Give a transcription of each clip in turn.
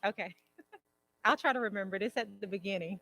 Okay. I'll try to remember this at the beginning.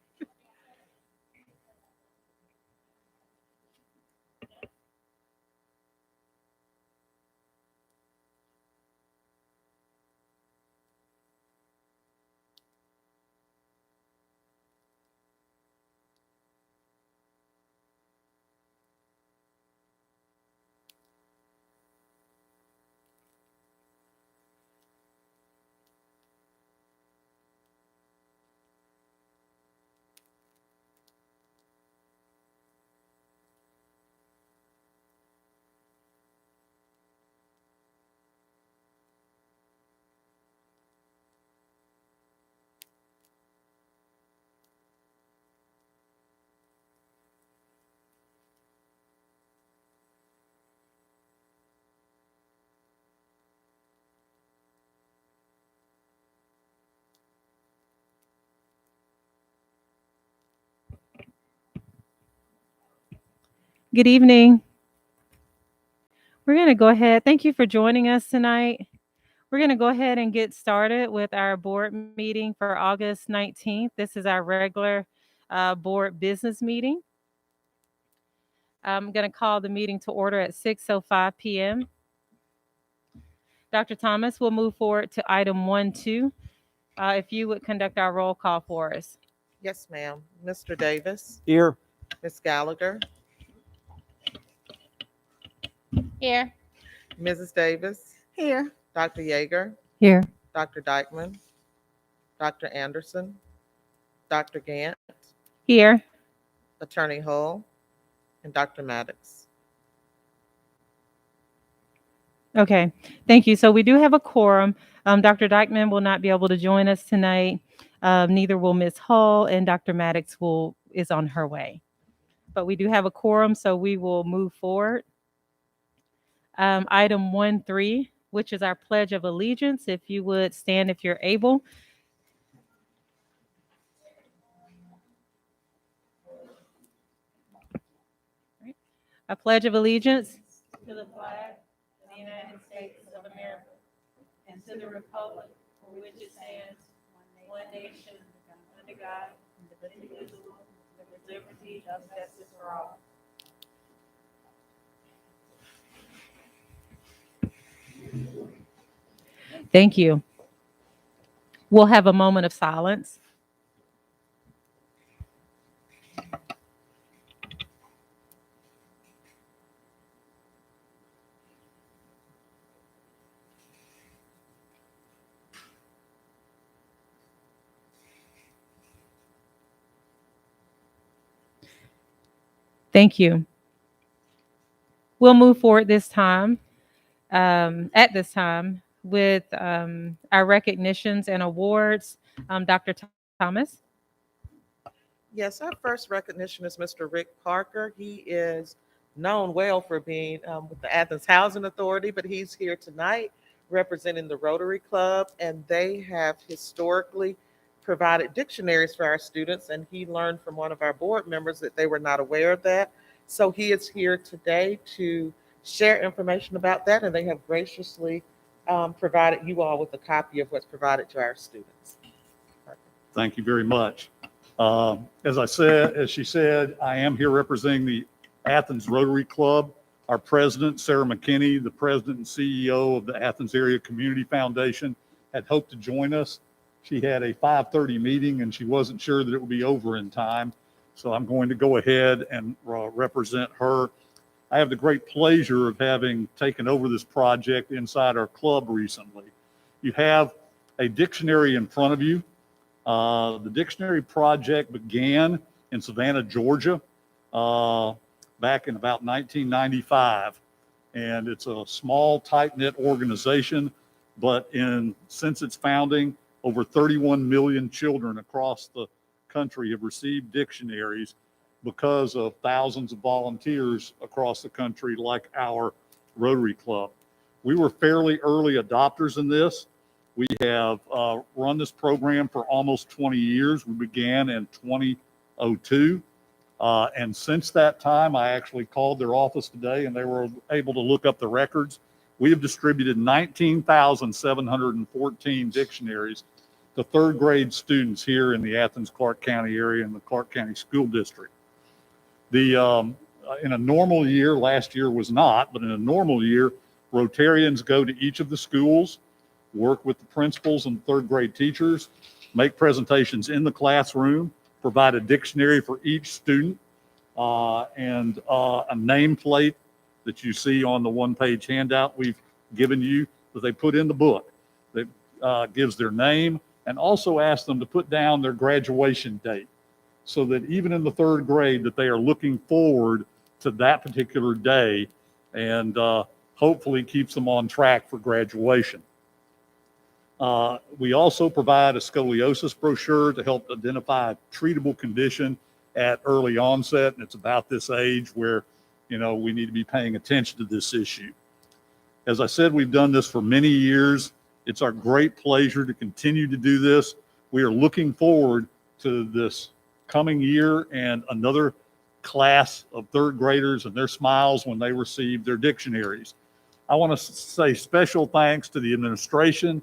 Good evening. We're going to go ahead. Thank you for joining us tonight. We're going to go ahead and get started with our board meeting for August 19th. This is our regular board business meeting. I'm going to call the meeting to order at 6:05 p.m. Dr. Thomas will move forward to item 1-2. If you would conduct our roll call for us. Yes, ma'am. Mr. Davis, Here. Ms. Gallagher, Here. Mrs. Davis, Here. Dr. Yeager, Here. Dr. Dykeman, Dr. Anderson, Dr. Gant, Here. Attorney Hull, and Dr. Maddox. Okay, thank you. So we do have a quorum. Dr. Dykeman will not be able to join us tonight. Neither will Ms. Hull, and Dr. Maddox is on her way. But we do have a quorum, so we will move forward. Item 1-3, which is our Pledge of Allegiance. If you would stand if you're able. I pledge of allegiance to the flag of the United States of America and to the republic for which it stands, one nation, under God, indivisible, with liberty and justice for all. Thank you. We'll have a moment of silence. Thank you. We'll move forward this time, at this time, with our recognitions and awards. Dr. Thomas. Yes, our first recognition is Mr. Rick Parker. He is known well for being with the Athens Housing Authority, but he's here tonight representing the Rotary Club, and they have historically provided dictionaries for our students, and he learned from one of our board members that they were not aware of that. So he is here today to share information about that, and they have graciously provided you all with a copy of what's provided to our students. Thank you very much. As she said, I am here representing the Athens Rotary Club. Our president, Sarah McKinney, the president and CEO of the Athens Area Community Foundation, had hoped to join us. She had a 5:30 meeting and she wasn't sure that it would be over in time. So I'm going to go ahead and represent her. I have the great pleasure of having taken over this project inside our club recently. You have a dictionary in front of you. The dictionary project began in Savannah, Georgia, back in about 1995. And it's a small, tight-knit organization, but since its founding, over 31 million children across the country have received dictionaries because of thousands of volunteers across the country like our Rotary Club. We were fairly early adopters in this. We have run this program for almost 20 years. We began in 2002. And since that time, I actually called their office today and they were able to look up the records. We have distributed 19,714 dictionaries the third grade students here in the Athens-Clarke County area in the Clarke County School District. In a normal year, last year was not, but in a normal year, Rotarians go to each of the schools, work with the principals and third grade teachers, make presentations in the classroom, provide a dictionary for each student, and a nameplate that you see on the one-page handout we've given you that they put in the book that gives their name, and also asks them to put down their graduation date so that even in the third grade that they are looking forward to that particular day, and hopefully keeps them on track for graduation. We also provide a scoliosis brochure to help identify a treatable condition at early onset, and it's about this age where, you know, we need to be paying attention to this issue. As I said, we've done this for many years. It's our great pleasure to continue to do this. We are looking forward to this coming year and another class of third graders and their smiles when they receive their dictionaries. I want to say special thanks to the administration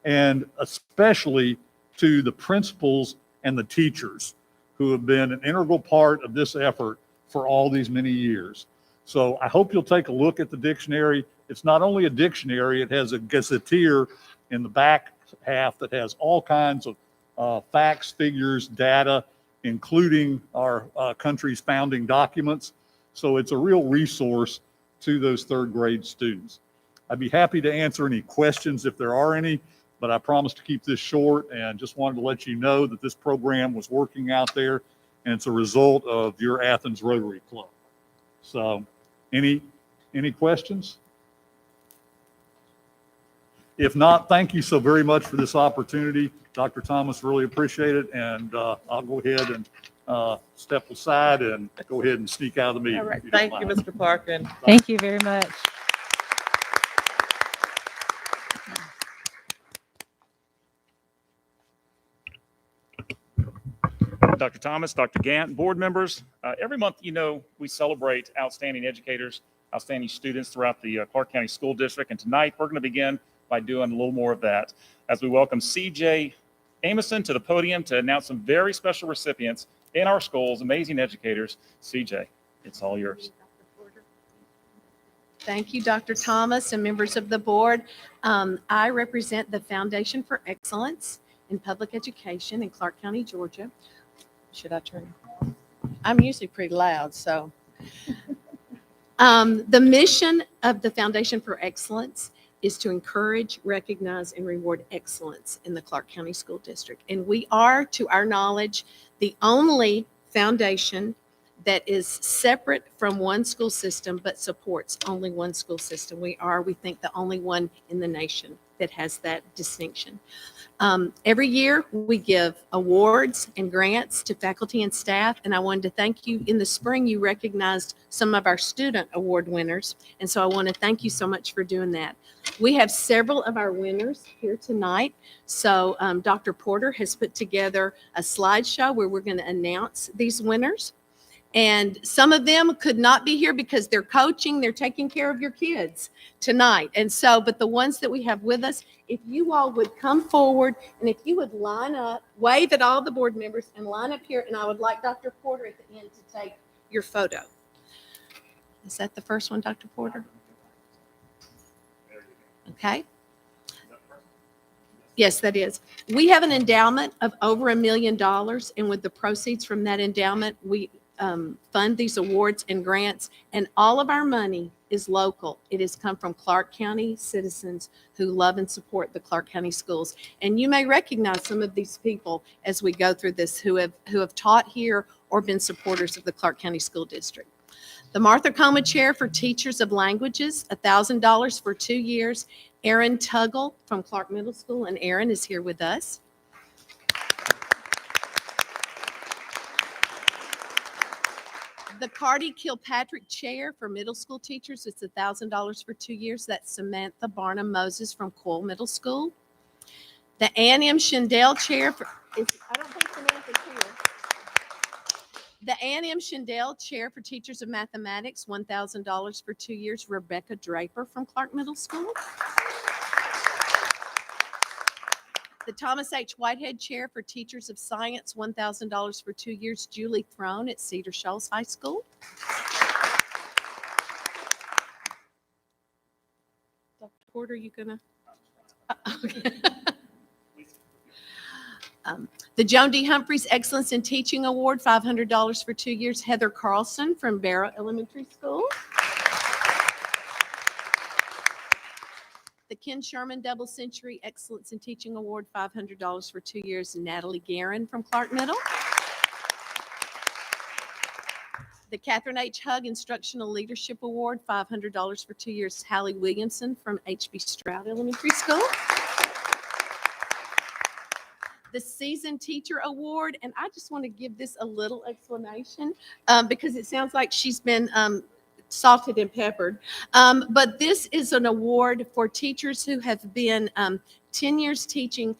and especially to the principals and the teachers who have been an integral part of this effort for all these many years. So I hope you'll take a look at the dictionary. It's not only a dictionary, it has a gazetteer in the back half that has all kinds of facts, figures, data, including our country's founding documents. So it's a real resource to those third grade students. I'd be happy to answer any questions if there are any, but I promise to keep this short and just wanted to let you know that this program was working out there and it's a result of your Athens Rotary Club. So any questions? If not, thank you so very much for this opportunity. Dr. Thomas, really appreciate it. And I'll go ahead and step aside and go ahead and sneak out of the meeting. All right, thank you, Mr. Parker. Thank you very much. Dr. Thomas, Dr. Gant, board members, every month, you know, we celebrate outstanding educators, outstanding students throughout the Clarke County School District. And tonight we're going to begin by doing a little more of that as we welcome CJ Amison to the podium to announce some very special recipients in our schools, amazing educators. CJ, it's all yours. Thank you, Dr. Thomas and members of the board. I represent the Foundation for Excellence in Public Education in Clarke County, Georgia. Should I turn? I'm usually pretty loud, so. The mission of the Foundation for Excellence is to encourage, recognize, and reward excellence in the Clarke County School District. And we are, to our knowledge, the only foundation that is separate from one school system but supports only one school system. We are, we think, the only one in the nation that has that distinction. Every year we give awards and grants to faculty and staff, and I wanted to thank you. In the spring, you recognized some of our student award winners, and so I want to thank you so much for doing that. We have several of our winners here tonight. So Dr. Porter has put together a slideshow where we're going to announce these winners. And some of them could not be here because they're coaching, they're taking care of your kids tonight. And so, but the ones that we have with us, if you all would come forward and if you would line up, wave at all the board members and line up here. And I would like Dr. Porter at the end to take your photo. Is that the first one, Dr. Porter? Okay. Yes, that is. We have an endowment of over $1 million. And with the proceeds from that endowment, we fund these awards and grants, and all of our money is local. It has come from Clarke County citizens who love and support the Clarke County schools. And you may recognize some of these people as we go through this who have taught here or been supporters of the Clarke County School District. The Martha Coma Chair for Teachers of Languages, $1,000 for 2 years. Erin Tuggle from Clarke Middle School, and Erin is here with us. The Cardi Kilpatrick Chair for Middle School Teachers, it's $1,000 for 2 years. That's Samantha Barnum Moses from Coyle Middle School. The Ann M. Schindel Chair for, I don't think Samantha's here. The Ann M. Schindel Chair for Teachers of Mathematics, $1,000 for 2 years. Rebecca Draper from Clarke Middle School. The Thomas H. Whitehead Chair for Teachers of Science, $1,000 for 2 years, Julie Throne at Cedar Shoals High School. Dr. Porter, you gonna? Okay. The Joan D. Humphreys Excellence in Teaching Award, $500 for 2 years, Heather Carlson from Barrow Elementary School. The Ken Sherman Double Century Excellence in Teaching Award, $500 for 2 years, Natalie Guerin from Clark Middle. The Catherine H. Hug Instructional Leadership Award, $500 for 2 years, Hallie Williamson from H.B. Stroud Elementary School. The Seasoned Teacher Award, and I just want to give this a little explanation because it sounds like she's been salted and peppered. But this is an award for teachers who have been 10 years teaching,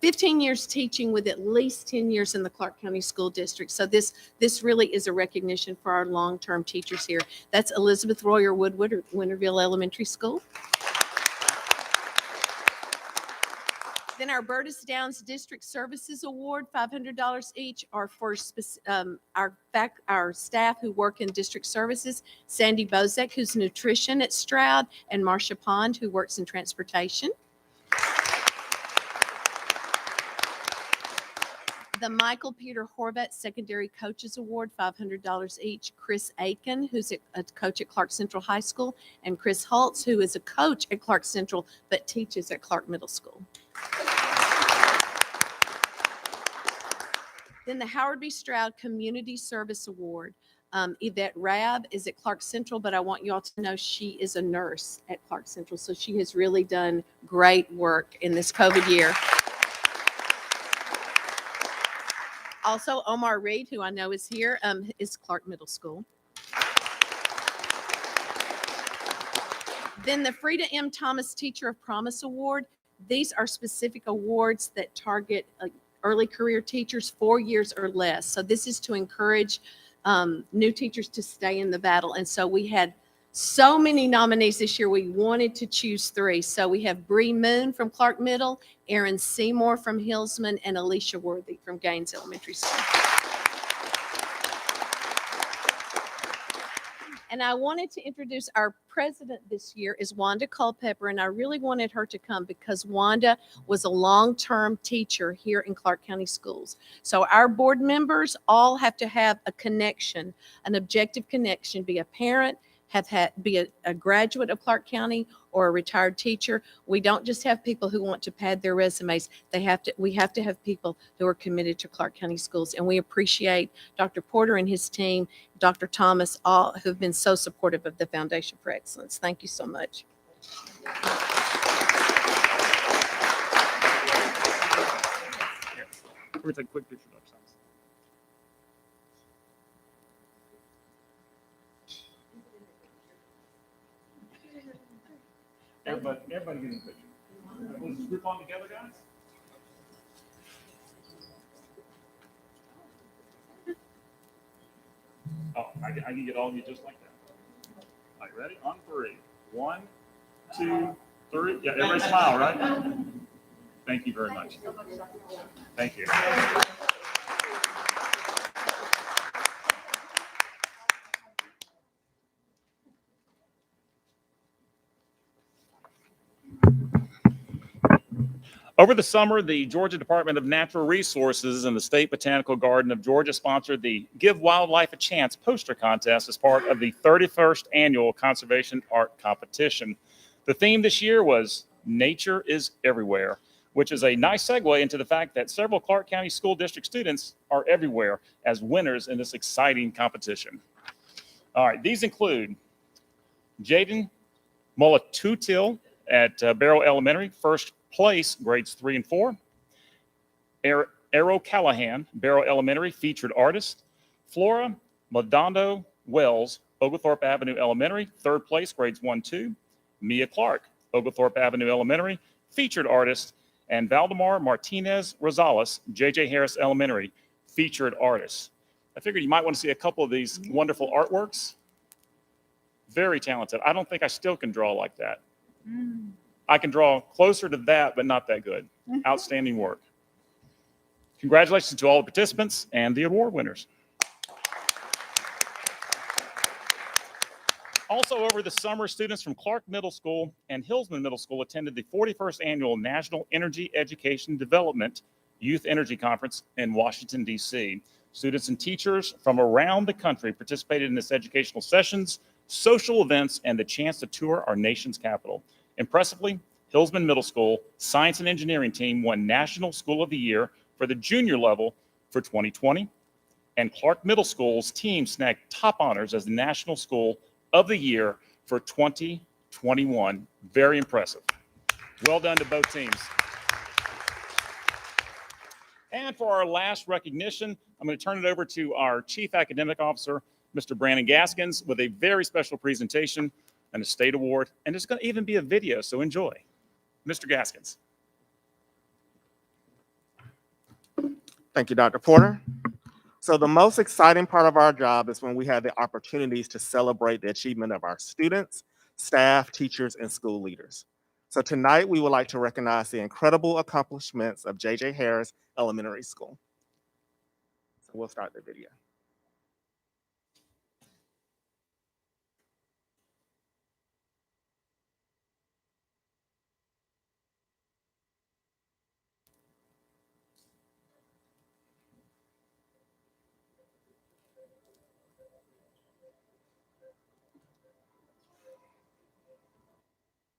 15 years teaching with at least 10 years in the Clark County School District. So this really is a recognition for our long-term teachers here. That's Elizabeth Royer Woodward at Winterville Elementary School. Then our Burtis Downs District Services Award, $500 each, are for our staff who work in district services. Sandy Bozek, who's nutrition at Stroud, and Marcia Pond, who works in transportation. The Michael Peter Horvat Secondary Coaches Award, $500 each. Chris Aiken, who's a coach at Clark Central High School, and Chris Holtz, who is a coach at Clark Central but teaches at Clark Middle School. Then the Howard B. Stroud Community Service Award. Yvette Rabb is at Clark Central, but I want you all to know she is a nurse at Clark Central, so she has really done great work in this COVID year. Also, Omar Reed, who I know is here, is Clark Middle School. Then the Frida M. Thomas Teacher of Promise Award. These are specific awards that target early career teachers 4 years or less. So this is to encourage new teachers to stay in the battle. And so we had so many nominees this year, we wanted to choose 3. So we have Bree Moon from Clark Middle, Erin Seymour from Hillsman, and Alicia Worthy from Gaines Elementary School. And I wanted to introduce our president this year is Wanda Culpepper, and I really wanted her to come because Wanda was a long-term teacher here in Clark County Schools. So our board members all have to have a connection, an objective connection, be a parent, be a graduate of Clark County or a retired teacher. We don't just have people who want to pad their resumes. We have to have people who are committed to Clark County Schools. And we appreciate Dr. Porter and his team, Dr. Thomas, all who've been so supportive of the Foundation for Excellence. Thank you so much. We're going to take a quick picture of ourselves. Everybody get in the picture. Let's just group on together, guys. Oh, I can get all of you just like that. All right, ready? On 3. 1, 2, 3. Yeah, everybody smile, right? Thank you very much. Thank you. Over the summer, the Georgia Department of Natural Resources and the State Botanical Garden of Georgia sponsored the Give Wildlife a Chance poster contest as part of the 31st Annual Conservation Art Competition. The theme this year was Nature is Everywhere, which is a nice segue into the fact that several Clark County School District students are everywhere as winners in this exciting competition. All right, these include Jaden Molatutil at Barrow Elementary, first place, grades 3 and 4. Arrow Callahan, Barrow Elementary, featured artist. Flora Madondo Wells, Oglethorpe Avenue Elementary, third place, grades 1-2. Mia Clark, Oglethorpe Avenue Elementary, featured artist. And Valdemar Martinez Rosales, J.J. Harris Elementary, featured artist. I figured you might want to see a couple of these wonderful artworks. Very talented. I don't think I still can draw like that. I can draw closer to that, but not that good. Outstanding work. Congratulations to all the participants and the award winners. Also over the summer, students from Clark Middle School and Hillsman Middle School attended the 41st Annual National Energy Education Development Youth Energy Conference in Washington, D.C. Students and teachers from around the country participated in this educational sessions, social events, and the chance to tour our nation's capital. Impressively, Hillsman Middle School Science and Engineering team won National School of the Year for the junior level for 2020, and Clark Middle School's team snagged top honors as the National School of the Year for 2021. Very impressive. Well done to both teams. And for our last recognition, I'm going to turn it over to our Chief Academic Officer, Mr. Brandon Gaskins, with a very special presentation and a state award, and it's going to even be a video, so enjoy. Mr. Gaskins. Thank you, Dr. Porter. So the most exciting part of our job is when we have the opportunities to celebrate the achievement of our students, staff, teachers, and school leaders. So tonight, we would like to recognize the incredible accomplishments of J.J. Harris Elementary School. So we'll start the video.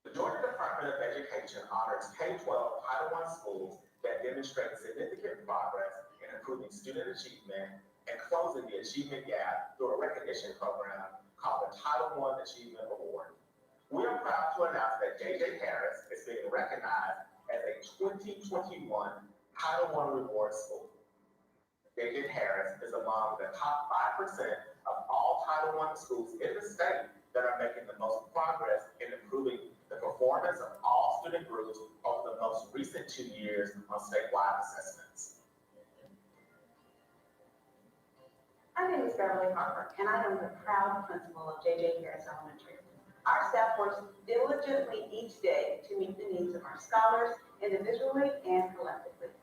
The Georgia Department of Education honors K-12 Title I schools that demonstrate significant progress in improving student achievement and closing the achievement gap through a recognition program called the Title I Achievement Award. We are proud to announce that J.J. Harris is being recognized as a 2021 Title I Reward School. J.J. Harris is among the top 5% of all Title I schools in the state that are making the most progress in improving the performance of all student groups over the most recent 2 years on statewide assessments. My name is Beverly Harper, and I am the proud principal of J.J. Harris Elementary. Our staff works diligently each day to meet the needs of our scholars individually and collectively.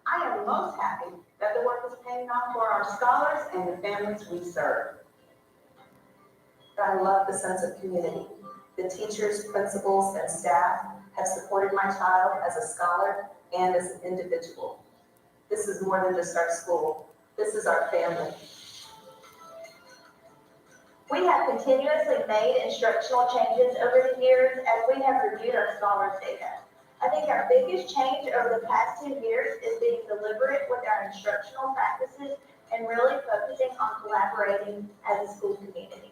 I am most happy that the work is paying off for our scholars and the families we serve. I love the sense of community. The teachers, principals, and staff have supported my child as a scholar and as an individual. This is more than just our school. This is our family. We have continuously made instructional changes over the years as we have reviewed our scholars' data. I think our biggest change over the past 2 years is being deliberate with our instructional practices and really focusing on collaborating as a school community.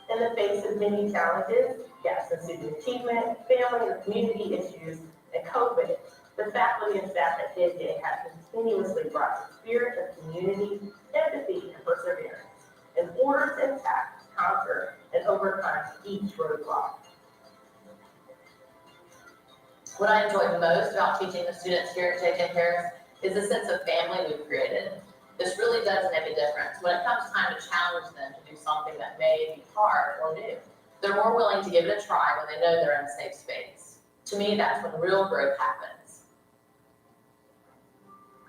In the face of many challenges, gaps in student achievement, family and community issues, and COVID, the faculty and staff at JJ have continuously brought a spirit of community, empathy, and perseverance in order to attack, conquer, and overcome each roadblock. What I enjoy most about teaching the students here at J.J. Harris is the sense of family we've created. This really does make a difference. When it comes time to challenge them to do something that may be hard or new, they're more willing to give it a try when they know they're in a safe space. To me, that's when real growth happens.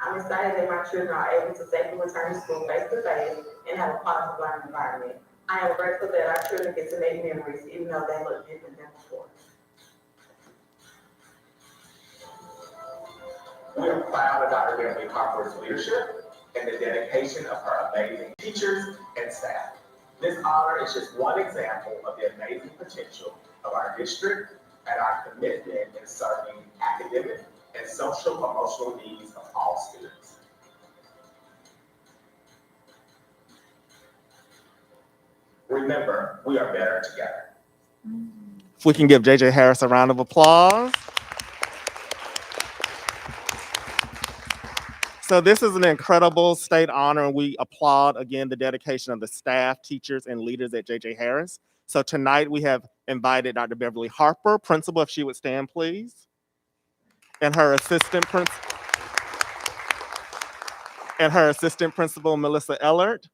I'm excited that my children are able to safely return to school face to face and have a positive learning environment. I am grateful that our children get to make memories even though they look different than before. We are proud of Dr. Beverly Harper's leadership and the dedication of her amazing teachers and staff. This honor is just one example of the amazing potential of our district and our commitment in serving academic and social emotional needs of all students. Remember, we are better together. If we can give J.J. Harris a round of applause. So this is an incredible state honor, and we applaud again the dedication of the staff, teachers, and leaders at J.J. Harris. So tonight we have invited Dr. Beverly Harper, principal, if she would stand, please, and her assistant principal, Melissa Ellert.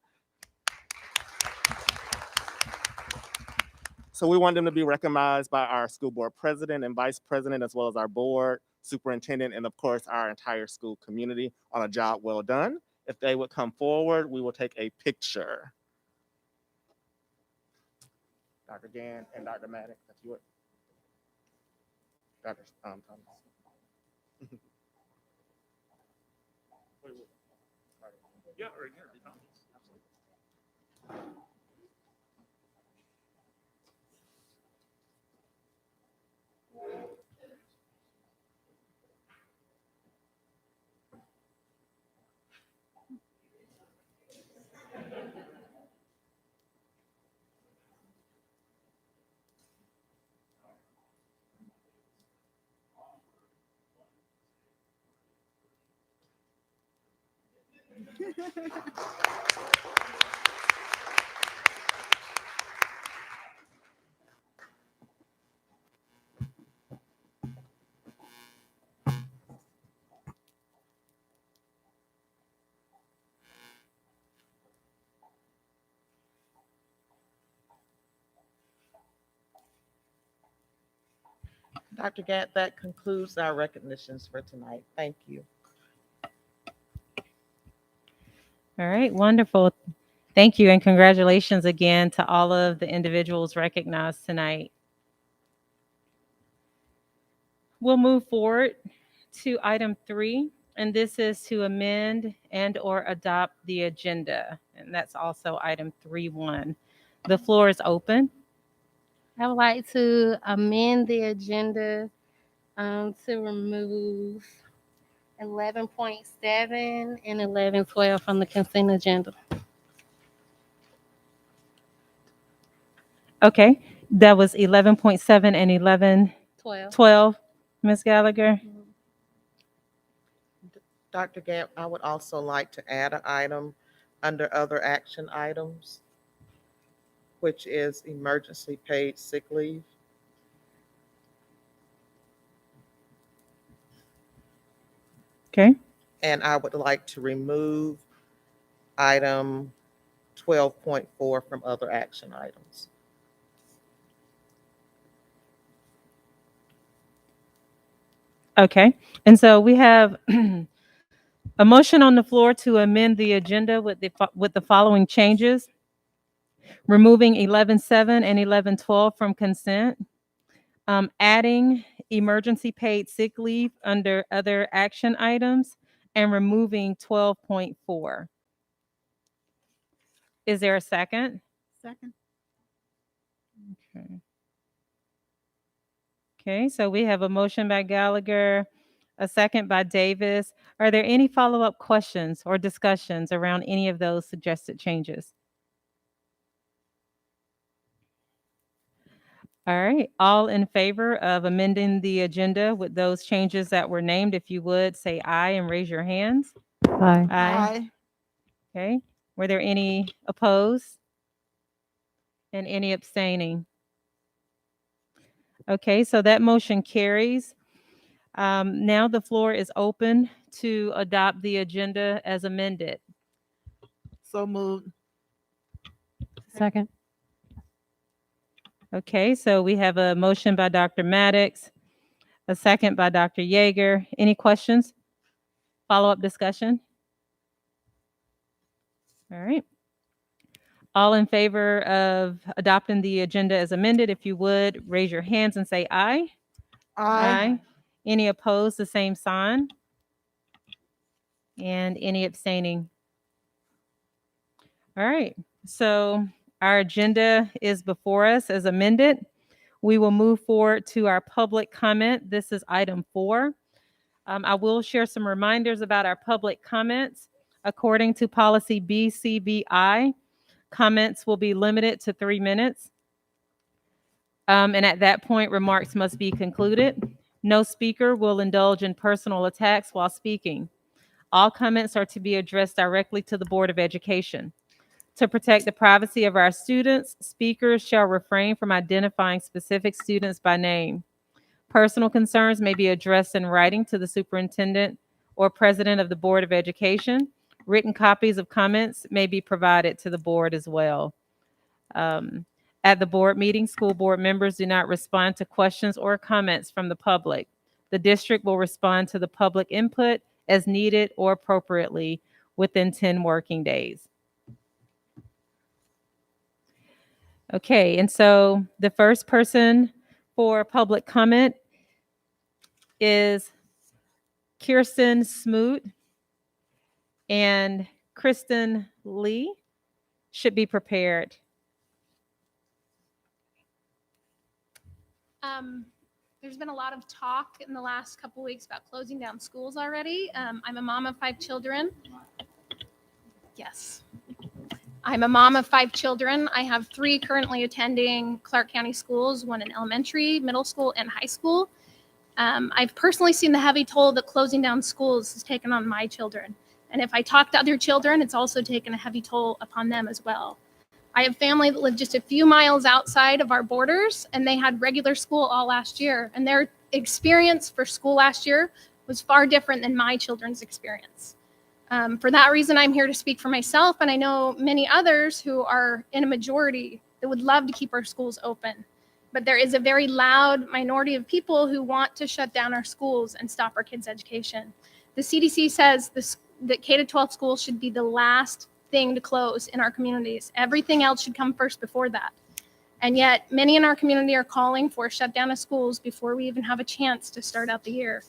So we want them to be recognized by our school board president and vice president, as well as our board, superintendent, and of course, our entire school community on a job well done. If they would come forward, we will take a picture. Dr. Gann and Dr. Maddox, if you would. Dr. Thomas. Yeah, right here. Dr. Gant, that concludes our recognitions for tonight. Thank you. All right, wonderful. Thank you, and congratulations again to all of the individuals recognized tonight. We'll move forward to item 3, and this is to amend and or adopt the agenda, and that's also item 3.1. The floor is open. I would like to amend the agenda to remove 11.7 and 11.12 from the consent agenda. Okay, that was 11.7 and 12. 11.12, Ms. Gallagher. Dr. Gant, I would also like to add an item under other action items, which is emergency paid sick leave. Okay, And I would like to remove item 12.4 from other action items. okay. And so we have a motion on the floor to amend the agenda with the following changes: removing 11.7 and 11.12 from consent, adding emergency paid sick leave under other action items, and removing 12.4. Is there a second? Second. Okay. Okay, so we have a motion by Gallagher, a second by Davis. Are there any follow-up questions or discussions around any of those suggested changes? All right, all in favor of amending the agenda with those changes that were named, if you would, say aye and raise your hands. Aye. Aye. Okay, were there any opposed? And any abstaining? Okay, so that motion carries. Now the floor is open to adopt the agenda as amended. So moved. Second. Okay, so we have a motion by Dr. Maddox, a second by Dr. Yeager. Any questions? Follow-up discussion? All right. All in favor of adopting the agenda as amended, if you would, raise your hands and say aye. Aye. Any opposed, the same sign. And any abstaining? All right, so our agenda is before us as amended. We will move forward to our public comment. This is item 4. I will share some reminders about our public comments. According to policy BCBI, comments will be limited to 3 minutes. And at that point, remarks must be concluded. No speaker will indulge in personal attacks while speaking. All comments are to be addressed directly to the Board of Education. To protect the privacy of our students, speakers shall refrain from identifying specific students by name. Personal concerns may be addressed in writing to the superintendent or president of the Board of Education. Written copies of comments may be provided to the board as well. At the board meeting, school board members do not respond to questions or comments from the public. The district will respond to the public input as needed or appropriately within 10 working days. Okay, and so the first person for public comment is Kirsten Smoot, and Kristen Lee should be prepared. There's been a lot of talk in the last couple weeks about closing down schools already. I'm a mom of 5 children. Yes. I'm a mom of 5 children. I have 3 currently attending Clark County schools, 1 in elementary, middle school, and high school. I've personally seen the heavy toll that closing down schools has taken on my children. And if I talk to other children, it's also taken a heavy toll upon them as well. I have family that live just a few miles outside of our borders, and they had regular school all last year. And their experience for school last year was far different than my children's experience. For that reason, I'm here to speak for myself, and I know many others who are in a majority that would love to keep our schools open. But there is a very loud minority of people who want to shut down our schools and stop our kids' education. The CDC says that K-12 schools should be the last thing to close in our communities. Everything else should come first before that. And yet, many in our community are calling for a shutdown of schools before we even have a chance to start out the year.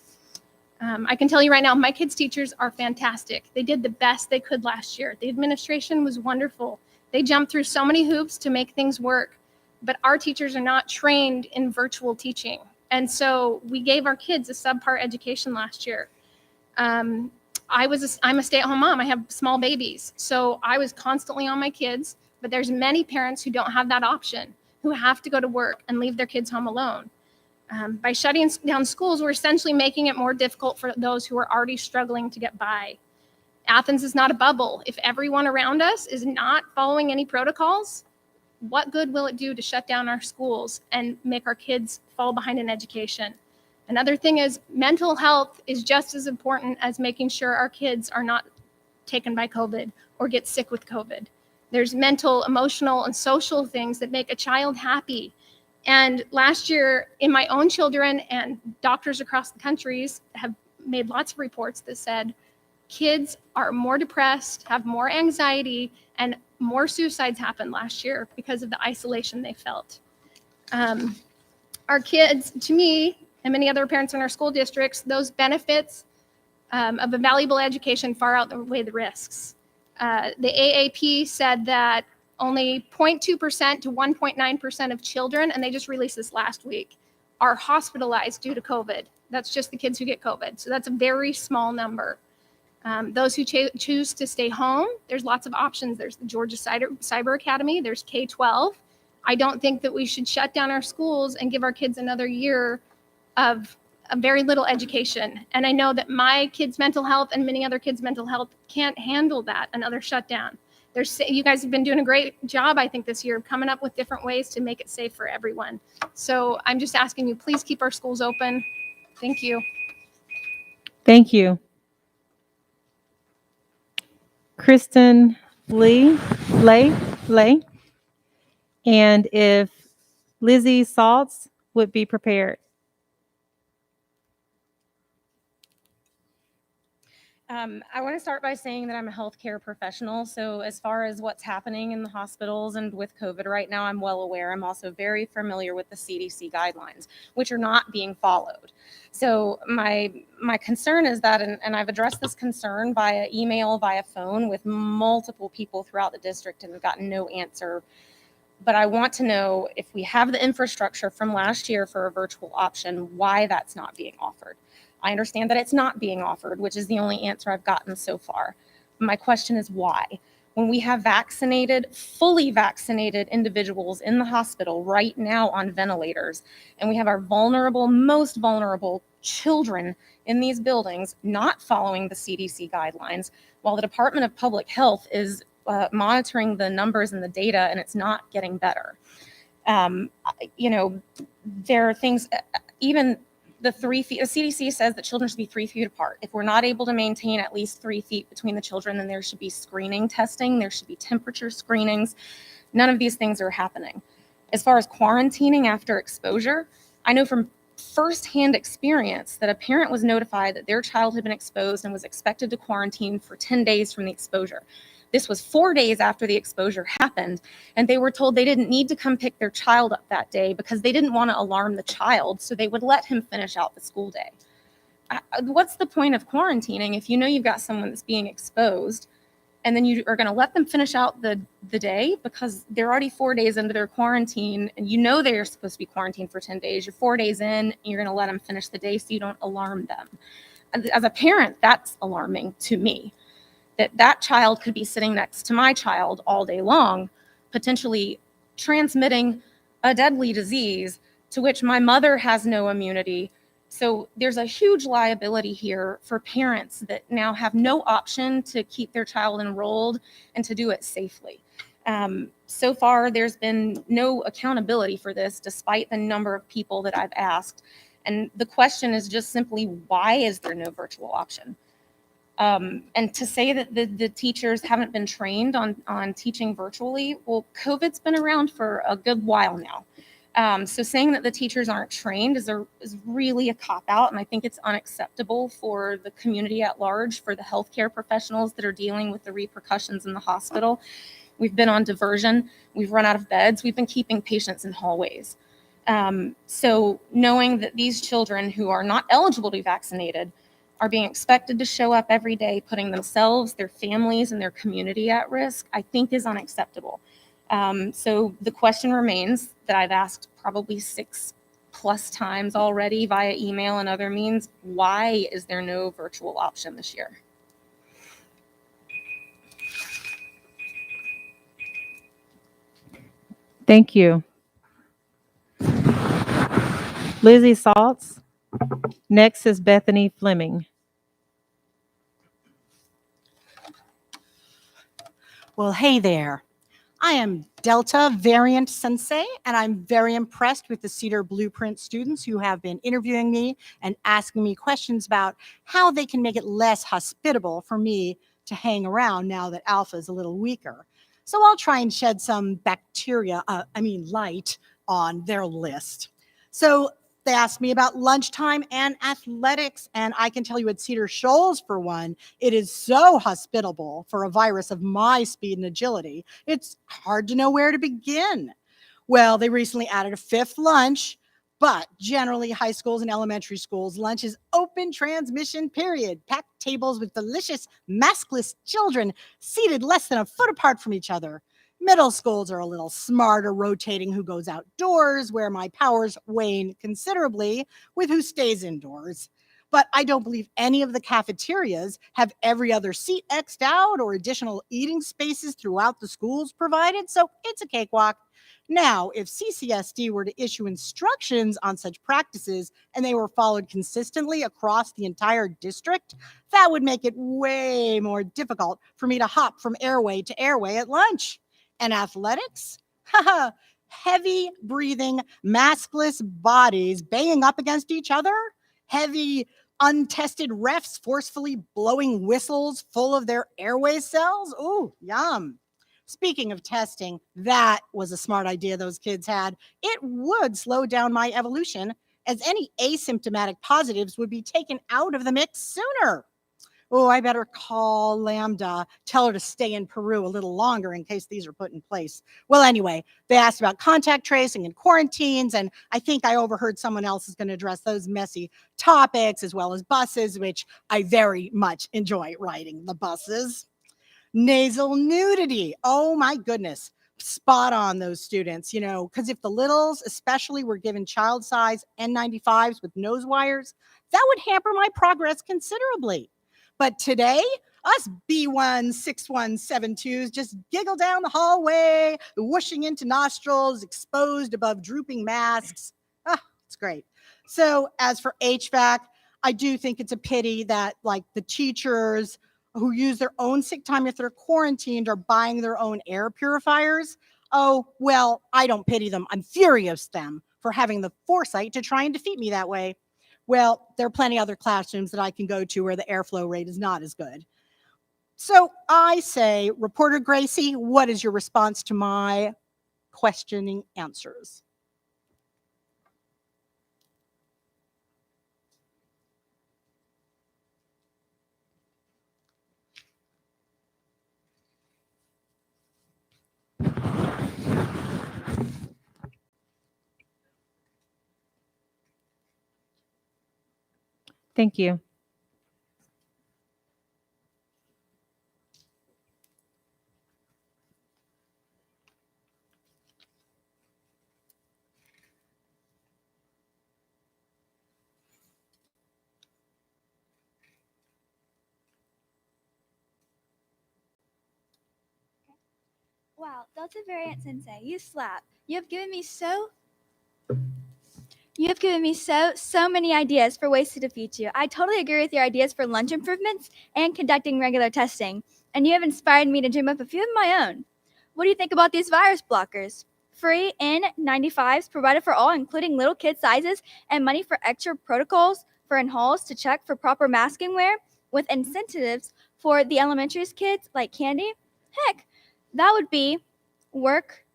I can tell you right now, my kids' teachers are fantastic. They did the best they could last year. The administration was wonderful. They jumped through so many hoops to make things work, but our teachers are not trained in virtual teaching. And so we gave our kids a subpar education last year. I'm a stay-at-home mom. I have small babies. So I was constantly on my kids, but there's many parents who don't have that option, who have to go to work and leave their kids home alone. By shutting down schools, we're essentially making it more difficult for those who are already struggling to get by. Athens is not a bubble. If everyone around us is not following any protocols, what good will it do to shut down our schools and make our kids fall behind in education? Another thing is mental health is just as important as making sure our kids are not taken by COVID or get sick with COVID. There's mental, emotional, and social things that make a child happy. And last year, in my own children, and doctors across the countries have made lots of reports that said kids are more depressed, have more anxiety, and more suicides happened last year because of the isolation they felt. Our kids, to me, and many other parents in our school districts, those benefits of a valuable education far outweigh the risks. The AAP said that only 0.2% to 1.9% of children, and they just released this last week, are hospitalized due to COVID. That's just the kids who get COVID. So that's a very small number. Those who choose to stay home, there's lots of options. There's the Georgia Cyber Academy. There's K-12. I don't think that we should shut down our schools and give our kids another year of a very little education. And I know that my kids' mental health and many other kids' mental health can't handle that, another shutdown. You guys have been doing a great job, I think, this year, coming up with different ways to make it safe for everyone. So I'm just asking you, please keep our schools open. Thank you. Thank you. Kristen Lay. And if Lizzie Saltz would be prepared. I want to start by saying that I'm a healthcare professional. So as far as what's happening in the hospitals and with COVID right now, I'm well aware. I'm also very familiar with the CDC guidelines, which are not being followed. So my concern is that, and I've addressed this concern via email, via phone with multiple people throughout the district and have gotten no answer. But I want to know if we have the infrastructure from last year for a virtual option, why that's not being offered. I understand that it's not being offered, which is the only answer I've gotten so far. My question is why? When we have fully vaccinated individuals in the hospital right now on ventilators, and we have our most vulnerable children in these buildings not following the CDC guidelines, while the Department of Public Health is monitoring the numbers and the data, and it's not getting better. There are things, even the 3 feet, the CDC says that children should be 3 feet apart. If we're not able to maintain at least 3 feet between the children, then there should be screening testing. There should be temperature screenings. None of these things are happening. As far as quarantining after exposure, I know from firsthand experience that a parent was notified that their child had been exposed and was expected to quarantine for 10 days from the exposure. This was 4 days after the exposure happened, and they were told they didn't need to come pick their child up that day because they didn't want to alarm the child, so they would let him finish out the school day. What's the point of quarantining if you know you've got someone that's being exposed, and then you are going to let them finish out the day because they're already 4 days into their quarantine, and you know they're supposed to be quarantined for 10 days. You're 4 days in, and you're going to let them finish the day so you don't alarm them. As a parent, that's alarming to me, that child could be sitting next to my child all day long, potentially transmitting a deadly disease to which my mother has no immunity. So there's a huge liability here for parents that now have no option to keep their child enrolled and to do it safely. So far, there's been no accountability for this, despite the number of people that I've asked. And the question is just simply, why is there no virtual option? And to say that the teachers haven't been trained on teaching virtually, well, COVID's been around for a good while now. So saying that the teachers aren't trained is really a cop-out, and I think it's unacceptable for the community at large, for the healthcare professionals that are dealing with the repercussions in the hospital. We've been on diversion. We've run out of beds. We've been keeping patients in hallways. So knowing that these children who are not eligible to be vaccinated are being expected to show up every day, putting themselves, their families, and their community at risk, I think is unacceptable. So the question remains that I've asked probably 6+ times already via email and other means: why is there no virtual option this year? Thank you. Lizzie Saltz. Next is Bethany Fleming. Well, hey there. I am Delta Variant Sensei, and I'm very impressed with the Cedar Blueprint students who have been interviewing me and asking me questions about how they can make it less hospitable for me to hang around now that Alpha is a little weaker. So I'll try and shed some light on their list. So they asked me about lunchtime and athletics, and I can tell you at Cedar Shoals, for one, it is so hospitable for a virus of my speed and agility. It's hard to know where to begin. Well, they recently added a 5th lunch, but generally high schools and elementary schools, lunch is open transmission period. Packed tables with delicious maskless children seated less than a foot apart from each other. Middle schools are a little smarter, rotating who goes outdoors, where my powers wane considerably with who stays indoors. But I don't believe any of the cafeterias have every other seat X'd out or additional eating spaces throughout the schools provided, so it's a cakewalk. Now, if CCSD were to issue instructions on such practices and they were followed consistently across the entire district, that would make it way more difficult for me to hop from airway to airway at lunch. And athletics? Heavy breathing, maskless bodies banging up against each other? Heavy, untested refs forcefully blowing whistles full of their airway cells? Ooh, yum. Speaking of testing, that was a smart idea those kids had. It would slow down my evolution, as any asymptomatic positives would be taken out of the mix sooner. Oh, I better call Lambda, tell her to stay in Peru a little longer in case these are put in place. Well, anyway, they asked about contact tracing and quarantines, and I think I overheard someone else is going to address those messy topics, as well as buses, which I very much enjoy riding the buses. Nasal nudity. Oh my goodness. Spot on, those students, because if the littles especially were given child size N95s with nose wires, that would hamper my progress considerably. But today, us B16172s just giggle down the hallway, whooshing into nostrils, exposed above drooping masks. It's great. So as for HVAC, I do think it's a pity that the teachers who use their own sick time if they're quarantined are buying their own air purifiers. Oh, well, I don't pity them. I'm furious them for having the foresight to try and defeat me that way. Well, there are plenty of other classrooms that I can go to where the airflow rate is not as good. So I say, Reporter Gracie, what is your response to my questioning answers. Thank you. Wow, Delta Variant Sensei, you slap. You have given me so many ideas for ways to defeat you. I totally agree with your ideas for lunch improvements and conducting regular testing, and you have inspired me to dream up a few of my own. What do you think about these virus blockers? Free N95s provided for all, including little kid sizes, and money for extra protocols for in halls to check for proper masking wear, with incentives for the elementary's kids like candy. Heck, that would be work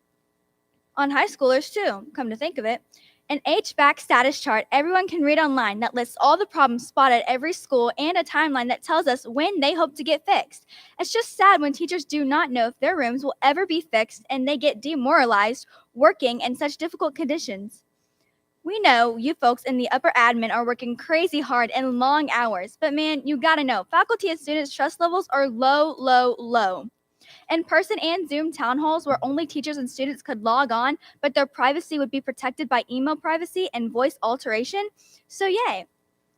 on high schoolers too, come to think of it. An HVAC status chart everyone can read online that lists all the problems spotted at every school and a timeline that tells us when they hope to get fixed. It's just sad when teachers do not know if their rooms will ever be fixed and they get demoralized working in such difficult conditions. We know you folks in the upper admin are working crazy hard and long hours, but man, you gotta know, faculty and students' trust levels are low, low, low. In-person and Zoom town halls where only teachers and students could log on, but their privacy would be protected by email privacy and voice alteration. So yay.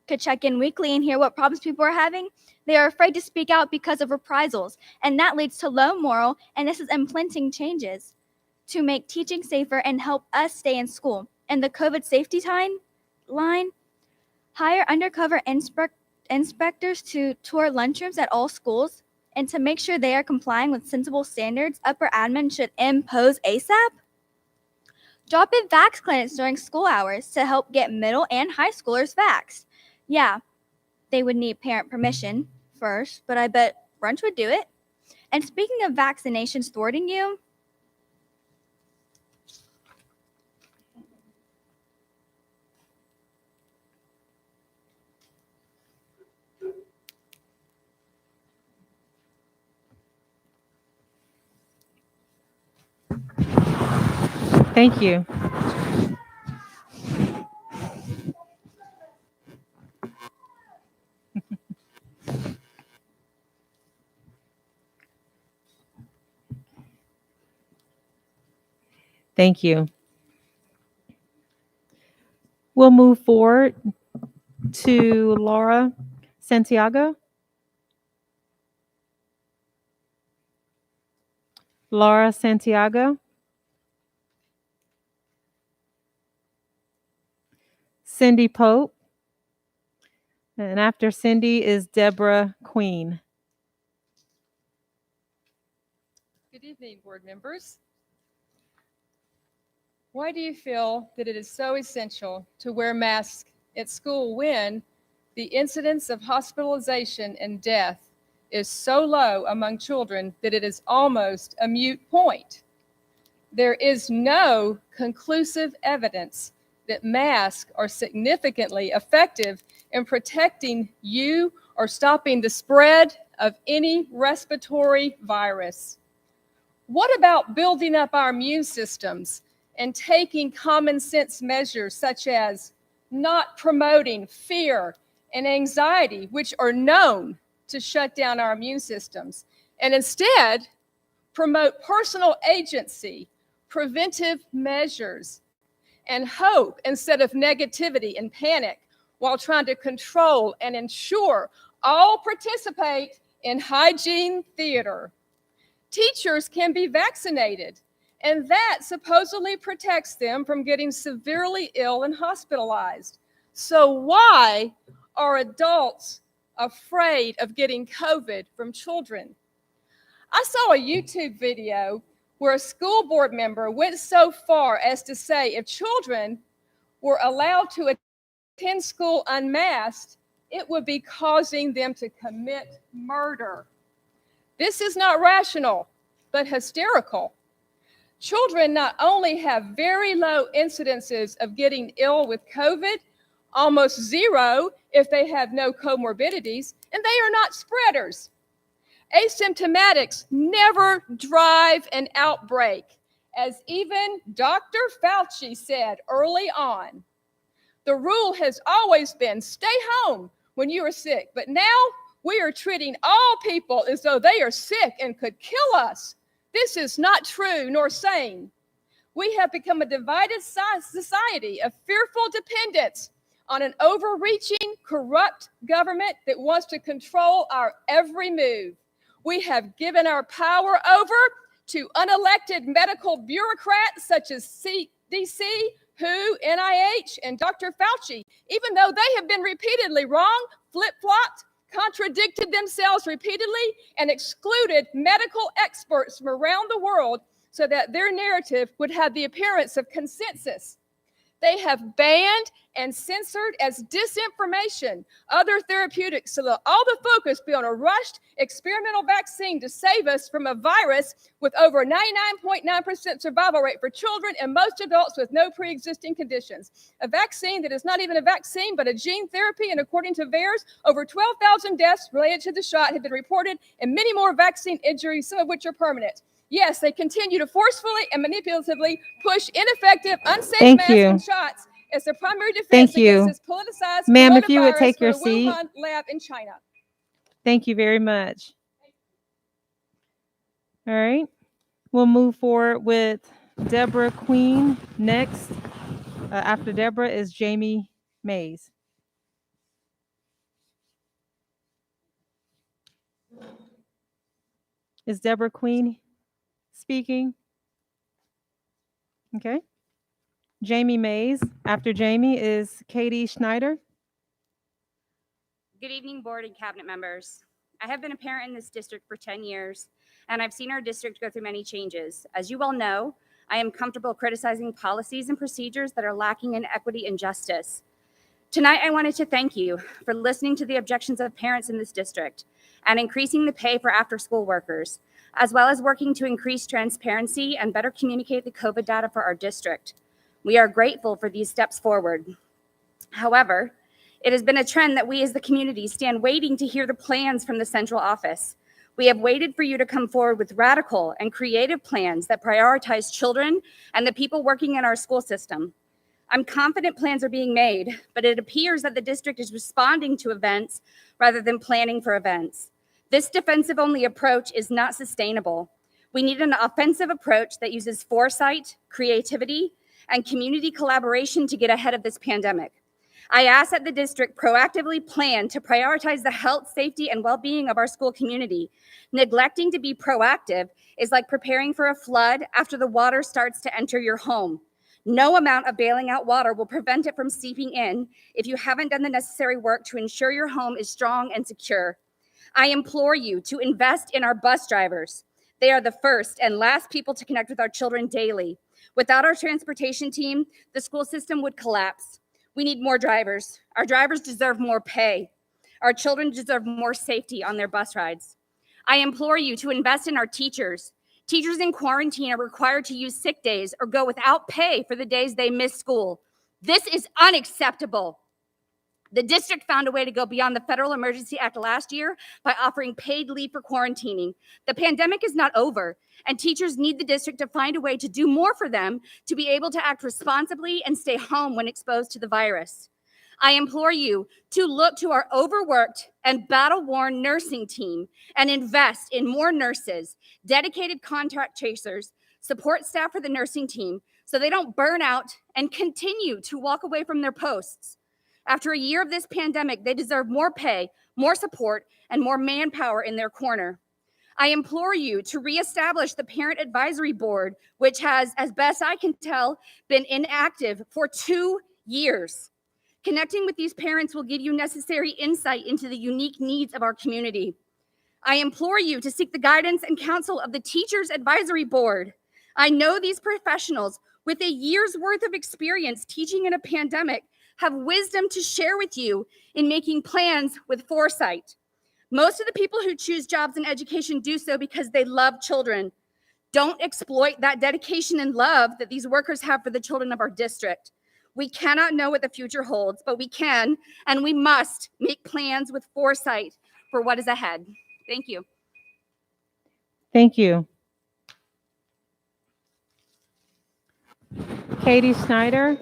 Could check in weekly and hear what problems people are having. They are afraid to speak out because of reprisals, and that leads to low morale, and this is implementing changes to make teaching safer and help us stay in school. And the COVID safety line, hire undercover inspectors to tour lunchrooms at all schools, and to make sure they are complying with sensible standards, upper admin should impose ASAP. Drop in Hvac clinics during school hours to help get middle and high schoolers vaxxed. Yeah, they would need parent permission first, but I bet brunch would do it. And speaking of vaccinations thwarting you, Thank you. Thank you. We'll move forward to Laura Santiago. Laura Santiago. Cindy Pope. And after Cindy is Deborah Queen. Good evening, board members. Why do you feel that it is so essential to wear masks at school when the incidence of hospitalization and death is so low among children that it is almost a moot point? There is no conclusive evidence that masks are significantly effective in protecting you or stopping the spread of any respiratory virus. What about building up our immune systems and taking common sense measures such as not promoting fear and anxiety, which are known to shut down our immune systems, and instead promote personal agency, preventive measures, and hope instead of negativity and panic, while trying to control and ensure all participate in hygiene theater? Teachers can be vaccinated, and that supposedly protects them from getting severely ill and hospitalized. So why are adults afraid of getting COVID from children? I saw a YouTube video where a school board member went so far as to say if children were allowed to attend school unmasked, it would be causing them to commit murder. This is not rational, but hysterical. Children not only have very low incidences of getting ill with COVID, almost zero if they have no comorbidities, and they are not spreaders. Asymptomatics never drive an outbreak, as even Dr. Fauci said early on. The rule has always been stay home when you are sick, but now we are treating all people as though they are sick and could kill us. This is not true nor sane. We have become a divided society of fearful dependence on an overreaching, corrupt government that wants to control our every move. We have given our power over to unelected medical bureaucrats such as CDC, WHO, NIH, and Dr. Fauci, even though they have been repeatedly wrong, flip-flopped, contradicted themselves repeatedly, and excluded medical experts from around the world so that their narrative would have the appearance of consensus. They have banned and censored as disinformation other therapeutics so that all the focus be on a rushed experimental vaccine to save us from a virus with over 99.9% survival rate for children and most adults with no pre-existing conditions. A vaccine that is not even a vaccine but a gene therapy, and according to VAERS, over 12,000 deaths related to the shot have been reported and many more vaccine injuries, some of which are permanent. Yes, they continue to forcefully and manipulatively push ineffective, unsafe masks and shots as the primary defense against this politicized Ma'am, if you would coronavirus take your from a seat. Wuhan lab in China. Thank you very much. All right. We'll move forward with Deborah Queen next. After Deborah is Jamie Mays. Is Deborah Queen speaking? Okay. Jamie Mays. After Jamie is Katie Schneider. Good evening, board and cabinet members. I have been a parent in this district for 10 years, and I've seen our district go through many changes. As you all know, I am comfortable criticizing policies and procedures that are lacking in equity and justice. Tonight, I wanted to thank you for listening to the objections of parents in this district and increasing the pay for after-school workers, as well as working to increase transparency and better communicate the COVID data for our district. We are grateful for these steps forward. However, it has been a trend that we as the community stand waiting to hear the plans from the central office. We have waited for you to come forward with radical and creative plans that prioritize children and the people working in our school system. I'm confident plans are being made, but it appears that the district is responding to events rather than planning for events. This defensive-only approach is not sustainable. We need an offensive approach that uses foresight, creativity, and community collaboration to get ahead of this pandemic. I ask that the district proactively plan to prioritize the health, safety, and well-being of our school community. Neglecting to be proactive is like preparing for a flood after the water starts to enter your home. No amount of bailing out water will prevent it from seeping in if you haven't done the necessary work to ensure your home is strong and secure. I implore you to invest in our bus drivers. They are the first and last people to connect with our children daily. Without our transportation team, the school system would collapse. We need more drivers. Our drivers deserve more pay. Our children deserve more safety on their bus rides. I implore you to invest in our teachers. Teachers in quarantine are required to use sick days or go without pay for the days they miss school. This is unacceptable. The district found a way to go beyond the Federal Emergency Act last year by offering paid leave for quarantining. The pandemic is not over, and teachers need the district to find a way to do more for them to be able to act responsibly and stay home when exposed to the virus. I implore you to look to our overworked and battle-worn nursing team and invest in more nurses, dedicated contact tracers, support staff for the nursing team so they don't burn out and continue to walk away from their posts. After a year of this pandemic, they deserve more pay, more support, and more manpower in their corner. I implore you to reestablish the Parent Advisory Board, which has, as best I can tell, been inactive for 2 years. Connecting with these parents will give you necessary insight into the unique needs of our community. I implore you to seek the guidance and counsel of the Teachers Advisory Board. I know these professionals with a year's worth of experience teaching in a pandemic have wisdom to share with you in making plans with foresight. Most of the people who choose jobs in education do so because they love children. Don't exploit that dedication and love that these workers have for the children of our district. We cannot know what the future holds, but we can and we must make plans with foresight for what is ahead. Thank you. Thank you. Katie Snyder.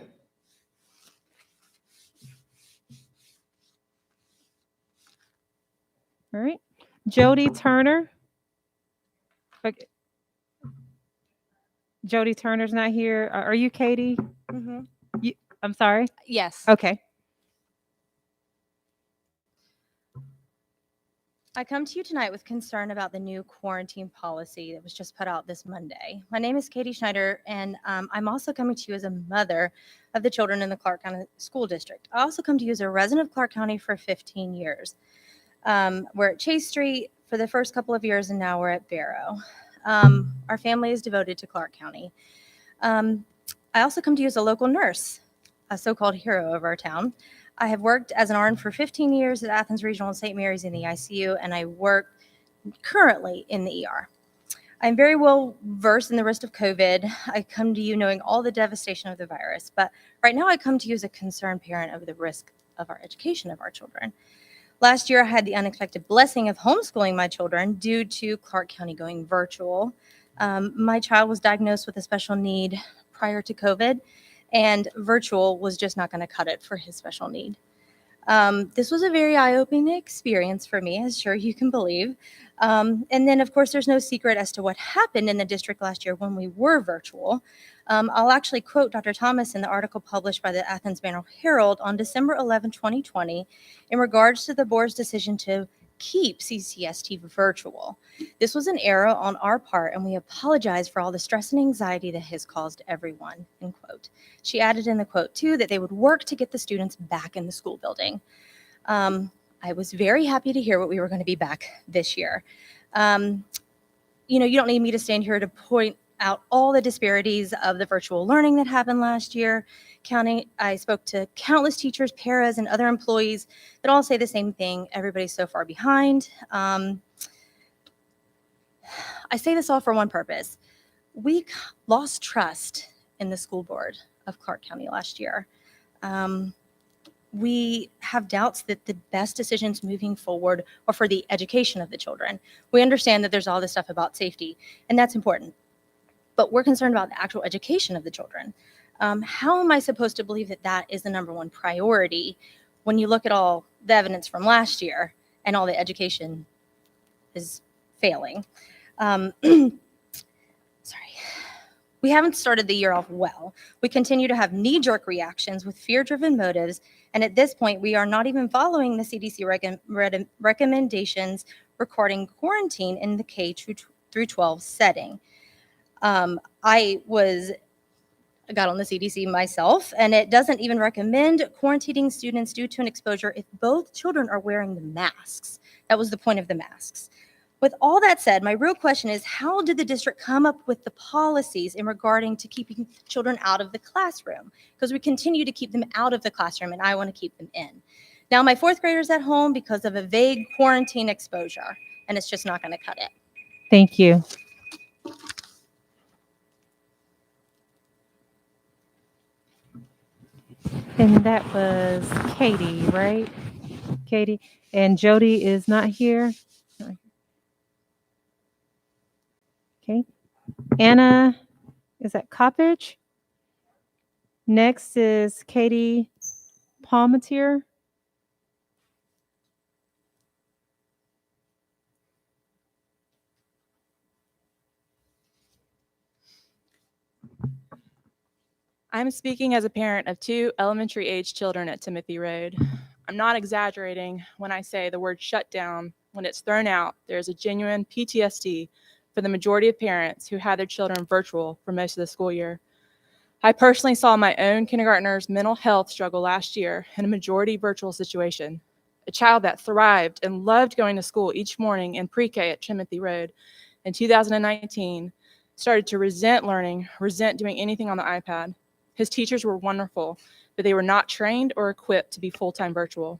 All right. Jody Turner. Okay. Jody Turner's not here. Are you Katie? I'm sorry. Yes. Okay. I come to you tonight with concern about the new quarantine policy that was just put out this Monday. My name is Katie Schneider, and I'm also coming to you as a mother of the children in the Clark County School District. I also come to you as a resident of Clark County for 15 years. We're at Chase Street for the first couple of years, and now we're at Barrow. Our family is devoted to Clark County. I also come to you as a local nurse, a so-called hero of our town. I have worked as an RN for 15 years at Athens Regional and St. Mary's in the ICU, and I work currently in the ER. I'm very well versed in the risk of COVID. I come to you knowing all the devastation of the virus, but right now I come to you as a concerned parent of the risk of our education of our children. Last year, I had the unexpected blessing of homeschooling my children due to Clark County going virtual. My child was diagnosed with a special need prior to COVID, and virtual was just not going to cut it for his special need. This was a very eye-opening experience for me, as sure you can believe. And then, of course, there's no secret as to what happened in the district last year when we were virtual. I'll actually quote Dr. Thomas in the article published by the Athens Banner-Herald on December 11, 2020, in regards to the board's decision to keep CCSD virtual. This was an error on our part, and we apologize for all the stress and anxiety that has caused everyone, end quote. She added in the quote, too, that they would work to get the students back in the school building. I was very happy to hear what we were going to be back this year. You don't need me to stand here to point out all the disparities of the virtual learning that happened last year. I spoke to countless teachers, paras, and other employees that all say the same thing. Everybody's so far behind. I say this all for one purpose. We lost trust in the school board of Clark County last year. We have doubts that the best decisions moving forward are for the education of the children. We understand that there's all this stuff about safety, and that's important. But we're concerned about the actual education of the children. How am I supposed to believe that that is the number one priority when you look at all the evidence from last year and all the education is failing? We haven't started the year off well. We continue to have knee-jerk reactions with fear-driven motives, and at this point, we are not even following the CDC recommendations regarding quarantine in the K through 12 setting. I got on the CDC myself, and it doesn't even recommend quarantining students due to an exposure if both children are wearing the masks. That was the point of the masks. With all that said, my real question is, how did the district come up with the policies in regarding to keeping children out of the classroom? Because we continue to keep them out of the classroom, and I want to keep them in. Now, my fourth grader's at home because of a vague quarantine exposure, and it's just not going to cut it. Thank you. And that was Katie, right? Katie. And Jody is not here. Okay. Anna, is that Coppage? Next is Katie Palmatier. I'm speaking as a parent of 2 elementary-age children at Timothy Road. I'm not exaggerating when I say the word shutdown, when it's thrown out, there's a genuine PTSD for the majority of parents who had their children virtual for most of the school year. I personally saw my own kindergartner's mental health struggle last year in a majority virtual situation. A child that thrived and loved going to school each morning in pre-K at Timothy Road in 2019 started to resent learning, resent doing anything on the iPad. His teachers were wonderful, but they were not trained or equipped to be full-time virtual.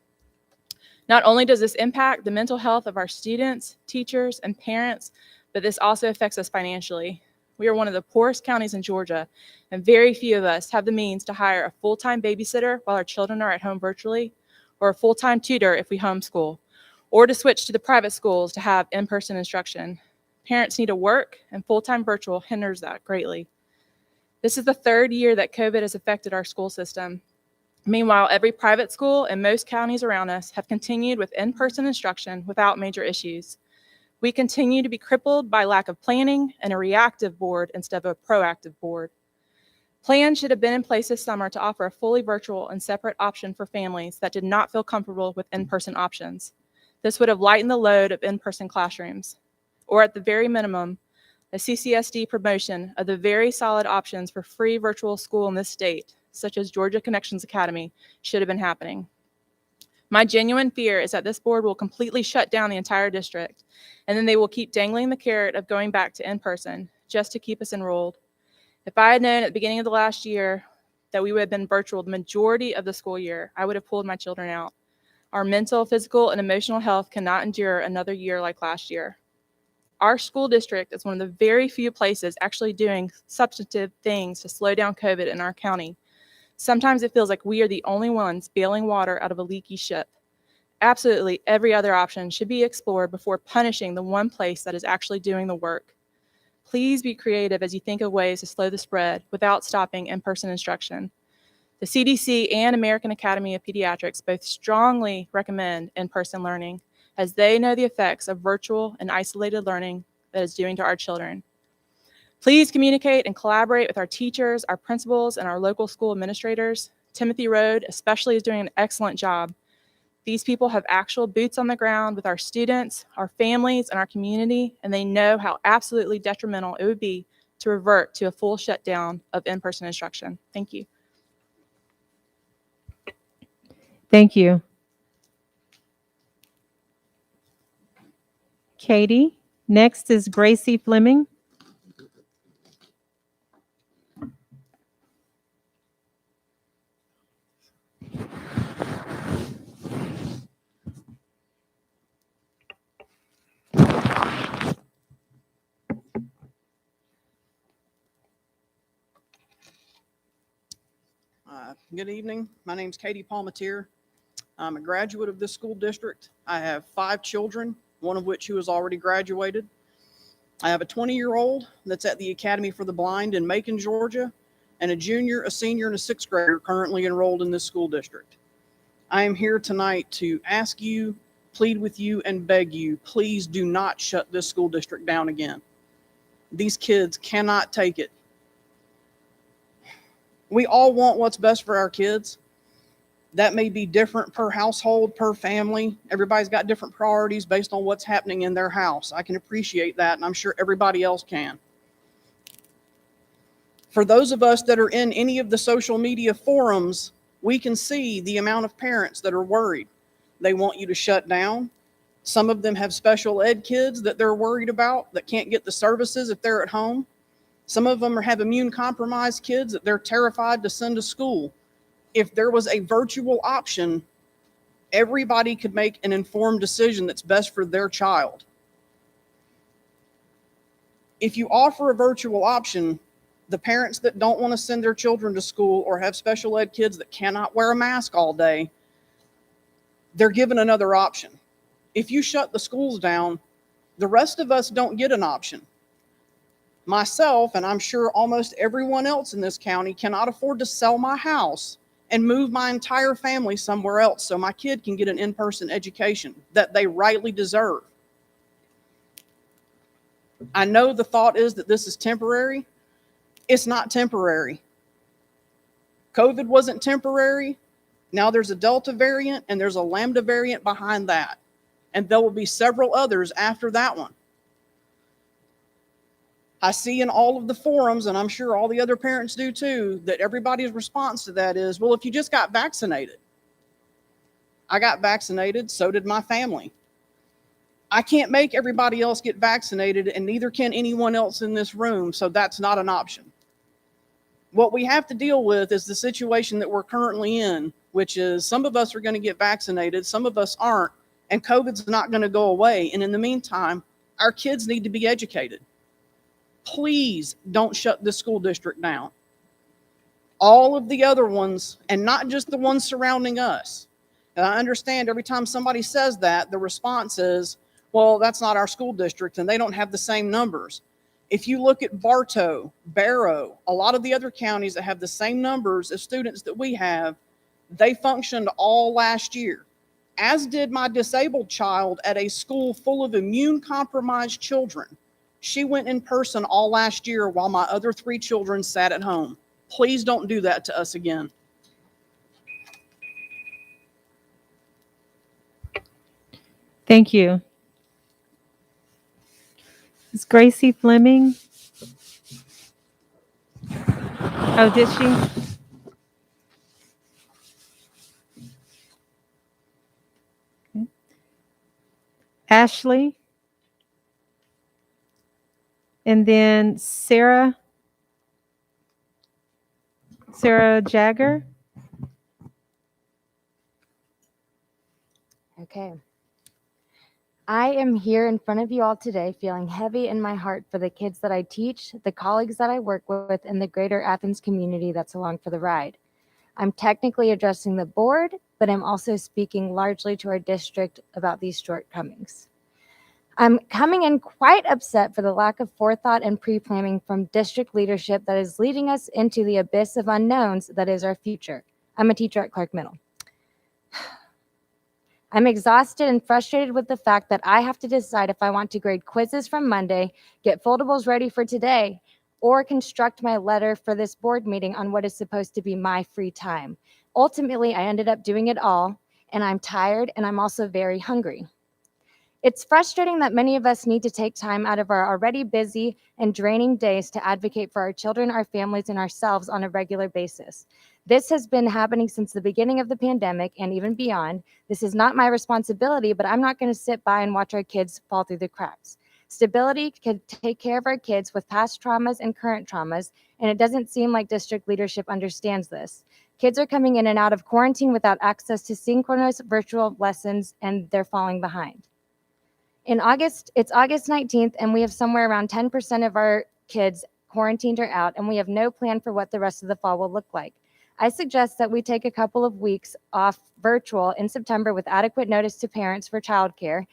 Not only does this impact the mental health of our students, teachers, and parents, but this also affects us financially. We are one of the poorest counties in Georgia, and very few of us have the means to hire a full-time babysitter while our children are at home virtually, or a full-time tutor if we homeschool, or to switch to the private schools to have in-person instruction. Parents need to work, and full-time virtual hinders that greatly. This is the third year that COVID has affected our school system. Meanwhile, every private school in most counties around us have continued with in-person instruction without major issues. We continue to be crippled by lack of planning and a reactive board instead of a proactive board. Plans should have been in place this summer to offer a fully virtual and separate option for families that did not feel comfortable with in-person options. This would have lightened the load of in-person classrooms, or at the very minimum, a CCSD promotion of the very solid options for free virtual school in this state, such as Georgia Connections Academy, should have been happening. My genuine fear is that this board will completely shut down the entire district, and then they will keep dangling the carrot of going back to in-person just to keep us enrolled. If I had known at the beginning of the last year that we would have been virtual the majority of the school year, I would have pulled my children out. Our mental, physical, and emotional health cannot endure another year like last year. Our school district is one of the very few places actually doing substantive things to slow down COVID in our county. Sometimes it feels like we are the only ones bailing water out of a leaky ship. Absolutely every other option should be explored before punishing the one place that is actually doing the work. Please be creative as you think of ways to slow the spread without stopping in-person instruction. The CDC and American Academy of Pediatrics both strongly recommend in-person learning, as they know the effects of virtual and isolated learning that is doing to our children. Please communicate and collaborate with our teachers, our principals, and our local school administrators. Timothy Road especially is doing an excellent job. These people have actual boots on the ground with our students, our families, and our community, and they know how absolutely detrimental it would be to revert to a full shutdown of in-person instruction. Thank you. Thank you. Katie. Next is Gracie Fleming. Good evening. My name's Katie Palmatier. I'm a graduate of this school district. I have 5 children, one of which who has already graduated. I have a 20-year-old that's at the Academy for the Blind in Macon, Georgia, and a junior, a senior, and a 6th grader currently enrolled in this school district. I am here tonight to ask you, plead with you, and beg you, please do not shut this school district down again. These kids cannot take it. We all want what's best for our kids. That may be different per household, per family. Everybody's got different priorities based on what's happening in their house. I can appreciate that, and I'm sure everybody else can. For those of us that are in any of the social media forums, we can see the amount of parents that are worried. They want you to shut down. Some of them have special ed kids that they're worried about that can't get the services if they're at home. Some of them have immune compromised kids that they're terrified to send to school. If there was a virtual option, everybody could make an informed decision that's best for their child. If you offer a virtual option, the parents that don't want to send their children to school or have special ed kids that cannot wear a mask all day, they're given another option. If you shut the schools down, the rest of us don't get an option. Myself, and I'm sure almost everyone else in this county, cannot afford to sell my house and move my entire family somewhere else so my kid can get an in-person education that they rightly deserve. I know the thought is that this is temporary. It's not temporary. COVID wasn't temporary. Now there's a Delta variant and there's a Lambda variant behind that. And there will be several others after that one. I see in all of the forums, and I'm sure all the other parents do too, that everybody's response to that is, well, if you just got vaccinated. I got vaccinated, so did my family. I can't make everybody else get vaccinated, and neither can anyone else in this room, so that's not an option. What we have to deal with is the situation that we're currently in, which is some of us are going to get vaccinated, some of us aren't, and COVID's not going to go away. And in the meantime, our kids need to be educated. Please don't shut this school district down. All of the other ones, and not just the ones surrounding us. And I understand every time somebody says that, the response is, well, that's not our school district and they don't have the same numbers. If you look at Bartow, Barrow, a lot of the other counties that have the same numbers of students that we have, they functioned all last year, as did my disabled child at a school full of immune compromised children. She went in person all last year while my other 3 children sat at home. Please don't do that to us again. Thank you. Is Gracie Fleming? Oh, did she? Okay. Ashley? And then Sarah Jagger? Okay. I am here in front of you all today feeling heavy in my heart for the kids that I teach, the colleagues that I work with, and the greater Athens community that's along for the ride. I'm technically addressing the board, but I'm also speaking largely to our district about these shortcomings. I'm coming in quite upset for the lack of forethought and pre-planning from district leadership that is leading us into the abyss of unknowns that is our future. I'm a teacher at Clark Middle. I'm exhausted and frustrated with the fact that I have to decide if I want to grade quizzes from Monday, get foldables ready for today, or construct my letter for this board meeting on what is supposed to be my free time. Ultimately, I ended up doing it all, and I'm tired, and I'm also very hungry. It's frustrating that many of us need to take time out of our already busy and draining days to advocate for our children, our families, and ourselves on a regular basis. This has been happening since the beginning of the pandemic and even beyond. This is not my responsibility, but I'm not going to sit by and watch our kids fall through the cracks. Stability can take care of our kids with past traumas and current traumas, and it doesn't seem like district leadership understands this. Kids are coming in and out of quarantine without access to synchronous virtual lessons, and they're falling behind. It's August 19th, and we have somewhere around 10% of our kids quarantined or out, and we have no plan for what the rest of the fall will look like. I suggest that we take a couple of weeks off virtual in September with adequate notice to parents for childcare,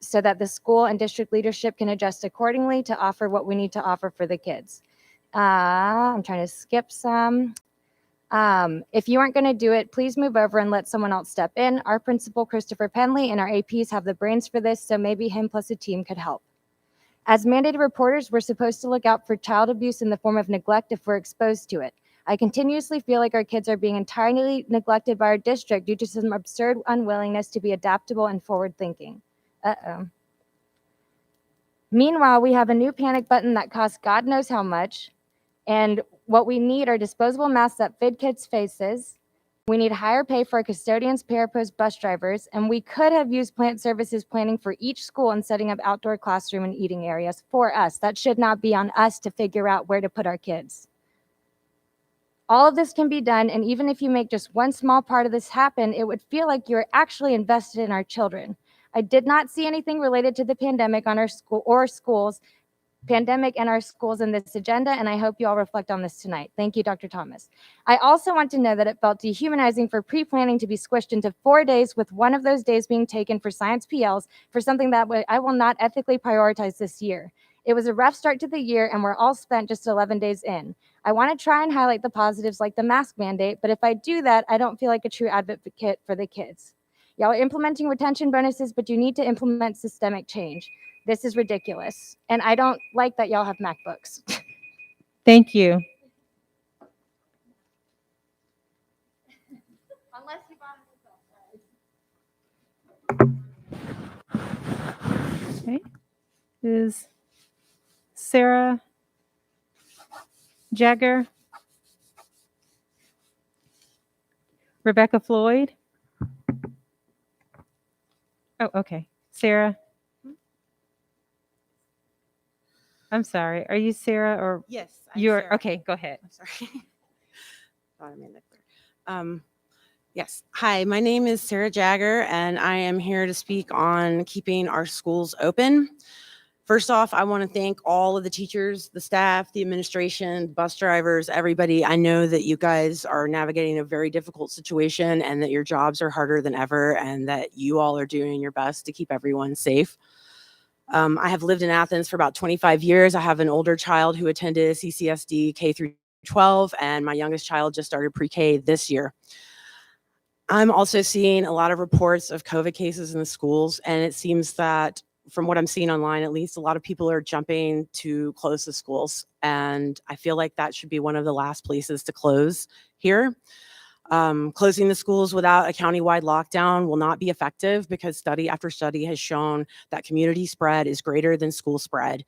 so that the school and district leadership can adjust accordingly to offer what we need to offer for the kids. I'm trying to skip some. If you aren't going to do it, please move over and let someone else step in. Our principal, Christopher Penley, and our APs have the brains for this, so maybe him plus a team could help. As mandated reporters, we're supposed to look out for child abuse in the form of neglect if we're exposed to it. I continuously feel like our kids are being entirely neglected by our district due to some absurd unwillingness to be adaptable and forward-thinking. Meanwhile, we have a new panic button that costs God knows how much, and what we need are disposable masks that fit kids' faces. We need higher pay for our custodians, parapros, bus drivers, and we could have used plant services planning for each school and setting up outdoor classroom and eating areas for us. That should not be on us to figure out where to put our kids. All of this can be done, and even if you make just one small part of this happen, it would feel like you're actually invested in our children. I did not see anything related to the pandemic on our school or schools, pandemic and our schools in this agenda, and I hope you all reflect on this tonight. Thank you, Dr. Thomas. I also want to know that it felt dehumanizing for pre-planning to be squished into 4 days, with one of those days being taken for science PLs for something that I will not ethically prioritize this year. It was a rough start to the year, and we're all spent just 11 days in. I want to try and highlight the positives like the mask mandate, but if I do that, I don't feel like a true advocate for the kids. Y'all are implementing retention bonuses, but you need to implement systemic change. This is ridiculous, and I don't like that y'all have MacBooks. Thank you. Unless you bought it. Okay. Is Sarah Jagger? Rebecca Floyd? Oh, okay. Sarah? I'm sorry. Are you Sarah or? Yes, I'm You're Sarah. okay. Go ahead. I'm sorry. Thought I made that clear. Yes. Hi, my name is Sarah Jagger, and I am here to speak on keeping our schools open. First off, I want to thank all of the teachers, the staff, the administration, bus drivers, everybody. I know that you guys are navigating a very difficult situation and that your jobs are harder than ever and that you all are doing your best to keep everyone safe. I have lived in Athens for about 25 years. I have an older child who attended CCSD K through 12, and my youngest child just started pre-K this year. I'm also seeing a lot of reports of COVID cases in the schools, and it seems that from what I'm seeing online, at least, a lot of people are jumping to close the schools. And I feel like that should be one of the last places to close here. Closing the schools without a countywide lockdown will not be effective because study after study has shown that community spread is greater than school spread.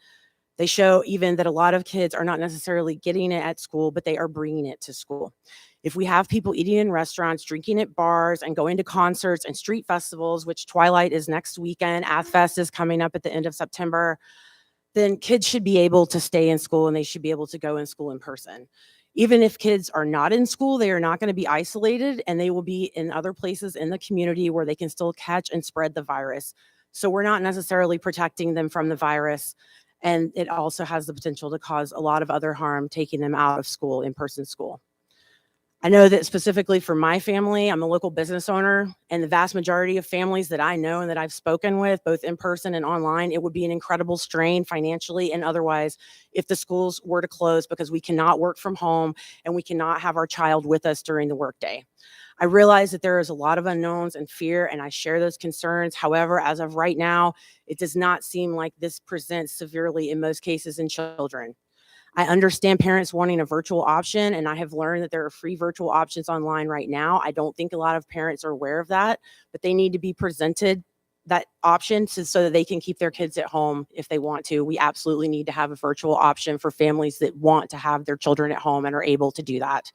They show even that a lot of kids are not necessarily getting it at school, but they are bringing it to school. If we have people eating in restaurants, drinking at bars, and going to concerts and street festivals, which Twilight is next weekend, Athfest is coming up at the end of September, then kids should be able to stay in school and they should be able to go in school in person. Even if kids are not in school, they are not going to be isolated and they will be in other places in the community where they can still catch and spread the virus. So we're not necessarily protecting them from the virus. And it also has the potential to cause a lot of other harm, taking them out of school, in-person school. I know that specifically for my family, I'm a local business owner, and the vast majority of families that I know and that I've spoken with, both in person and online, it would be an incredible strain financially and otherwise if the schools were to close because we cannot work from home and we cannot have our child with us during the workday. I realize that there is a lot of unknowns and fear, and I share those concerns. However, as of right now, it does not seem like this presents severely in most cases in children. I understand parents wanting a virtual option, and I have learned that there are free virtual options online right now. I don't think a lot of parents are aware of that, but they need to be presented that option so that they can keep their kids at home if they want to. We absolutely need to have a virtual option for families that want to have their children at home and are able to do that.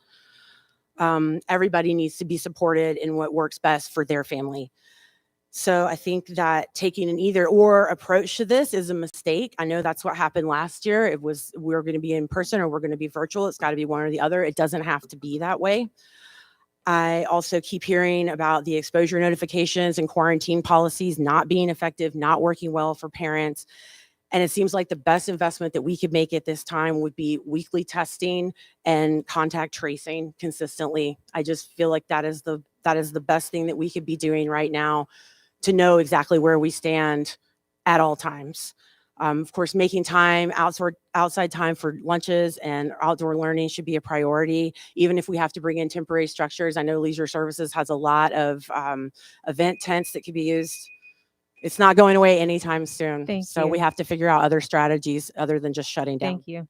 Everybody needs to be supported in what works best for their family. So I think that taking an either or approach to this is a mistake. I know that's what happened last year. It was, we're going to be in person or we're going to be virtual. It's got to be one or the other. It doesn't have to be that way. I also keep hearing about the exposure notifications and quarantine policies not being effective, not working well for parents. And it seems like the best investment that we could make at this time would be weekly testing and contact tracing consistently. I just feel like that is the best thing that we could be doing right now to know exactly where we stand at all times. Of course, making time, outside time for lunches and outdoor learning should be a priority, even if we have to bring in temporary structures. I know Leisure Services has a lot of event tents that could be used. It's not going away anytime soon. Thank so we you. have to figure out other strategies other than just shutting down. Thank you.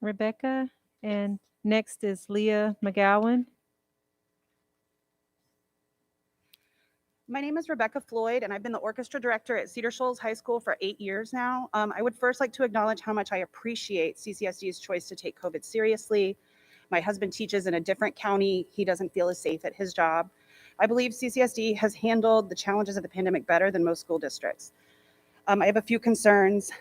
Rebecca, and next is Leah McGowan. My name is Rebecca Floyd, and I've been the orchestra director at Cedar Shoals High School for 8 years now. I would first like to acknowledge how much I appreciate CCSD's choice to take COVID seriously. My husband teaches in a different county. He doesn't feel as safe at his job. I believe CCSD has handled the challenges of the pandemic better than most school districts. I have a few concerns,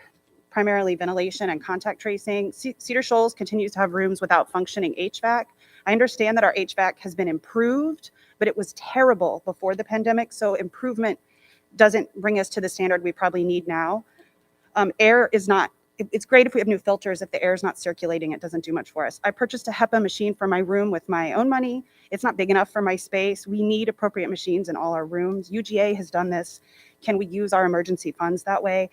primarily ventilation and contact tracing. Cedar Shoals continues to have rooms without functioning HVAC. I understand that our HVAC has been improved, but it was terrible before the pandemic, so improvement doesn't bring us to the standard we probably need now. Air is not, it's great if we have new filters. If the air is not circulating, it doesn't do much for us. I purchased a HEPA machine for my room with my own money. It's not big enough for my space. We need appropriate machines in all our rooms. UGA has done this. Can we use our emergency funds that way?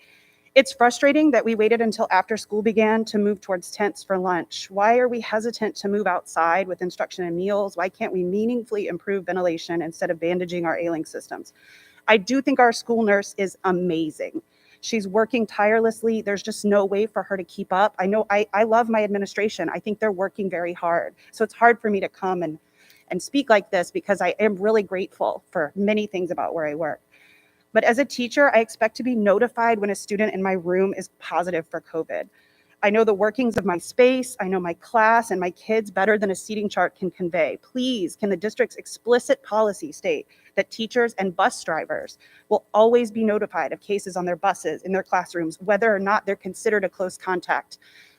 It's frustrating that we waited until after school began to move towards tents for lunch. Why are we hesitant to move outside with instruction and meals? Why can't we meaningfully improve ventilation instead of bandaging our ailing systems? I do think our school nurse is amazing. She's working tirelessly. There's just no way for her to keep up. I know I love my administration. I think they're working very hard. So it's hard for me to come and speak like this because I am really grateful for many things about where I work. But as a teacher, I expect to be notified when a student in my room is positive for COVID. I know the workings of my space. I know my class and my kids better than a seating chart can convey. Please, can the district's explicit policy state that teachers and bus drivers will always be notified of cases on their buses, in their classrooms, whether or not they're considered a close contact?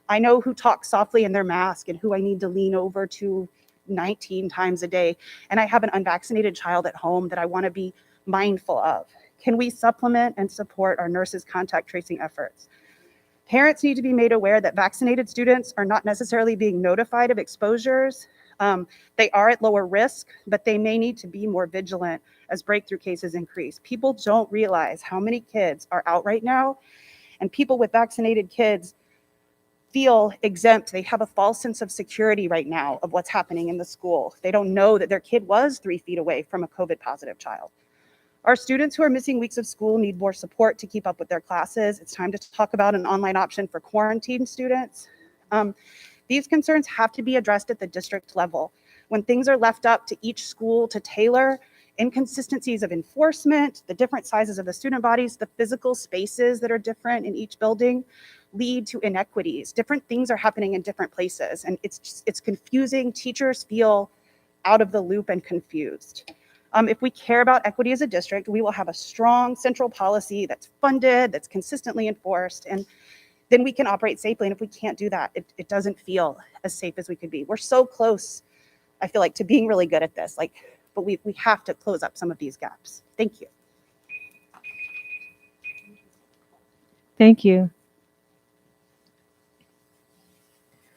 I know who talks softly in their mask and who I need to lean over to 19 times a day. And I have an unvaccinated child at home that I want to be mindful of. Can we supplement and support our nurses' contact tracing efforts? Parents need to be made aware that vaccinated students are not necessarily being notified of exposures. They are at lower risk, but they may need to be more vigilant as breakthrough cases increase. People don't realize how many kids are out right now, and people with vaccinated kids feel exempt. They have a false sense of security right now of what's happening in the school. They don't know that their kid was 3 feet away from a COVID positive child. Our students who are missing weeks of school need more support to keep up with their classes. It's time to talk about an online option for quarantined students. These concerns have to be addressed at the district level. When things are left up to each school to tailor, inconsistencies of enforcement, the different sizes of the student bodies, the physical spaces that are different in each building lead to inequities. Different things are happening in different places, and it's confusing. Teachers feel out of the loop and confused. If we care about equity as a district, we will have a strong central policy that's funded, that's consistently enforced, and then we can operate safely. And if we can't do that, it doesn't feel as safe as we could be. We're so close, I feel like, to being really good at this, but we have to close up some of these gaps. Thank you. Thank you.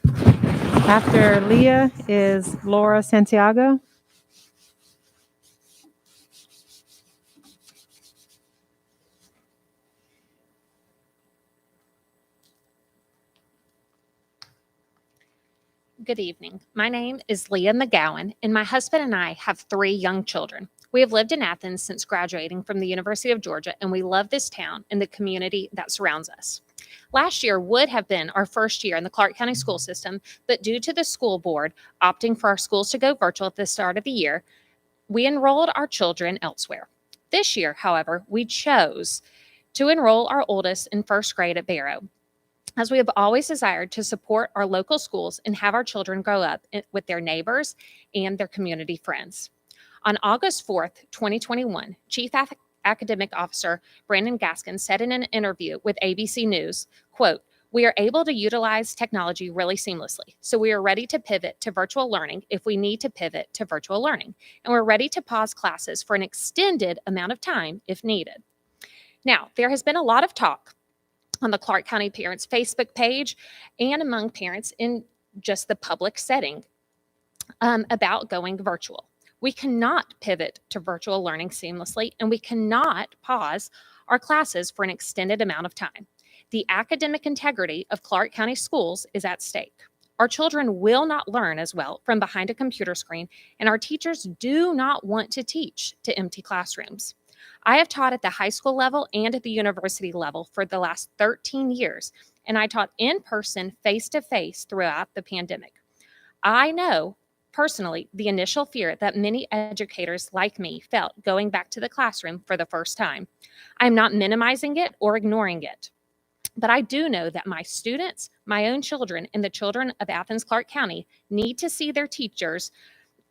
After Leah is Laura Santiago. Good evening. My name is Leah McGowan, and my husband and I have 3 young children. We have lived in Athens since graduating from the University of Georgia, and we love this town and the community that surrounds us. Last year would have been our first year in the Clark County school system, but due to the school board opting for our schools to go virtual at the start of the year, we enrolled our children elsewhere. This year, however, we chose to enroll our oldest in first grade at Barrow, as we have always desired to support our local schools and have our children grow up with their neighbors and their community friends. On August 4th, 2021, Chief Academic Officer Brandon Gaskin said in an interview with ABC News, quote, "We are able to utilize technology really seamlessly, so we are ready to pivot to virtual learning if we need to pivot to virtual learning, and we're ready to pause classes for an extended amount of time if needed." Now, there has been a lot of talk on the Clark County Parents Facebook page and among parents in just the public setting about going virtual. We cannot pivot to virtual learning seamlessly, and we cannot pause our classes for an extended amount of time. The academic integrity of Clark County schools is at stake. Our children will not learn as well from behind a computer screen, and our teachers do not want to teach to empty classrooms. I have taught at the high school level and at the university level for the last 13 years, and I taught in person, face-to-face throughout the pandemic. I know personally the initial fear that many educators like me felt going back to the classroom for the first time. I'm not minimizing it or ignoring it, but I do know that my students, my own children, and the children of Athens Clark County need to see their teachers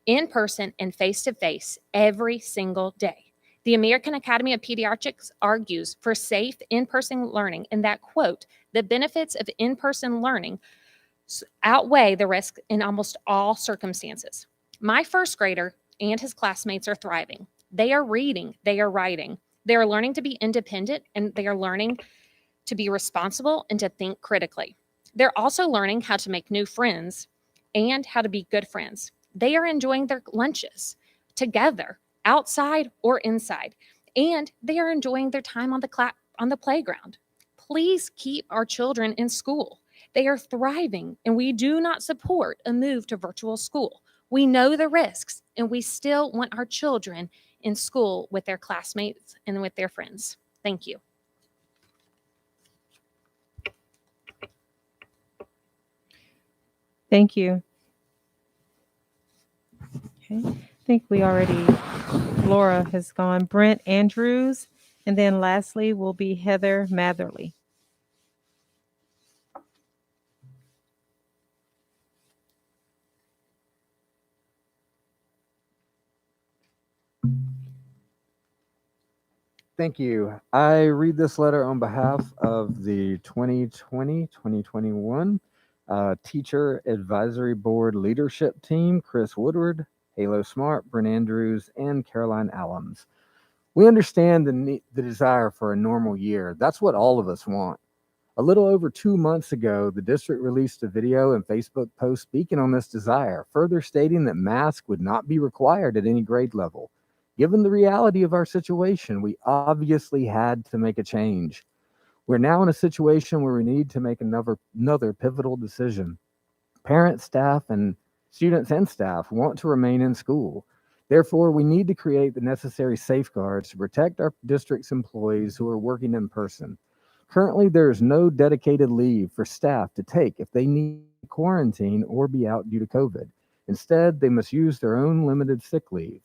in person and face-to-face every single day. The American Academy of Pediatrics argues for safe in-person learning, and that, quote, "the benefits of in-person learning outweigh the risk in almost all circumstances." My first grader and his classmates are thriving. They are reading, they are writing, they are learning to be independent, and they are learning to be responsible and to think critically. They're also learning how to make new friends and how to be good friends. They are enjoying their lunches together, outside or inside, and they are enjoying their time on the playground. Please keep our children in school. They are thriving, and we do not support a move to virtual school. We know the risks, and we still want our children in school with their classmates and with their friends. Thank you. Thank you. Okay, I think we already, Laura has gone. Brent Andrews, and then lastly will be Heather Matherly. Thank you. I read this letter on behalf of the 2020-2021 Teacher Advisory Board Leadership Team, Chris Woodward, Halo Smart, Bryn Andrews, and Caroline Allums. We understand the desire for a normal year. That's what all of us want. A little over 2 months ago, the district released a video and Facebook post speaking on this desire, further stating that masks would not be required at any grade level. Given the reality of our situation, we obviously had to make a change. We're now in a situation where we need to make another pivotal decision. Parents, staff, and students and staff want to remain in school. Therefore, we need to create the necessary safeguards to protect our district's employees who are working in person. Currently, there is no dedicated leave for staff to take if they need to quarantine or be out due to COVID. Instead, they must use their own limited sick leave.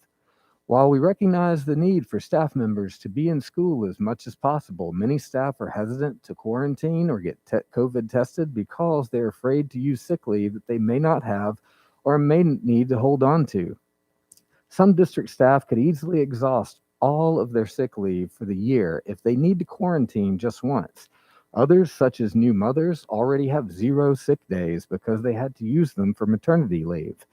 While we recognize the need for staff members to be in school as much as possible, many staff are hesitant to quarantine or get COVID tested because they're afraid to use sick leave that they may not have or may need to hold on to. Some district staff could easily exhaust all of their sick leave for the year if they need to quarantine just once. Others, such as new mothers, already have 0 sick days because they had to use them for maternity leave.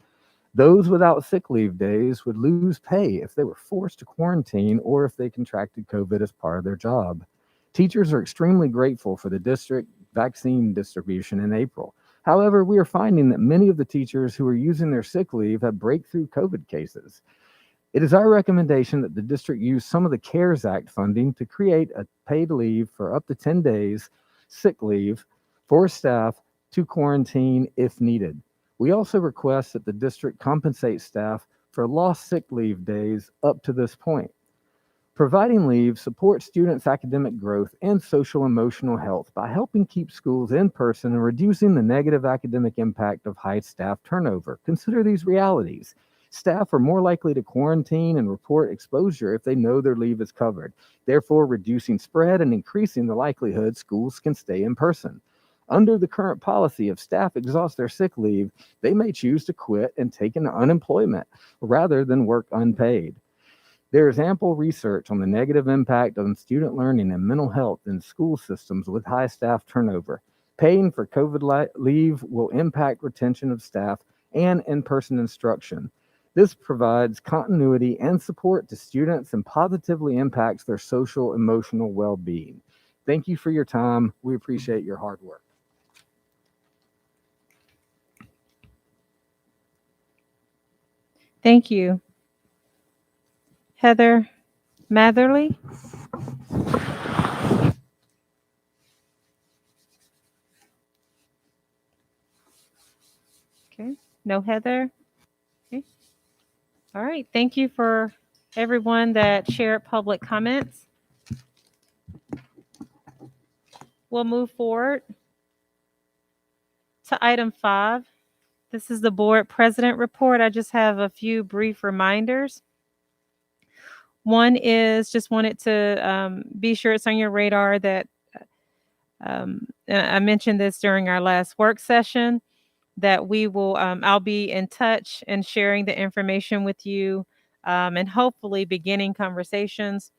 Those without sick leave days would lose pay if they were forced to quarantine or if they contracted COVID as part of their job. Teachers are extremely grateful for the district vaccine distribution in April. However, we are finding that many of the teachers who are using their sick leave have breakthrough COVID cases. It is our recommendation that the district use some of the CARES Act funding to create a paid leave for up to 10 days sick leave for staff to quarantine if needed. We also request that the district compensate staff for lost sick leave days up to this point. Providing leave supports students' academic growth and social emotional health by helping keep schools in person and reducing the negative academic impact of high staff turnover. Consider these realities. Staff are more likely to quarantine and report exposure if they know their leave is covered, therefore reducing spread and increasing the likelihood schools can stay in person. Under the current policy, if staff exhaust their sick leave, they may choose to quit and take an unemployment rather than work unpaid. There is ample research on the negative impact on student learning and mental health in school systems with high staff turnover. Paying for COVID leave will impact retention of staff and in-person instruction. This provides continuity and support to students and positively impacts their social emotional well-being. Thank you for your time. We appreciate your hard work. Thank you. Heather Matherly. Okay, no Heather. Okay. All right, thank you for everyone that shared public comments. We'll move forward to item 5. This is the board president report. I just have a few brief reminders. One is just wanted to be sure it's on your radar that I mentioned this during our last work session, that we will, I'll be in touch and sharing the information with you and hopefully beginning conversations,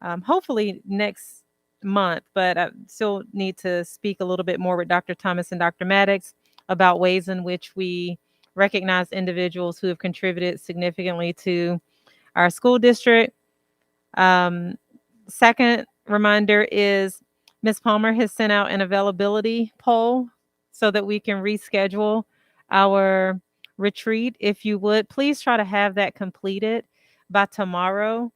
hopefully next month, but I still need to speak a little bit more with Dr. Thomas and Dr. Maddox about ways in which we recognize individuals who have contributed significantly to our school district. Second reminder is Ms. Palmer has sent out an availability poll so that we can reschedule our retreat. If you would, please try to have that completed by tomorrow,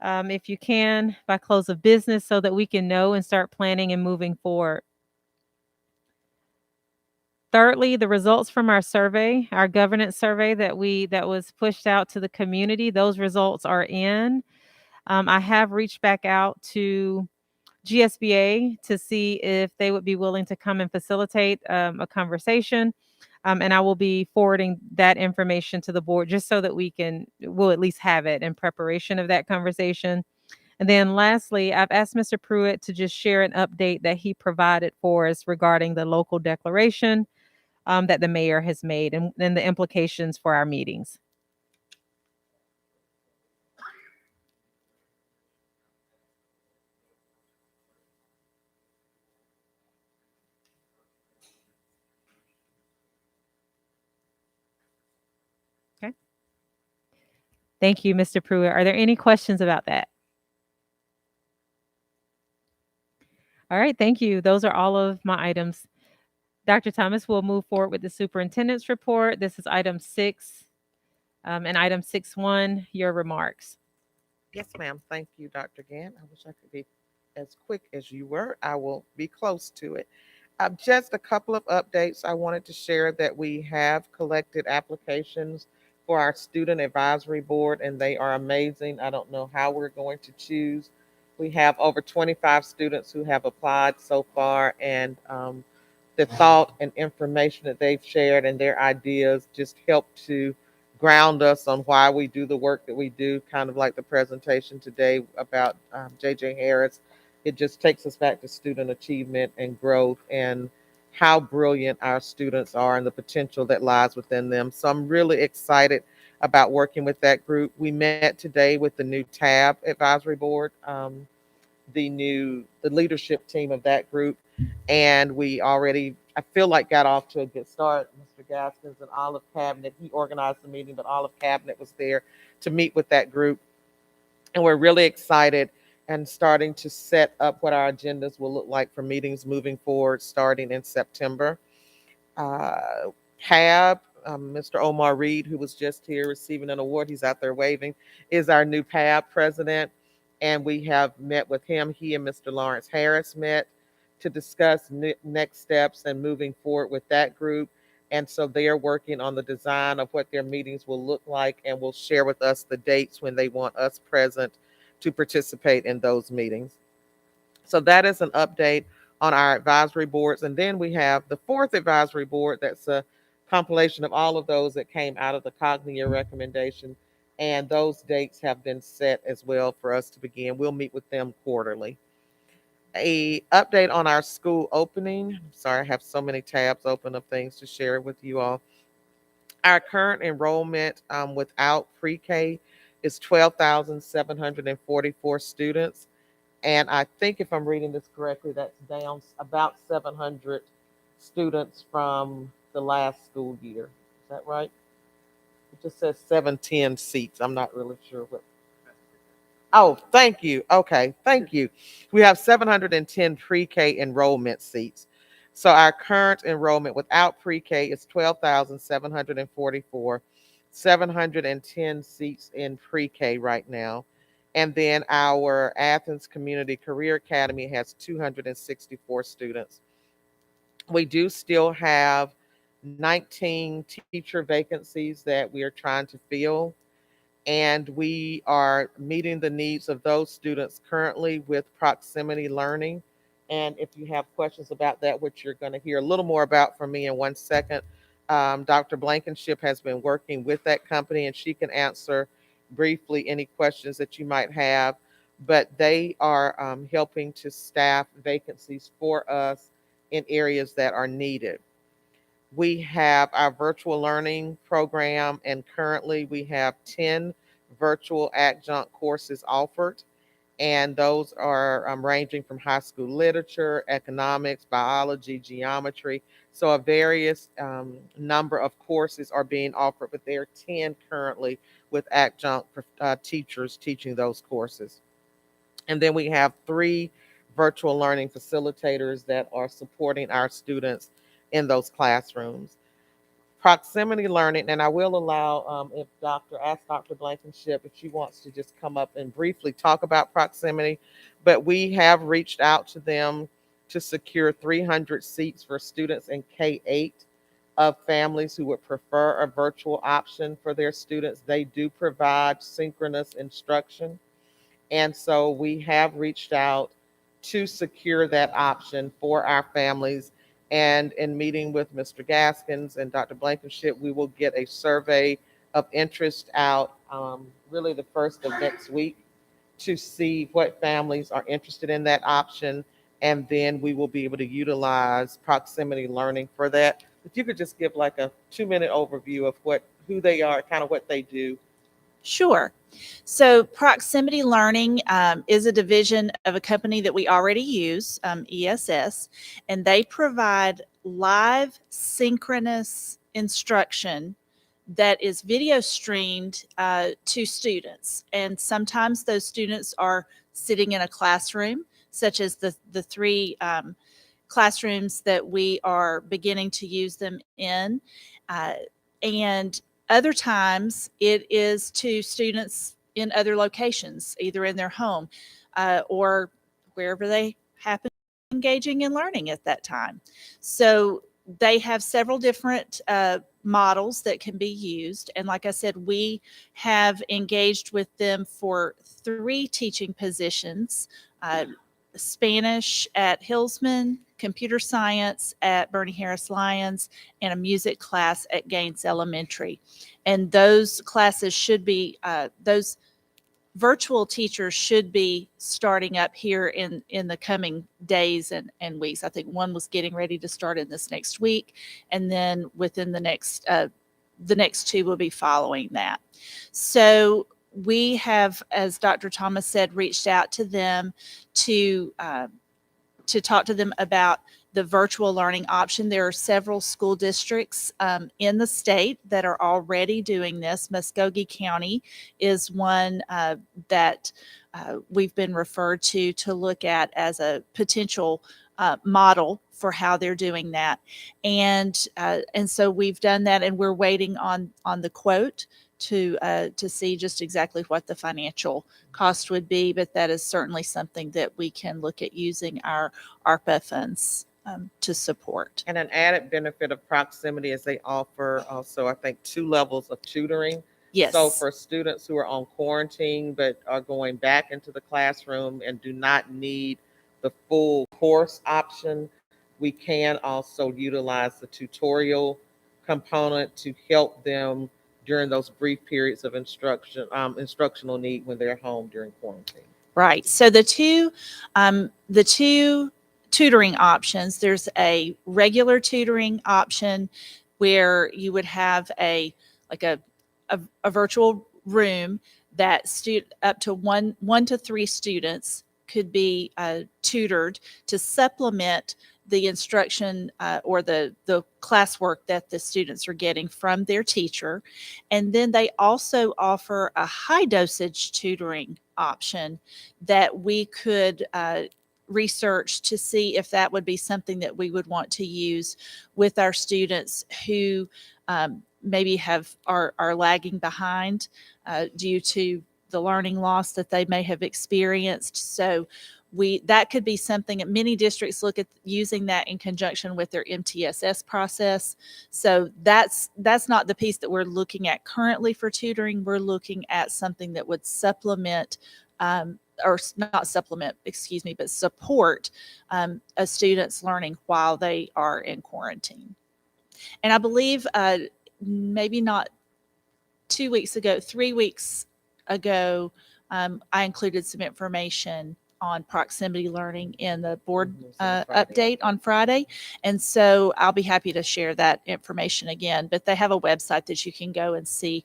if you can, by close of business, so that we can know and start planning and moving forward. Thirdly, the results from our survey, our governance survey that was pushed out to the community, those results are in. I have reached back out to GSBA to see if they would be willing to come and facilitate a conversation. And I will be forwarding that information to the board just so that we'll at least have it in preparation of that conversation. And then lastly, I've asked Mr. Pruitt to just share an update that he provided for us regarding the local declaration that the mayor has made and the implications for our meetings. Thank you, Mr. Pruitt. Are there any questions about that? All right, thank you. Those are all of my items. Dr. Thomas will move forward with the superintendent's report. This is item 6. And item 6.1, your remarks. Yes, ma'am. Thank you, Dr. Gant. I wish I could be as quick as you were. I will be close to it. Just a couple of updates I wanted to share that we have collected applications for our student advisory board, and they are amazing. I don't know how we're going to choose. We have over 25 students who have applied so far, and the thought and information that they've shared and their ideas just help to ground us on why we do the work that we do, kind of like the presentation today about J.J. Harris. It just takes us back to student achievement and growth and how brilliant our students are and the potential that lies within them. So I'm really excited about working with that group. We met today with the new TAB advisory board, the leadership team of that group, and we already, I feel like, got off to a good start. Mr. Gaskins and Olive Cabinet, he organized the meeting, but Olive Cabinet was there to meet with that group, and we're really excited and starting to set up what our agendas will look like for meetings moving forward starting in September. PAB, Mr. Omar Reed, who was just here receiving an award, he's out there waving, is our new PAB president. And we have met with him. He and Mr. Lawrence Harris met to discuss next steps and moving forward with that group. And so they are working on the design of what their meetings will look like and will share with us the dates when they want us present to participate in those meetings. So that is an update on our advisory boards. And then we have the 4th advisory board. That's a compilation of all of those that came out of the Cognia recommendation. And those dates have been set as well for us to begin. We'll meet with them quarterly. A update on our school opening. I'm sorry, I have so many tabs open of things to share with you all. Our current enrollment without pre-K is 12,744 students. And I think if I'm reading this correctly, that's down about 700 students from the last school year. Is that right? It just says 710 seats. I'm not really sure what. Oh, thank you. Okay, thank you. We have 710 pre-K enrollment seats. So our current enrollment without pre-K is 12,744, 710 seats in pre-K right now. And then our Athens Community Career Academy has 264 students. We do still have 19 teacher vacancies that we are trying to fill, and we are meeting the needs of those students currently with proximity learning. And if you have questions about that, which you're going to hear a little more about from me in one second, Dr. Blankenship has been working with that company, and she can answer briefly any questions that you might have. But they are helping to staff vacancies for us in areas that are needed. We have our virtual learning program, and currently we have 10 virtual adjunct courses offered. And those are ranging from high school literature, economics, biology, geometry. So a various number of courses are being offered, but there are 10 currently with adjunct teachers teaching those courses. And then we have 3 virtual learning facilitators that are supporting our students in those classrooms. Proximity learning, and I will allow if ask Dr. Blankenship if she wants to just come up and briefly talk about proximity, but we have reached out to them to secure 300 seats for students in K-8 of families who would prefer a virtual option for their students. They do provide synchronous instruction, and so we have reached out to secure that option for our families. And in meeting with Mr. Gaskins and Dr. Blankenship, we will get a survey of interest out really the first of next week to see what families are interested in that option. And then we will be able to utilize proximity learning for that. If you could just give like a 2-minute overview of who they are, kind of what they do. Sure. So Proximity Learning is a division of a company that we already use, ESS, and they provide live synchronous instruction that is video streamed to students. And sometimes those students are sitting in a classroom, such as the three classrooms that we are beginning to use them in. And other times it is to students in other locations, either in their home or wherever they happen engaging in learning at that time. So they have several different models that can be used. And like I said, we have engaged with them for 3 teaching positions, Spanish at Hillsman, computer science at Bernie Harris Lyons, and a music class at Gaines Elementary. And those classes should be, those virtual teachers should be starting up here in the coming days and weeks. I think one was getting ready to start in this next week, and then within the next 2 will be following that. So we have, as Dr. Thomas said, reached out to them to talk to them about the virtual learning option. There are several school districts in the state that are already doing this. Muskogee County is one that we've been referred to look at as a potential model for how they're doing that. And so we've done that, and we're waiting on the quote to see just exactly what the financial cost would be. But that is certainly something that we can look at using our ARPA funds to support. And an added benefit of proximity is they offer also, I think, 2 levels of tutoring. Yes. So for students who are on quarantine but are going back into the classroom and do not need the full course option, we can also utilize the tutorial component to help them during those brief periods of instructional need when they're home during quarantine. Right. So the two tutoring options, there's a regular tutoring option where you would have a virtual room that up to one to 3 students could be tutored to supplement the instruction or the classwork that the students are getting from their teacher. And then they also offer a high dosage tutoring option that we could research to see if that would be something that we would want to use with our students who maybe are lagging behind due to the learning loss that they may have experienced. So that could be something that many districts look at using that in conjunction with their MTSS process. So that's not the piece that we're looking at currently for tutoring. We're looking at something that would supplement or not supplement, excuse me, but support a student's learning while they are in quarantine. And I believe maybe not 2 weeks ago, 3 weeks ago, I included some information on proximity learning in the board update on Friday. And so I'll be happy to share that information again, but they have a website that you can go and see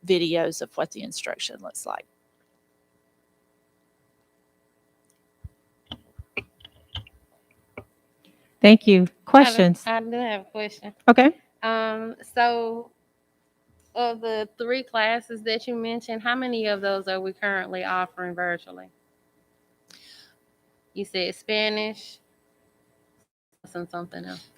videos of what the instruction looks like. Thank you. Questions? I do have a question. Okay. So of the 3 classes that you mentioned, how many of those are we currently offering virtually? You said Spanish and something else.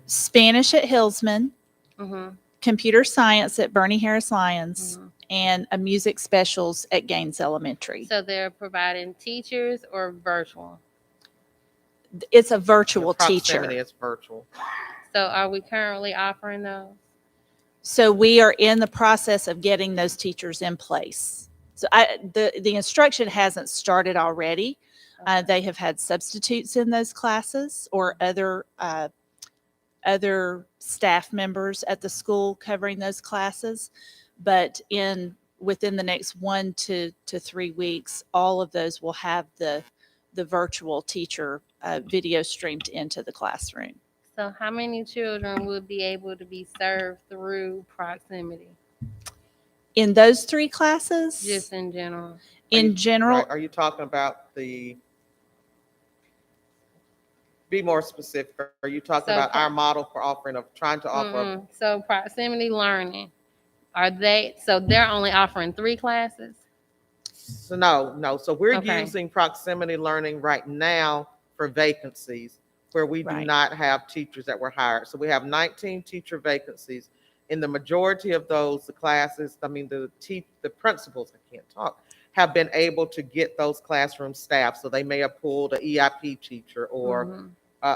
Spanish at Hillsman, Mm-hmm. computer science at Bernie Harris Lyons, and a music specials at Gaines Elementary. So they're providing teachers or virtual? It's a virtual teacher. Proximity is virtual. So are we currently offering those? So we are in the process of getting those teachers in place. So the instruction hasn't started already. They have had substitutes in those classes or other staff members at the school covering those classes. But within the next 1 to 3 weeks, all of those will have the virtual teacher video streamed into the classroom. So how many children would be able to be served through proximity? In those 3 classes? Just in general. In general. Right, are you talking about be more specific? Are you talking about our model for trying to offer? So proximity learning. Are they, so they're only offering 3 classes? So no. So we're Okay. using proximity learning right now for vacancies where we do Right. not have teachers that were hired. So we have 19 teacher vacancies. In the majority of those, the classes, I mean, the principals, I can't talk, have been able to get those classroom staff. So they may have pulled an EIP teacher or Mhm.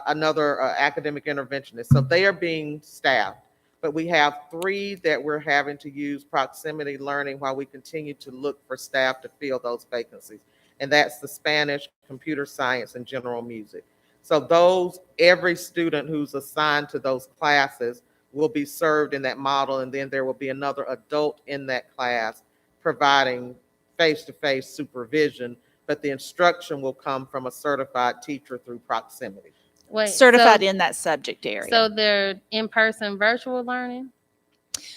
another academic interventionist. So they are being staffed. But we have 3 that we're having to use proximity learning while we continue to look for staff to fill those vacancies. And that's the Spanish, computer science, and general music. So those, every student who's assigned to those classes will be served in that model. And then there will be another adult in that class providing face-to-face supervision, but the instruction will come from a certified teacher through proximity. Wait, Certified so, in that subject area. so they're in-person virtual learning?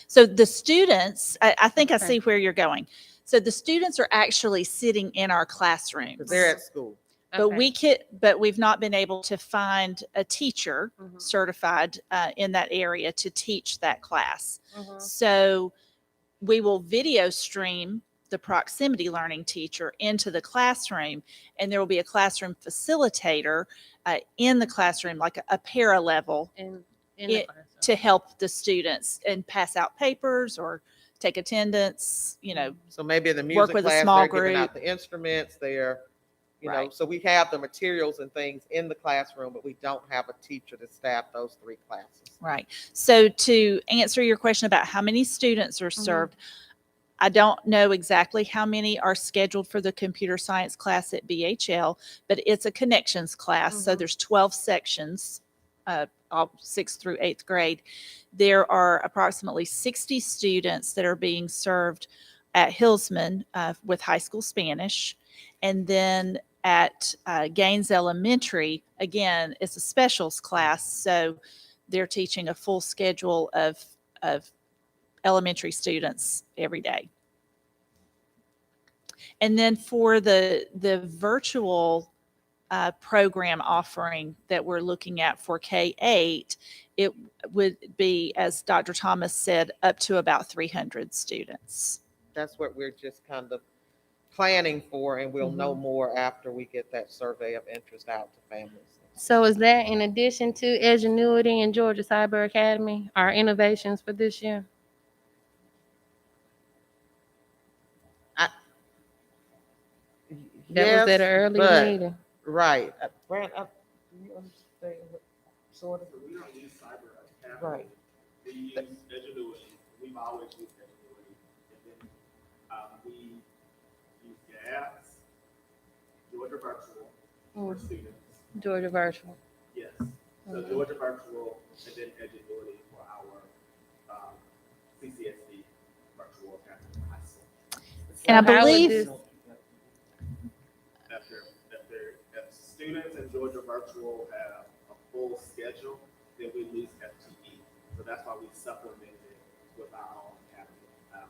So the students, I think I Okay. see where you're going. So the students are actually sitting in our classrooms. Because they're at school. But Okay. we've not been able to find a teacher Mhm. certified in that area to teach that class. Mhm. So we will video stream the proximity learning teacher into the classroom, and there will be a classroom facilitator in the classroom, like a para-level, In the classroom. to help the students and pass out papers or take attendance, So maybe in the work music with a class, small they're giving out group. the instruments, they're, you know, Right. so we have the materials and things in the classroom, but we don't have a teacher to staff those 3 classes. Right. So to answer your question about how many students are served, I don't know exactly how many are scheduled for the computer science class at BHL, but it's a connections class. So there's 12 sections, all 6th through 8th grade. There are approximately 60 students that are being served at Hillsman with high school Spanish. And then at Gaines Elementary, again, it's a specials class. So they're teaching a full schedule of elementary students every day. And then for the virtual program offering that we're looking at for K-8, it would be, as Dr. Thomas said, up to about 300 students. That's what we're just kind of planning for, and we'll know Mhm. more after we get that survey of interest out to families. So is that in addition to Edgenuity and Georgia Cyber Academy, our innovations for this year? That was at an early meeting. Right. Brand, do you understand what sort of? We don't use cyber academy. Right. We use Edgenuity. We've always used Edgenuity. And then we use GAS, Georgia Virtual for students. Georgia Virtual. Yes. So Georgia Virtual and then Edgenuity for our CCSD Virtual Academy High School. And I how would believe this- If students in Georgia Virtual have a full schedule, then we lose FTE. So that's why we supplement it with our own academy.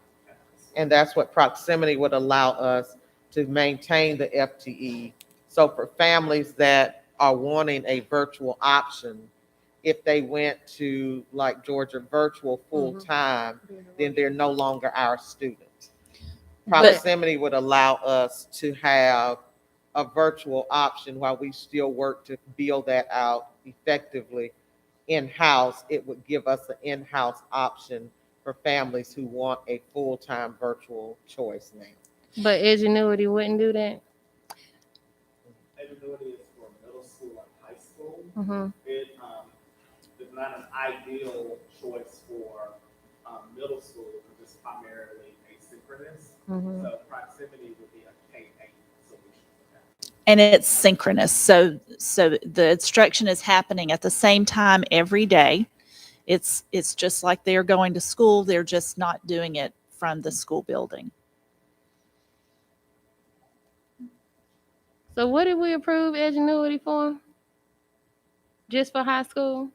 And that's what proximity would allow us to maintain the FTE. So for families that are wanting a virtual option, if they went to like Georgia Virtual full-time, then they're no longer our students. Proximity would allow us to have a virtual option while we still work to build that out effectively in-house. It would give us an in-house option for families who want a full-time virtual choice now. But Edgenuity wouldn't do that? Edgenuity is for middle school and high school. Mhm. It is not an ideal choice for middle school because it's primarily asynchronous. Mhm. So proximity would be a K-8 solution for that. and it's synchronous. So the instruction is happening at the same time every day. It's just like they're going to school. They're just not doing it from the school building. So what did we approve Edgenuity for? Just for high school?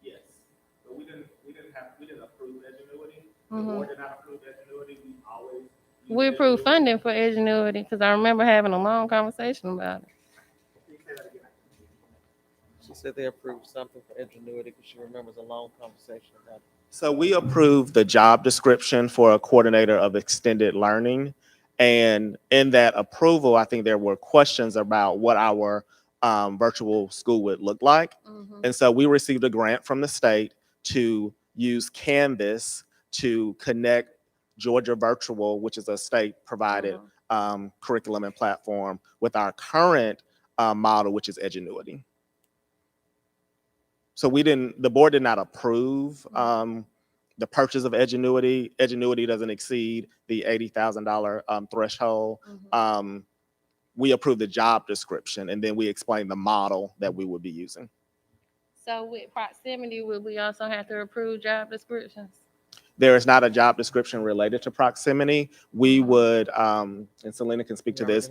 Yes. But we didn't approve Edgenuity. The Mhm. board did not approve Edgenuity. We always use We approved Edgenuity. funding for Edgenuity because I remember having a long conversation about it. Can you say that again? She said they approved something for Edgenuity because she remembers a long conversation about it. So we approved the job description for a coordinator of extended learning. And in that approval, I think there were questions about what our virtual school would look like. And so we received a grant from the state to use Canvas to connect Georgia Virtual, which is a state provided curriculum and platform, with our current model, which is Edgenuity. So the board did not approve the purchase of Edgenuity. Edgenuity doesn't exceed the $80,000 threshold. We approved the job description, and then we explained the model that we would be using. So with proximity, will we also have to approve job descriptions? There is not a job description related to proximity. We would, and Selena can speak to this,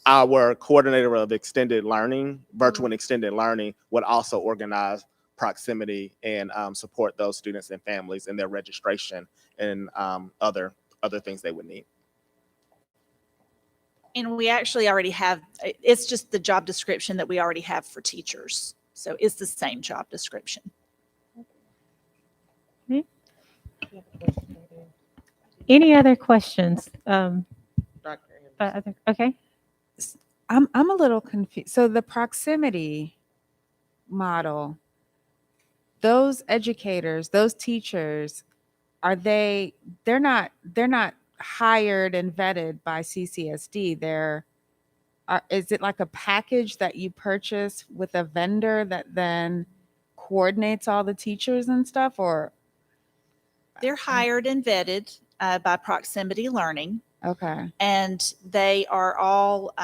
our coordinator of extended learning, virtual and extended learning, would also organize proximity and support those students and families in their registration and other things they would need. And we actually already have, it's just the job description that we already have for teachers. So it's the same job description. Any other questions? Okay. I'm a little confused. So the proximity model, those educators, those teachers, they're not hired and vetted by CCSD. Is it like a package that you purchase with a vendor that then coordinates all the teachers and stuff, or? They're hired and vetted by Proximity Learning. Okay. And they are all,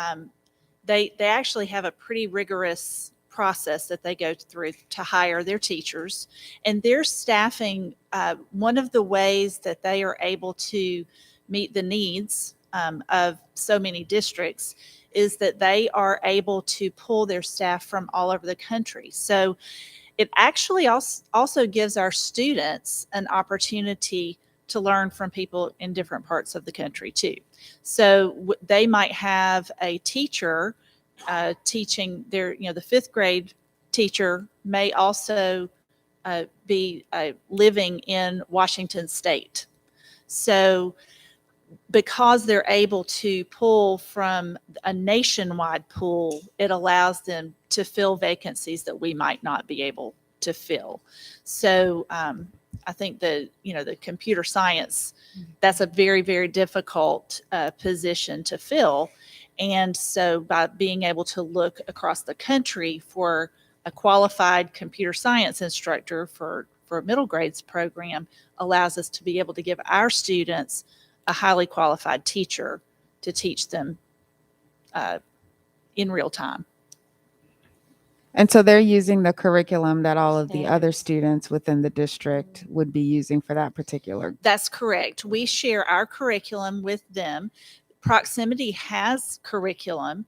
they actually have a pretty rigorous process that they go through to hire their teachers. And their staffing, one of the ways that they are able to meet the needs of so many districts is that they are able to pull their staff from all over the country. So it actually also gives our students an opportunity to learn from people in different parts of the country too. So they might have a teacher teaching the fifth grade teacher may also be living in Washington State. So because they're able to pull from a nationwide pool, it allows them to fill vacancies that we might not be able to fill. So I think the computer science, that's a very, very difficult position to fill. And so by being able to look across the country for a qualified computer science instructor for a middle grades program allows us to be able to give our students a highly qualified teacher to teach them in real time. And so they're using the curriculum that all of the other students within the district would be using for that particular. That's correct. We share our curriculum with them. Proximity has curriculum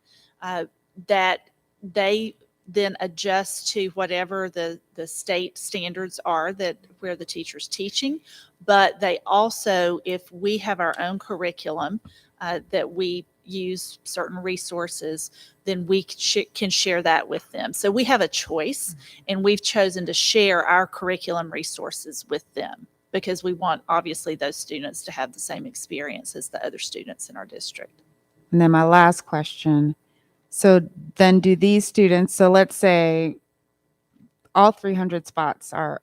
that they then adjust to whatever the state standards are where the teacher's teaching. But they also, if we have our own curriculum that we use certain resources, then we can share that with them. So we have a choice, and we've chosen to share our curriculum resources with them because we want, obviously, those students to have the same experience as the other students in our district. And then my last question. So then do these students, so let's say all 300 spots are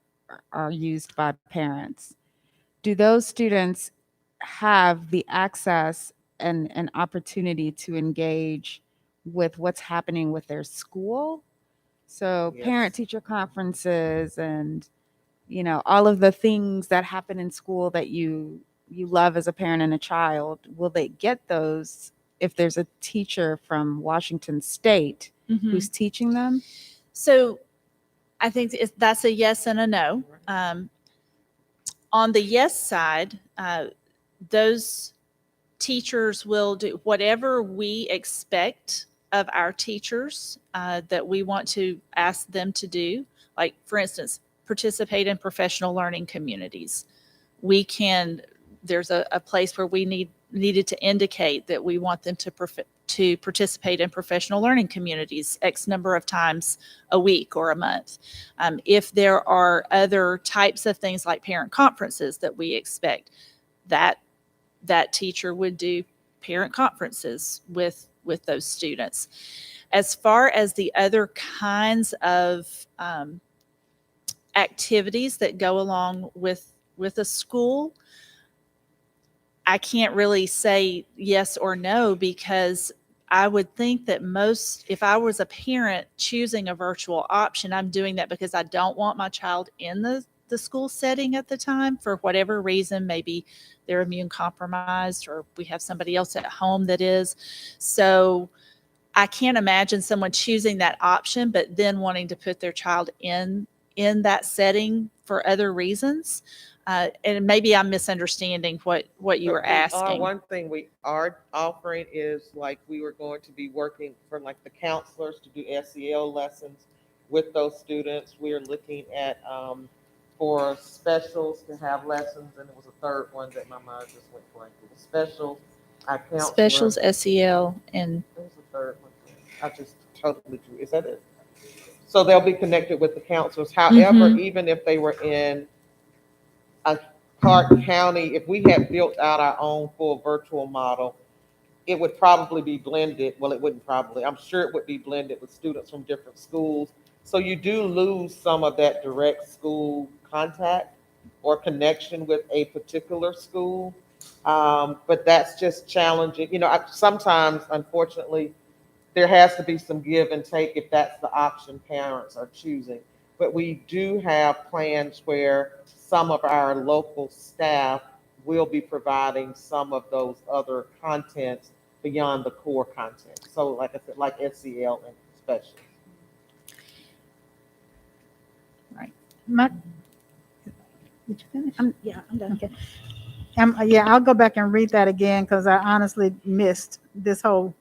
used by parents. Do those students have the access and an opportunity to engage with what's happening with their school? So Yes. parent-teacher conferences and, all of the things that happen in school that you love as a parent and a child, will they get those if there's a teacher from Washington State who's teaching them? So I think that's a yes and a no. On the yes side, those teachers will do whatever we expect of our teachers that we want to ask them to do. Like, for instance, participate in professional learning communities. There's a place where we needed to indicate that we want them to to participate in professional learning communities X number of times a week or a month. If there are other types of things like parent conferences that we expect, that teacher would do parent conferences with those students. As far as the other kinds of activities that go along with a school, I can't really say yes or no, because I would think that if I was a parent choosing a virtual option, I'm doing that because I don't want my child in the school setting at the time for whatever reason. Maybe they're immune compromised, or we have somebody else at home that is. So I can't imagine someone choosing that option, but then wanting to put their child in that setting for other reasons. And maybe I'm misunderstanding what you were asking. One thing we are offering is, like, we were going to be working for like the counselors to do SEL lessons with those students. We are looking at for specials to have lessons, and it was a third one that my mind just went blank. It was specials, our counselor. Specials, SEL, and There's a third one. I just totally drew. Is that it? So they'll be connected with the counselors. However, even if they were in a Clark County, if we had built out our own full virtual model, it would probably be blended. Well, it wouldn't probably. I'm sure it would be blended with students from different schools. So you do lose some of that direct school contact or connection with a particular school. But that's just challenging. Sometimes, unfortunately, there has to be some give and take if that's the option parents are choosing. But we do have plans where some of our local staff will be providing some of those other contents beyond the core content. So like I said, like SEL and special. Right. Did you finish? I'm done. Okay. I'll go back and read that again, because I honestly missed this whole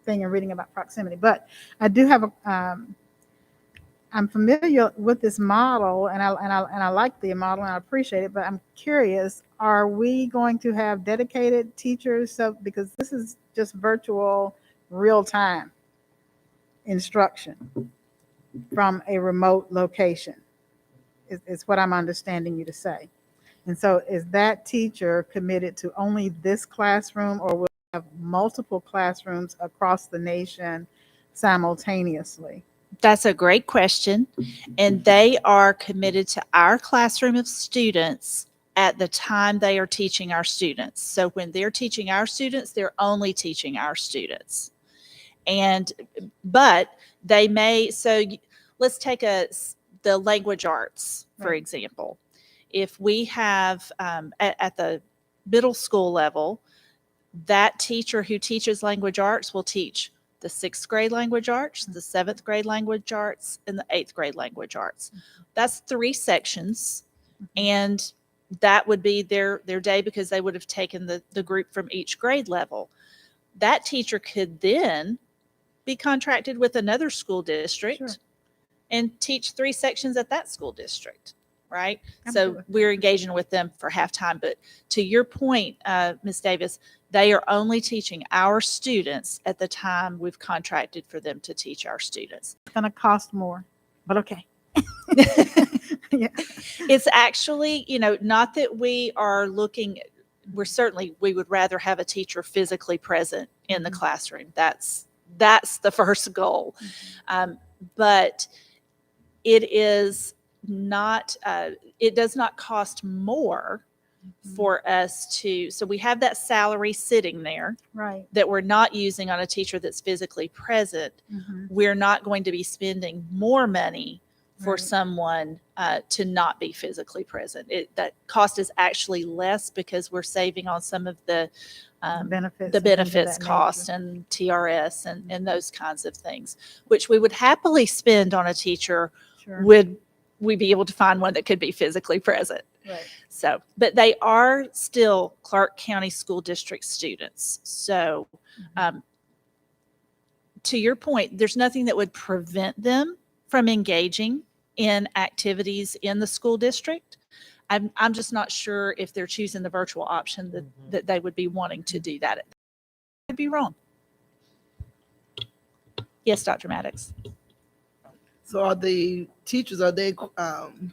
thing and reading about proximity. But I do have I'm familiar with this model, and I like the model and I appreciate it. But I'm curious: are we going to have dedicated teachers? So because this is just virtual, real time instruction from a remote location, is what I'm understanding you to say. And so, is that teacher committed to only this classroom, or will have multiple classrooms across the nation simultaneously? That's a great question. And they are committed to our classroom of students at the time they are teaching our students. So when they're teaching our students, they're only teaching our students. But they may, let's take the language arts, for example. If we have at the middle school level, that teacher who teaches language arts will teach the 6th grade language arts, the 7th grade language arts, and the 8th grade language arts. That's 3 sections, and that would be their day, because they would have taken the group from each grade level. That teacher could then be contracted with another school district and teach 3 sections at that school district, right? So we're engaging with them for halftime. But to your point, Ms. Davis, they are only teaching our students at the time we've contracted for them to teach our students. It's going to cost more, but okay. It's actually, not that we are looking, we would rather have a teacher physically present in the classroom. That's the first goal. But it is not, it does not cost more for us so we have that salary sitting there, right, that we're not using on a teacher that's physically present. We're not going to be spending more money for someone to not be physically present. That cost is actually less, because we're saving on some of the benefits cost and TRS and those kinds of things, which we would happily spend on a teacher. Would we be able to find one that could be physically present? Right. So, but they are still Clark County School District students. So, to your point, there's nothing that would prevent them from engaging in activities in the school district. I'm just not sure if they're choosing the virtual option that they would be wanting to do that. I could be wrong. Yes, Dr. Maddox. So are the teachers, are they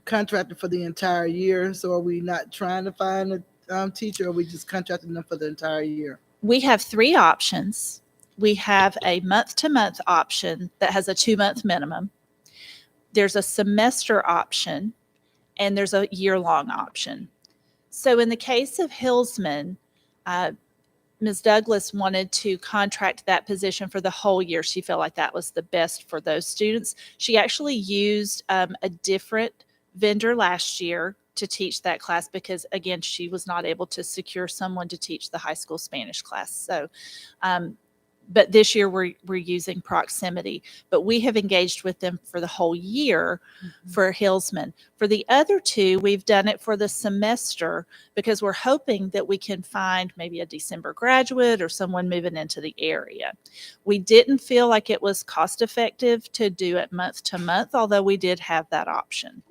contracted for the entire year? So are we not trying to find a teacher, or are we just contracting them for the entire year? We have three options. We have a month-to-month option that has a 2-month minimum. There's a semester option, and there's a year-long option. So in the case of Hillsman, Ms. Douglas wanted to contract that position for the whole year. She felt like that was the best for those students. She actually used a different vendor last year to teach that class because, again, she was not able to secure someone to teach the high school Spanish class. So, but this year we're using Proximity, but we have engaged with them for the whole year for Hillsman. For the other two, we've done it for the semester because we're hoping that we can find maybe a December graduate or someone moving into the area. We didn't feel like it was cost effective to do it month to month, although we did have that option.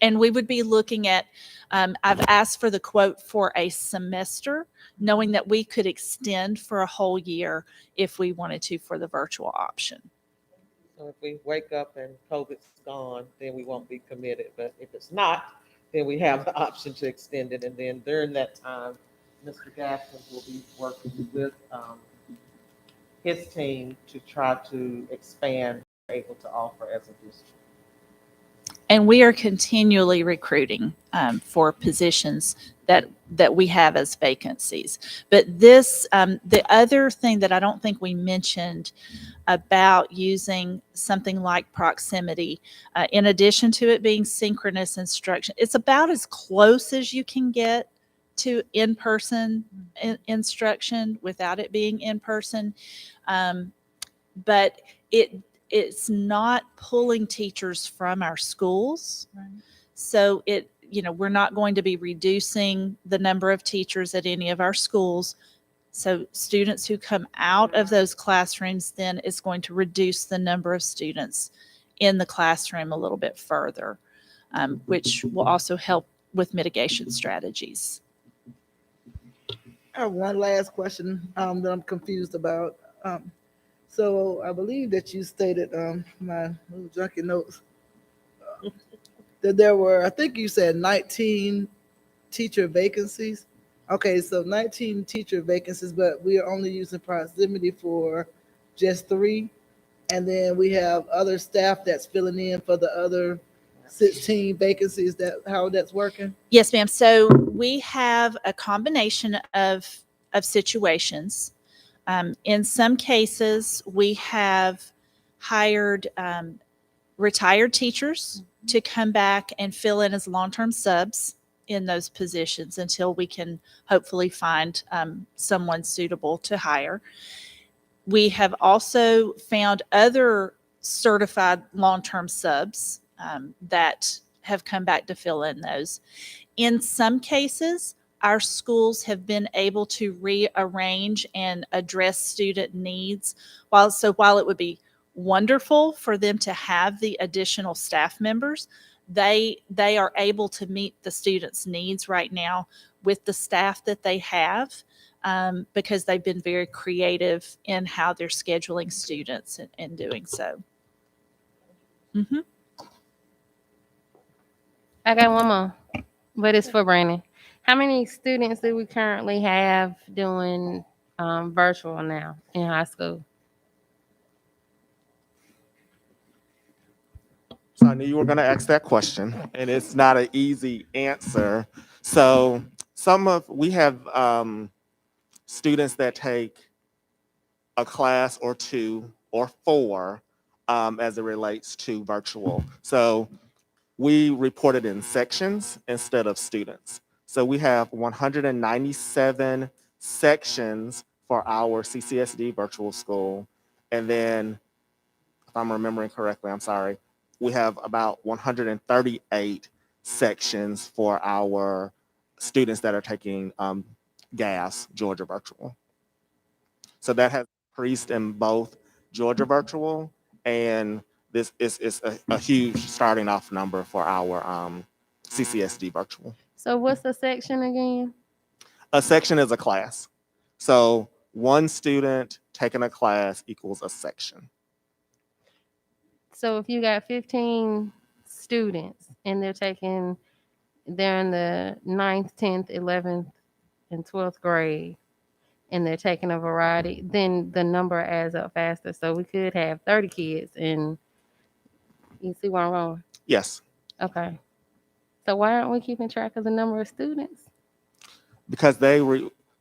And we would be looking at, I've asked for the quote for a semester, knowing that we could extend for a whole year if we wanted to for the virtual option. So if we wake up and COVID's gone, then we won't be committed. But if it's not, then we have the option to extend it. And then during that time, Mr. Gaston will be working with his team to try to expand what we're able to offer as a district. And we are continually recruiting for positions that we have as vacancies. But this, the other thing that I don't think we mentioned about using something like Proximity, in addition to it being synchronous instruction, it's about as close as you can get to in-person instruction without it being in person. But it's not pulling teachers from our schools. Right. So we're not going to be reducing the number of teachers at any of our schools. So students who come out of those classrooms then is going to reduce the number of students in the classroom a little bit further, which will also help with mitigation strategies. I have one last question that I'm confused about. So I believe that you stated, my little junky notes, that there were, I think you said 19 teacher vacancies. Okay, so 19 teacher vacancies, but we are only using Proximity for just 3. And then we have other staff that's filling in for the other 16 vacancies. That how that's working? Yes, ma'am. So we have a combination of situations. In some cases, we have hired retired teachers to come back and fill in as long-term subs in those positions until we can hopefully find someone suitable to hire. We have also found other certified long-term subs that have come back to fill in those. In some cases, our schools have been able to rearrange and address student needs. While it would be wonderful for them to have the additional staff members, they are able to meet the students' needs right now with the staff that they have, because they've been very creative in how they're scheduling students and doing so. Mm-hmm. I got one more, but it's for Brandon. How many students do we currently have doing virtual now in high school? So I knew you were going to ask that question, and it's not an easy answer. So we have students that take a class or 2 or 4 as it relates to virtual. So we report it in sections instead of students. So we have 197 sections for our CCSD virtual school. And then, if I'm remembering correctly, I'm sorry, we have about 138 sections for our students that are taking GAS, Georgia Virtual. So that has increased in both Georgia Virtual, and this is a huge starting off number for our CCSD Virtual. So what's the section again? A section is a class. So one student taking a class equals a section. So if you got 15 students and they're in the 9th, 10th, 11th, and 12th grade, and they're taking a variety, then the number adds up faster. So we could have 30 kids, and you see where I'm going? Yes, Okay. So why aren't we keeping track of the number of students? because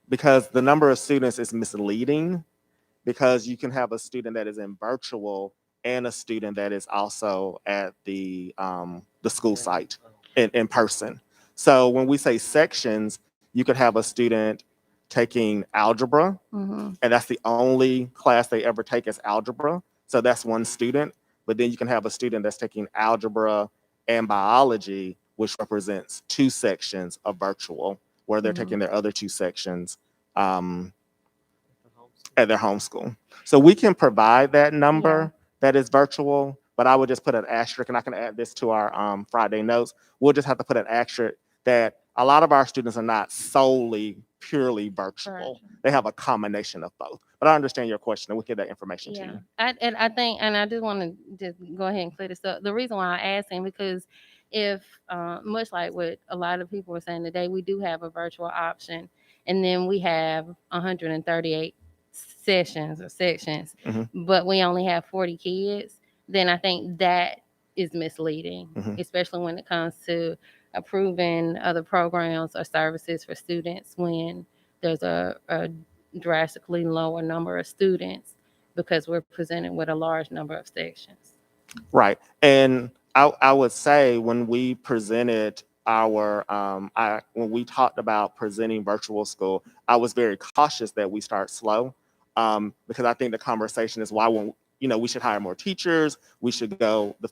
because the number of students is misleading, because you can have a student that is in virtual and a student that is also at the school site in person. So when we say sections, you could have a student taking algebra, Mm-hmm. and that's the only class they ever take is algebra. So that's one student. But then you can have a student that's taking algebra and biology, which represents two sections of virtual, where they're taking their other two sections at their home school. So we can provide that number that is virtual, but I would just put an asterisk, and I can add this to our Friday notes. We'll just have to put an asterisk that a lot of our students are not solely purely virtual. They have a combination of both. But I understand your question, and we'll get that information to you. I think, and I just want to just go ahead and clear this up. The reason why I asked him, because if much like what a lot of people were saying today, we do have a virtual option, and then we have 138 sessions or sections, but we only have 40 kids, then I think that is misleading, especially when it comes to approving other programs or services for students when there's a drastically lower number of students, because we're presented with a large number of sections. Right. And I would say when we presented when we talked about presenting virtual school, I was very cautious that we start slow, because I think the conversation is why we should hire more teachers, we should go the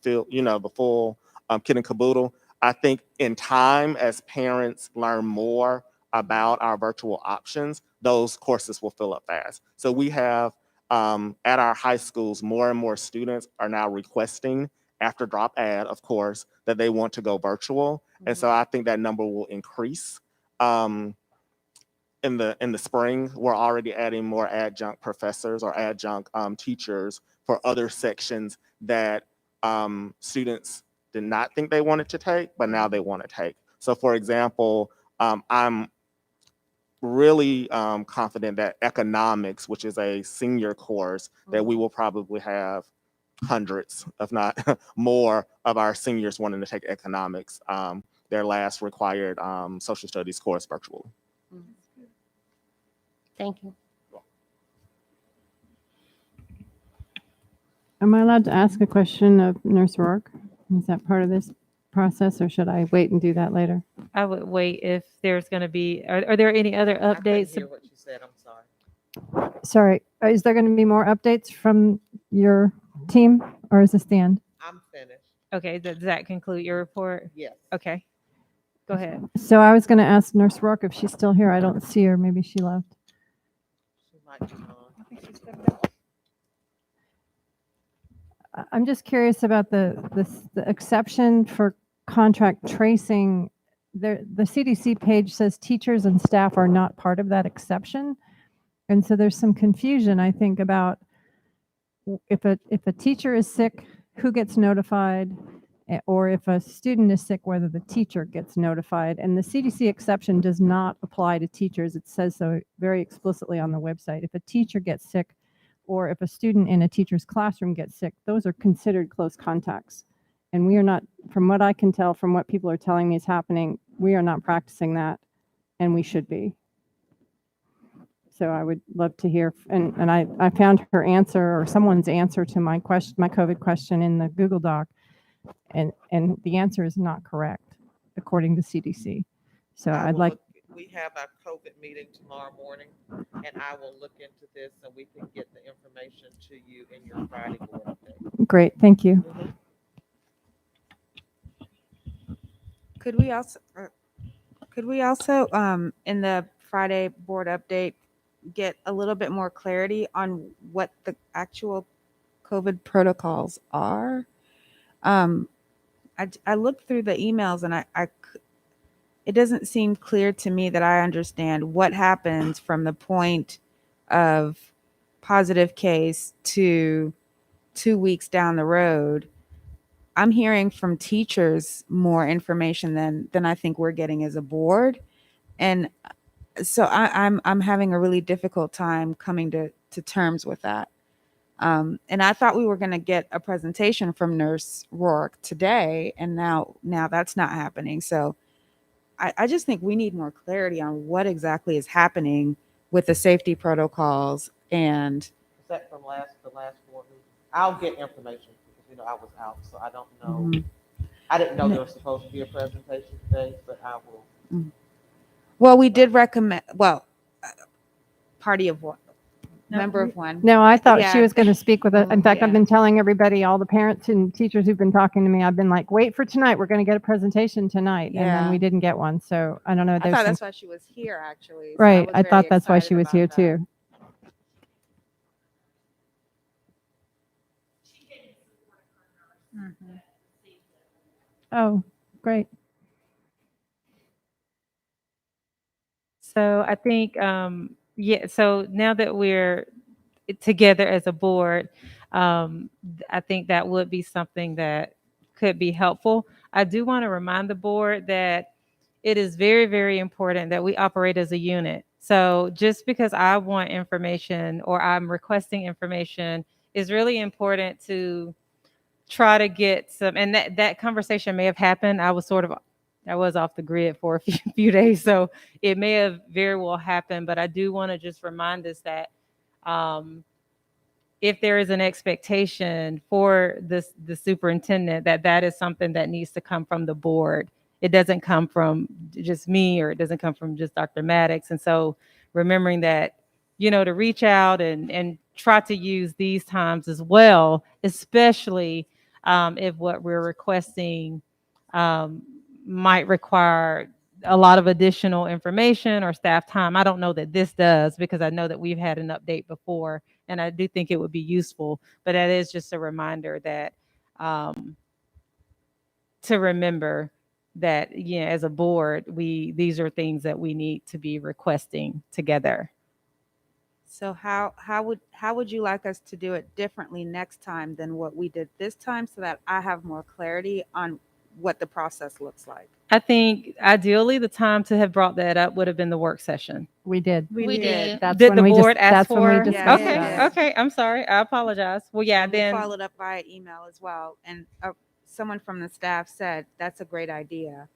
full kit and caboodle. I think in time, as parents learn more about our virtual options, those courses will fill up fast. So we have at our high schools, more and more students are now requesting, after drop ad, of course, that they want to go virtual. And so I think that number will increase. In the spring, we're already adding more adjunct professors or adjunct teachers for other sections that students did not think they wanted to take, but now they want to take. So for example, I'm really confident that economics, which is a senior course, that we will probably have hundreds, if not more, of our seniors wanting to take economics, their last required social studies course virtually. Thank you. Am I allowed to ask a question of Nurse Rourke? Is that part of this process, or should I wait and do that later? I would wait if there's going to be, are there any other updates? Hear what you said, I'm sorry. Sorry, is there going to be more updates from your team, or is this the end? I'm finished. Okay, does that conclude your report? Yes. Okay, go ahead. So I was going to ask Nurse Rourke if she's still here. I don't see her. Maybe she left. She might be gone. I'm just curious about the exception for contract tracing. The CDC page says teachers and staff are not part of that exception. And so there's some confusion, I think, about if a teacher is sick, who gets notified, or if a student is sick, whether the teacher gets notified. And the CDC exception does not apply to teachers. It says so very explicitly on the website. If a teacher gets sick, or if a student in a teacher's classroom gets sick, those are considered close contacts. And we are not, from what I can tell, from what people are telling me is happening, we are not practicing that, and we should be. So I would love to hear, and I found her answer, or someone's answer to my question, my COVID question, in the Google Doc, and the answer is not correct according to CDC. So I'd like. We have our COVID meeting tomorrow morning, and I will look into this and we can get the information to you in your Friday board update. Great, thank you. Could we also in the Friday board update get a little bit more clarity on what the actual COVID protocols are? I looked through the emails, and it doesn't seem clear to me that I understand what happens from the point of positive case to 2 weeks down the road, I'm hearing from teachers more information than I think we're getting as a board. And so I'm having a really difficult time coming to terms with that. And I thought we were going to get a presentation from Nurse Rourke today, and now that's not happening. So I just think we need more clarity on what exactly is happening with the safety protocols. And Is that from the last board meeting? I'll get information because I was out, so I don't know. Mhm. I didn't know there was supposed to be a presentation today, but I will. Well, we did recommend, party of one, No, member of one. No, I thought she Yeah. was going to speak with it. In fact, I've Yeah. been telling everybody, all the parents and teachers who've been talking to me, I've been like, wait for tonight. We're going to get a presentation tonight. And then Yeah. we didn't get one. So I don't know. I There's thought some, that's why she was here, actually. So right. was I very thought that's why she excited was about here that. too. Mhm. Oh, great. So I think, so now that we're together as a board, I think that would be something that could be helpful. I do want to remind the board that it is very, very important that we operate as a unit. So just because I want information or I'm requesting information is really important to try to get some, and that conversation may have happened. I was off the grid for a few days, so it may have very well happened. But I do want to just remind us that if there is an expectation for the superintendent, that is something that needs to come from the board. It doesn't come from just me, or it doesn't come from just Dr. Maddox. And so remembering that, to reach out and try to use these times as well, especially if what we're requesting might require a lot of additional information or staff time. I don't know that this does, because I know that we've had an update before, and I do think it would be useful. But that is just a reminder that to remember that, as a board, these are things that we need to be requesting together. So how would you like us to do it differently next time than what we did this time, so that I have more clarity on what the process looks like? I think ideally the time to have brought that up would have been the work session. We did. We did. That's Did when the we board just, ask that's for? when we discussed Yeah, that. yeah. Okay, I'm sorry. I apologize. Well, yeah, And we then followed up via email as well, and someone from the staff said that's a great idea,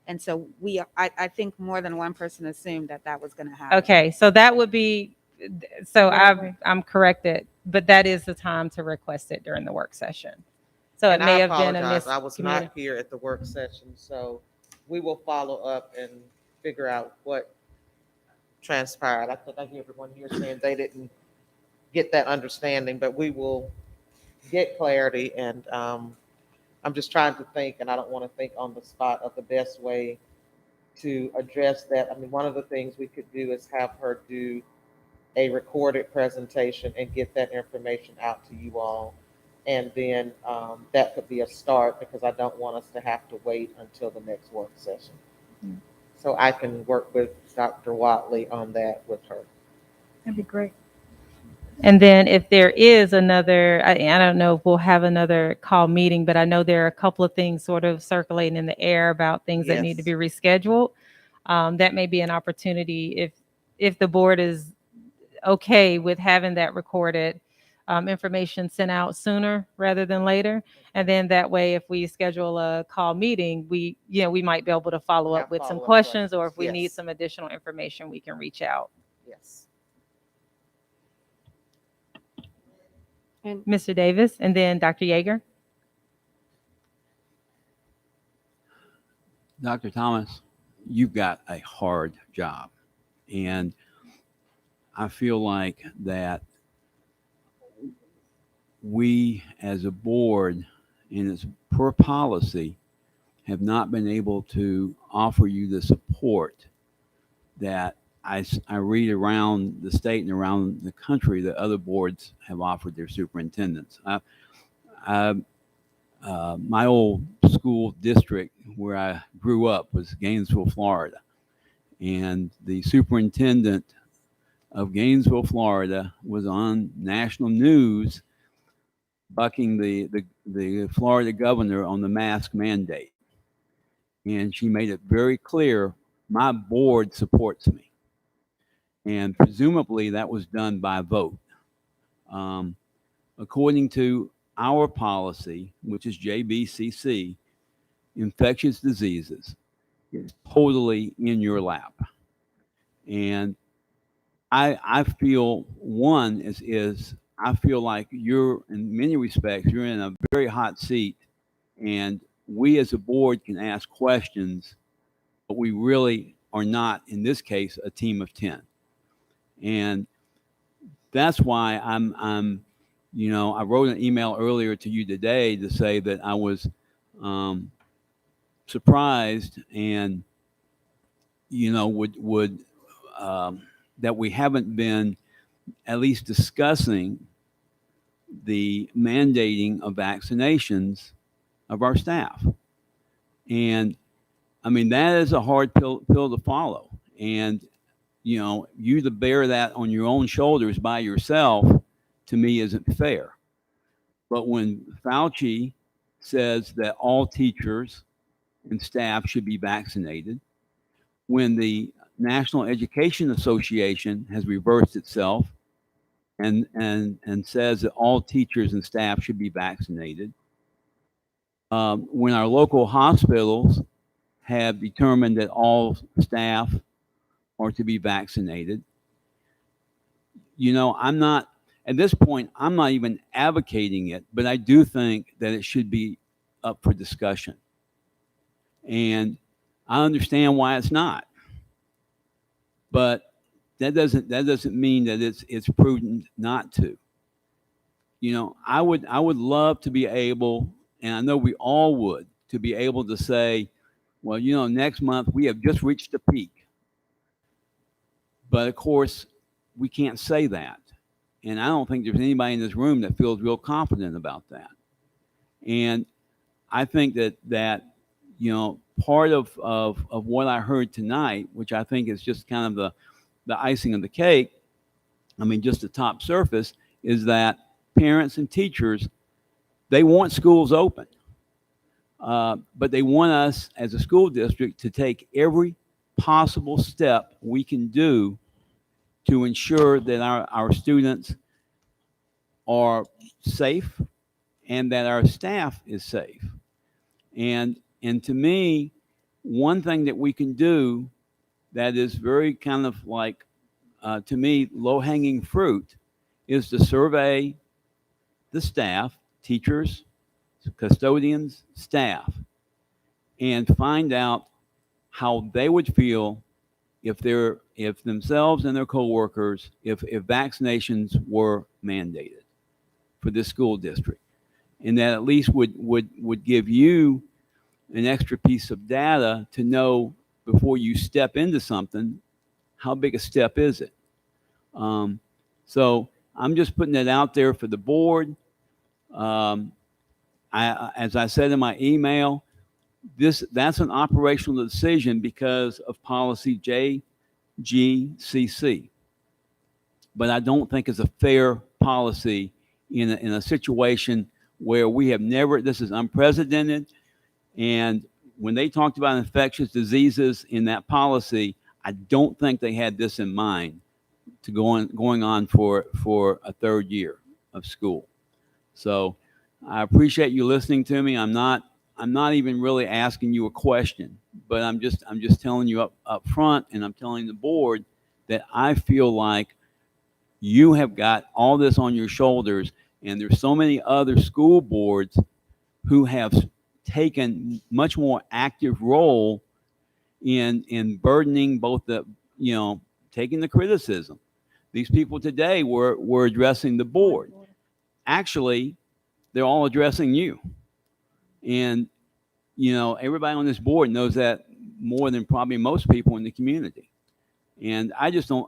and so I think more than one person assumed that was going to happen. okay, so that would be, so Right. I'm corrected, but that is the time to request it during the work session. So And it may I have been a apologize. I was not miscommunication. here at the work session, so we will follow up and figure out what transpired. I think I hear everyone here saying they didn't get that understanding, but we will get clarity. And I'm just trying to think, and I don't want to think on the spot of the best way to address that. I mean, one of the things we could do is have her do a recorded presentation and get that information out to you all. And then that could be a start, because I don't want us to have to wait until the next work session. So I can work with Dr. Watley on that with her. That'd be great. And then if there is another, I don't know if we'll have another call meeting, but I know there are a couple of things sort of circulating in the air about things that need to Yes. be rescheduled. That may be an opportunity if the board is okay with having that recorded information sent out sooner rather than later. And then that way, if we schedule a call meeting, we might be able to follow up Have with some follow-up questions, or if we questions. need Yes. some additional information, we can reach out. Yes. And Mr. Davis, and then Dr. Yeager. Dr. Thomas, you've got a hard job. And I feel like that we as a board, and it's per policy, have not been able to offer you the support that I read around the state and around the country that other boards have offered their superintendents. My old school district where I grew up was Gainesville, Florida. And the superintendent of Gainesville, Florida, was on national news bucking the Florida governor on the mask mandate. And she made it very clear, my board supports me. And presumably that was done by vote. According to our policy, which is JBCC, infectious diseases is totally in your lap. And I feel one is I feel like you're, in many respects, you're in a very hot seat, and we as a board can ask questions, but we really are not, in this case, a team of 10. And that's why I'm you know, I wrote an email earlier to you today to say that I was surprised and, you know, would that we haven't been at least discussing the mandating of vaccinations of our staff. And I mean, that is a hard pill to follow. And, you know, you to bear that on your own shoulders by yourself, to me, isn't fair. But when Fauci says that all teachers and staff should be vaccinated, when the National Education Association has reversed itself and says that all teachers and staff should be vaccinated, when our local hospitals have determined that all staff are to be vaccinated, you know, I'm not, at this point, I'm not even advocating it, but I do think that it should be up for discussion. And I understand why it's not. But that doesn't mean that it's prudent not to. You know, I would love to be able, and I know we all would, to be able to say, well, you know, next month we have just reached the peak. But of course, we can't say that. And I don't think there's anybody in this room that feels real confident about that. And I think that you know, part of what I heard tonight, which I think is just kind of the icing on the cake, I mean, just the top surface, is that parents and teachers, they want schools open. But they want us as a school district to take every possible step we can do to ensure that our students are safe and that our staff is safe. And to me, one thing that we can do that is very kind of like, to me, low-hanging fruit is to survey the staff, teachers, custodians, staff, and find out how they would feel if themselves and their coworkers, if vaccinations were mandated for this school district. And that at least would give you an extra piece of data to know before you step into something, how big a step is it? So I'm just putting it out there for the board. As I said in my email, that's an operational decision because of policy JGCC. But I don't think it's a fair policy in a situation where we have never, this is unprecedented. And when they talked about infectious diseases in that policy, I don't think they had this in mind to going on for a third year of school. So I appreciate you listening to me. I'm not even really asking you a question, but I'm just telling you up front, and I'm telling the board that I feel like you have got all this on your shoulders, and there's so many other school boards who have taken much more active role in burdening both the, you know, taking the criticism. These people today were addressing the board. Actually, they're all addressing you. And, you know, everybody on this board knows that more than probably most people in the community. And I just don't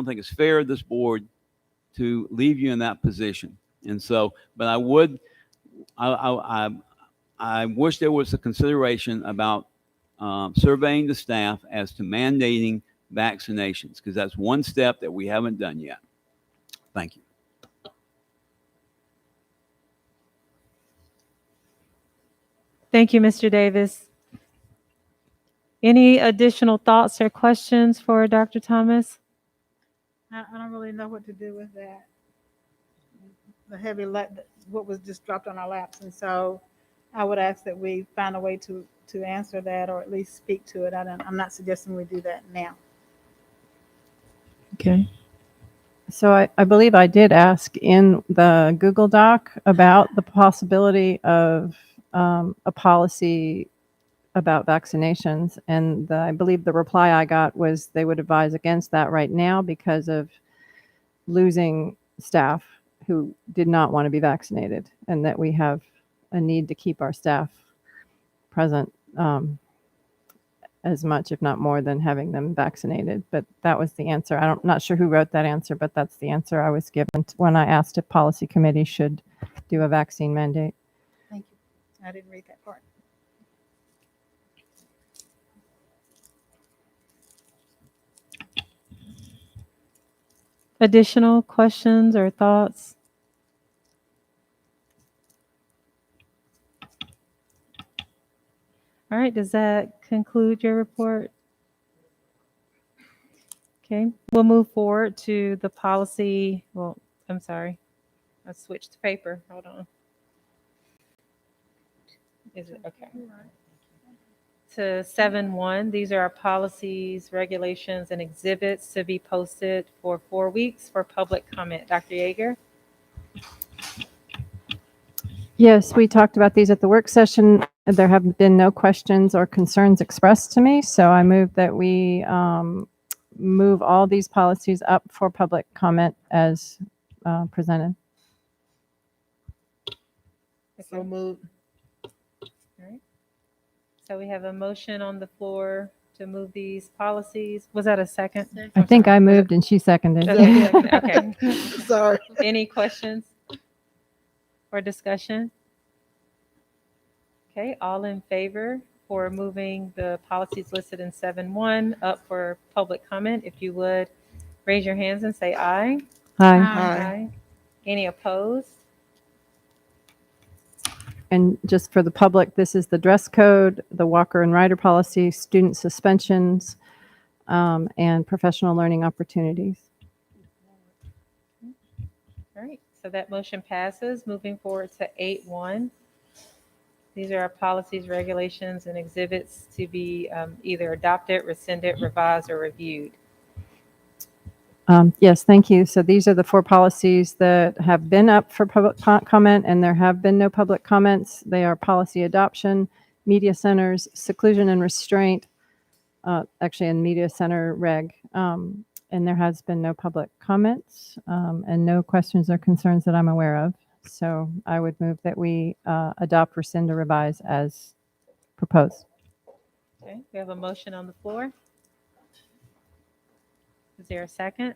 think it's fair of this board to leave you in that position. And so, but I wish there was a consideration about surveying the staff as to mandating vaccinations, because that's one step that we haven't done yet. Thank you. Thank you, Mr. Davis. Any additional thoughts or questions for Dr. Thomas? I don't really know what to do with that. The heavy, what was just dropped on our laps. And so I would ask that we find a way to answer that, or at least speak to it. I'm not suggesting we do that now. Okay. So I believe I did ask in the Google Doc about the possibility of a policy about vaccinations. And I believe the reply I got was they would advise against that right now because of losing staff who did not want to be vaccinated, and that we have a need to keep our staff present as much, if not more, than having them vaccinated. But that was the answer. I'm not sure who wrote that answer, but that's the answer I was given when I asked if policy committee should do a vaccine mandate. Thank you. I didn't read that part. Additional questions or thoughts? All right, does that conclude your report? Okay, we'll move forward to the policy. Well, I'm sorry, I switched paper. Hold on. Is it okay? To 7.1, these are our policies, regulations, and exhibits to be posted for 4 weeks for public comment. Dr. Yeager? Yes, we talked about these at the work session. There have been no questions or concerns expressed to me, so I move that we move all these policies up for public comment as presented. So moved. All right. So we have a motion on the floor to move these policies. Was that a second? I think I moved and she seconded. Okay. Sorry. Any questions or discussion? Okay, all in favor for moving the policies listed in 7.1 up for public comment, if you would raise your hands and say aye. Aye. Aye. Any opposed? And just for the public, this is the dress code, the walker and rider policy, student suspensions, and professional learning opportunities. All right, so that motion passes. Moving forward to 8.1. These are our policies, regulations, and exhibits to be either adopted, rescinded, revised, or reviewed. Yes, thank you. So these are the 4 policies that have been up for public comment, and there have been no public comments. They are policy adoption, media centers, seclusion and restraint, actually in media center reg. And there has been no public comments and no questions or concerns that I'm aware of. So I would move that we adopt, rescind, or revise as proposed. Okay, we have a motion on the floor. Is there a second?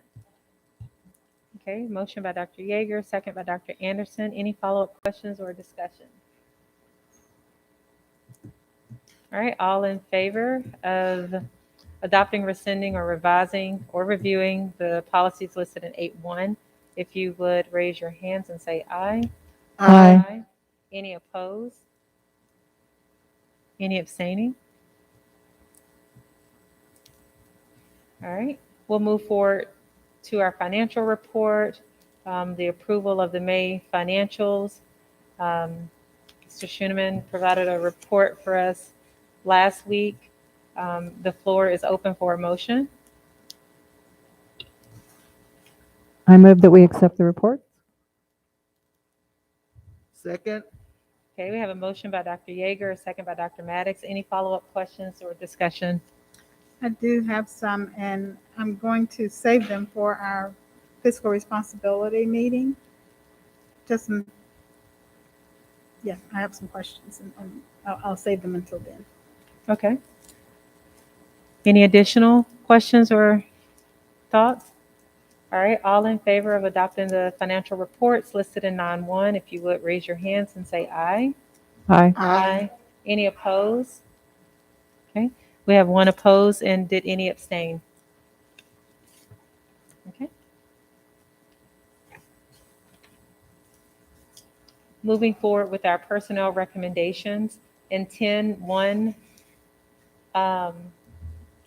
Okay, motion by Dr. Yeager, second by Dr. Anderson. Any follow-up questions or discussion? All right, all in favor of adopting, rescinding, or revising or reviewing the policies listed in 8.1, if you would raise your hands and say aye. Aye. Any opposed? Any abstaining? All right, we'll move forward to our financial report, the approval of the May financials. Mr. Schoeneman provided a report for us last week. The floor is open for a motion. I move that we accept the report. Second. Okay, we have a motion by Dr. Yeager, a second by Dr. Maddox. Any follow-up questions or discussion? I do have some, and I'm going to save them for our fiscal responsibility meeting. Just some, yeah, I have some questions, and I'll save them until then. Okay. Any additional questions or thoughts? All right, all in favor of adopting the financial reports listed in 9.1, if you would raise your hands and say aye. Aye. Aye. Any opposed? Okay, we have one opposed, and did any abstain? Okay. Moving forward with our personnel recommendations, in 10.1,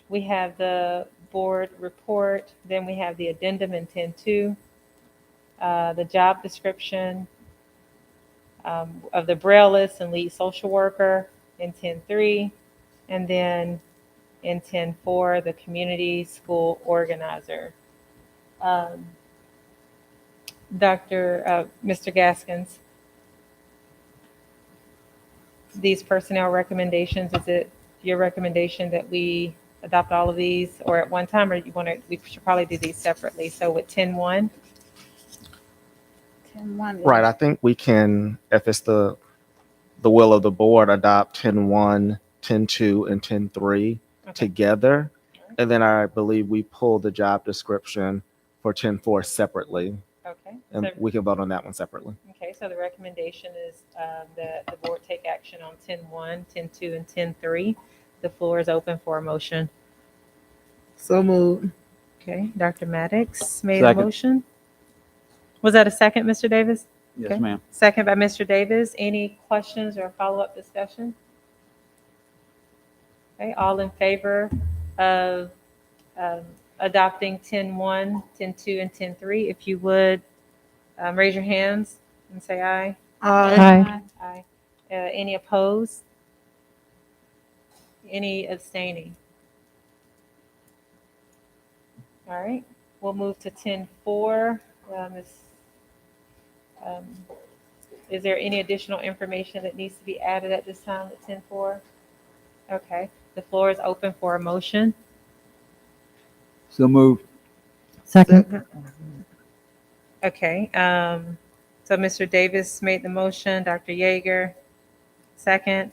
we have the board report, then we have the addendum in 10.2, the job description of the Braille list and lead social worker in 10.3, and then in 10.4, the community school organizer. Mr. Gaskins, these personnel recommendations, is it your recommendation that we adopt all of these or at one time, or we should probably do these separately? So with 10.1. 10.1. Right. I think we can, if it's the will of the board, adopt 10.1, 10.2, and 10.3 together. And then I believe we pull the job description for 10.4 separately. Okay. And we can vote on that one separately. Okay, so the recommendation is that the board take action on 10.1, 10.2, and 10.3. The floor is open for a motion. So moved. Okay, Dr. Maddox made a Second. motion. Was that a second, Mr. Davis? Yes, Okay. ma'am. Second by Mr. Davis. Any questions or follow-up discussion? Okay, all in favor of adopting 10.1, 10.2, and 10.3, if you would raise your hands and say aye. Aye. Aye. Any opposed? Any abstaining? All right, we'll move to 10.4. Is there any additional information that needs to be added at this time at 10.4? Okay, the floor is open for a motion. So moved. Second. Okay, so Mr. Davis made the motion, Dr. Yeager, second.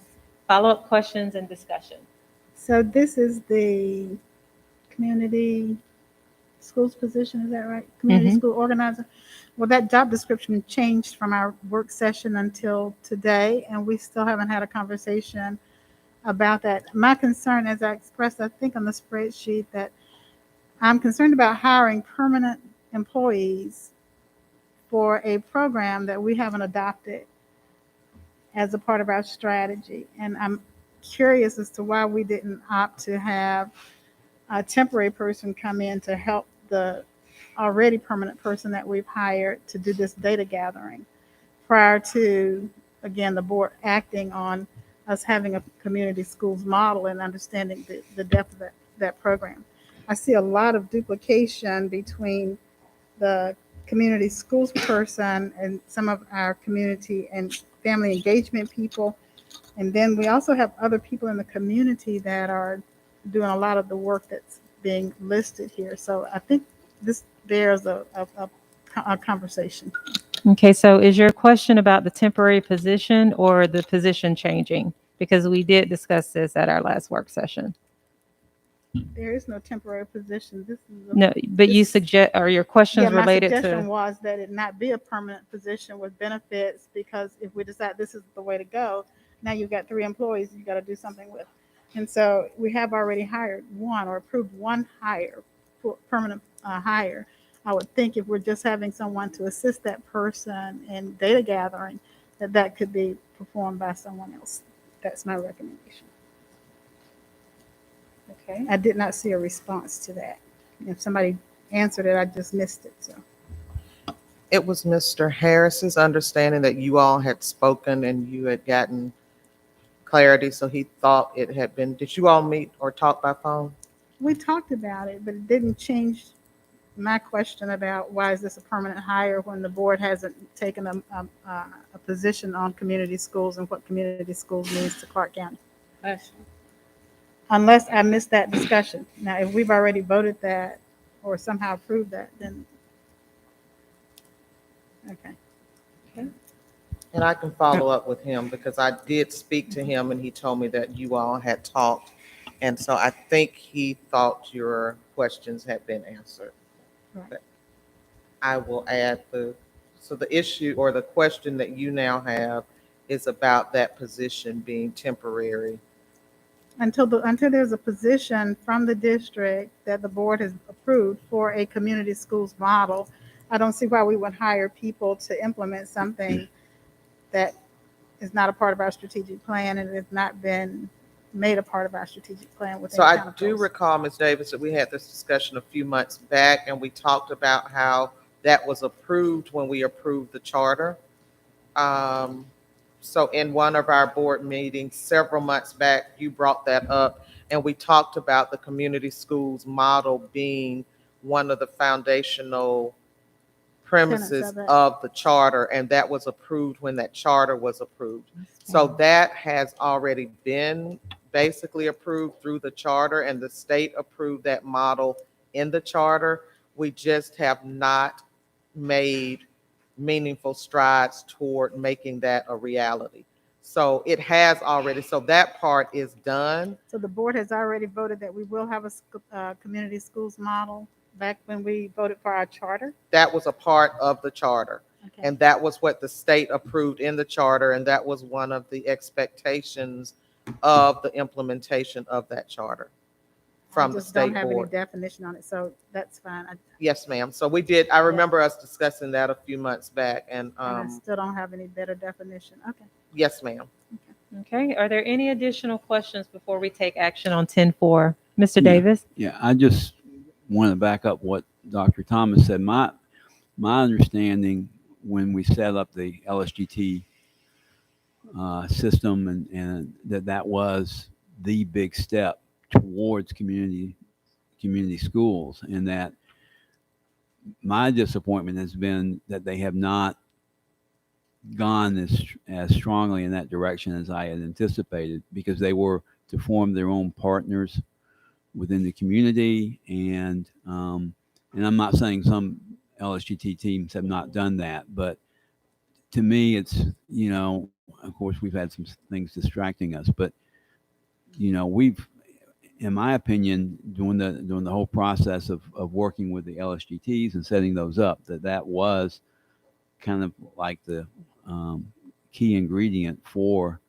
Follow-up questions and discussion. So this is the community schools position, is that right? Community school organizer. Well, that job description changed from our work session until today, and we still haven't had a conversation about that. My concern, as I expressed, I think on the spreadsheet, that I'm concerned about hiring permanent employees for a program that we haven't adopted as a part of our strategy. And I'm curious as to why we didn't opt to have a temporary person come in to help the already permanent person that we've hired to do this data gathering prior to, again, the board acting on us having a community schools model and understanding the depth of that program. I see a lot of duplication between the community schools person and some of our community and family engagement people. And then we also have other people in the community that are doing a lot of the work that's being listed here. So I think this bears a conversation. Okay, so is your question about the temporary position or the position changing? Because we did discuss this at our last work session. There is no temporary position. This is No, but you suggest, or your questions yeah, my related suggestion to? was that it not be a permanent position with benefits, because if we decide this is the way to go, now you've got 3 employees you got to do something with. And so we have already hired one or approved one hire, for permanent hire. I would think if we're just having someone to assist that person in data gathering, that could be performed by someone else. That's my recommendation. Okay. I did not see a response to that. If somebody answered it, I just missed it. So It was Mr. Harris's understanding that you all had spoken and you had gotten clarity, so he thought it had been, did you all meet or talk by phone? we talked about it, but it didn't change my question about why is this a permanent hire when the board hasn't taken a position on community schools and what community schools means to Clark County. Unless I missed that discussion. Now, if we've already voted that or somehow approved that, then okay. And I can follow up with him because I did speak to him and he told me that you all had talked. And so I think he thought your questions had been answered. Right. But I will add so the issue or the question that you now have is about that position being temporary until there's a position from the district that the board has approved for a community schools model, I don't see why we would hire people to implement something that is not a part of our strategic plan and has not been made a part of our strategic plan with So any I kind of do goals. recall, Ms. Davis, that we had this discussion a few months back, and we talked about how that was approved when we approved the charter. So in one of our board meetings several months back, you brought that up, and we talked about the community schools model being one of the foundational premises of it. of the charter, and that was approved when that charter was approved. So that has already been basically approved through the charter, and the state approved that model in the charter. We just have not made meaningful strides toward making that a reality. So it has already, so that part is done. So the board has already voted that we will have a community schools model back when we voted for our charter. That was a part of the charter. Okay. And that was what the state approved in the charter, and that was one of the expectations of the implementation of that charter from I the just don't state have board. any definition on it, so that's fine. Yes, ma'am. So we did, I remember us discussing that a few months back, and And I still don't have any better definition. Okay. yes, ma'am. Okay, are there any additional questions before we take action on 10-4? Mr. Davis? Yeah, I just want to back up what Dr. Thomas said. My understanding when we set up the LSGT system and that was the big step towards community schools, and that my disappointment has been that they have not gone as strongly in that direction as I had anticipated, because they were to form their own partners within the community, and I'm not saying some LSGT teams have not done that, but to me it's, you know, of course we've had some things distracting us, but you know, we've, in my opinion, during the whole process of working with the LSGTs and setting those up, that was kind of like the key ingredient for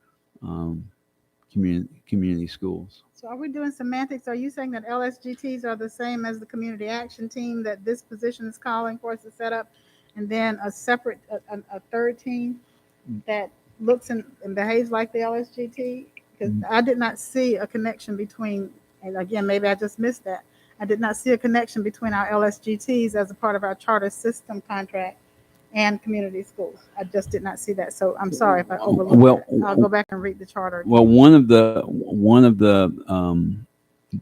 community schools. So are we doing semantics? Are you saying that LSGTs are the same as the community action team that this position is calling for us to set up? And then a separate, a third team that looks and behaves like the LSGT? Because I did not see a connection between, and again, maybe I just missed that. I did not see a connection between our LSGTs as a part of our charter system contract and community schools. I just did not see that. So I'm sorry if I overlooked that. I'll go back and read the charter. Well, one of the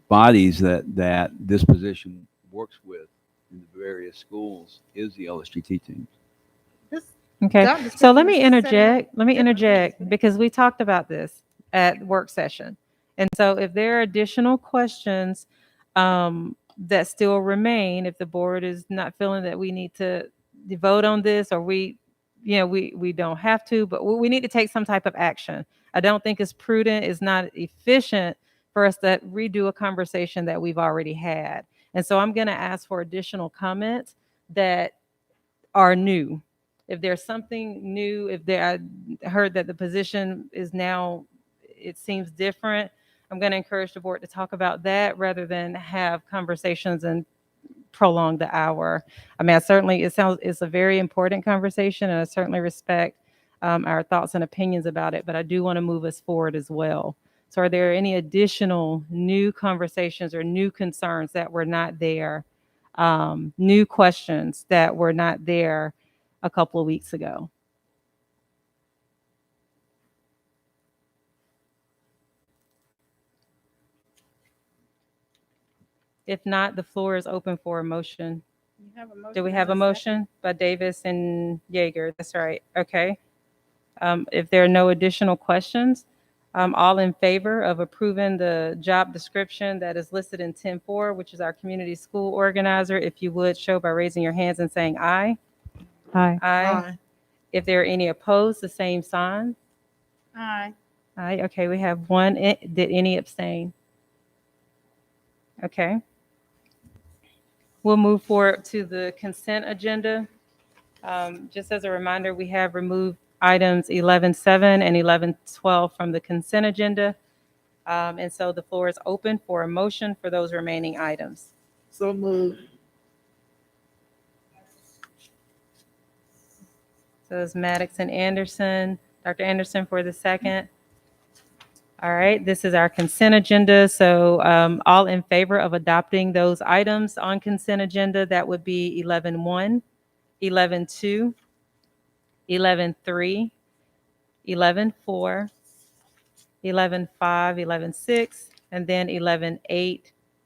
bodies that this position works with in the various schools is the LSGT team. Okay, so let me interject because we talked about this at work session. And so if there are additional questions that still remain, if the board is not feeling that we need to vote on this, or we don't have to, but we need to take some type of action. I don't think it's prudent, it's not efficient for us to redo a conversation that we've already had. And so I'm going to ask for additional comments that are new. If there's something new, I heard that the position is now, it seems different, I'm going to encourage the board to talk about that rather than have conversations and prolong the hour. I mean, it's a very important conversation, and I certainly respect our thoughts and opinions about it, but I do want to move us forward as well. So are there any additional new conversations or new concerns that were not there, new questions that were not there a couple of weeks ago? If not, the floor is open for a motion. Do we have a motion by Davis and Yeager? That's right. Okay. If there are no additional questions, all in favor of approving the job description that is listed in 10-4, which is our community school organizer, if you would show by raising your hands and saying aye. Aye. Aye. If there are any opposed, the same sign. Aye. Aye. Okay, we have one. Did any abstain? Okay. We'll move forward to the consent agenda. Just as a reminder, we have removed items 11.7 and 11.12 from the consent agenda. And so the floor is open for a motion for those remaining items. So moved. So it's Maddox and Anderson. Dr. Anderson for the second. All right, this is our consent agenda. So all in favor of adopting those items on consent agenda, that would be 11.1, 11.2, 11.3, 11.4, 11.5, 11.6, and then 11.8,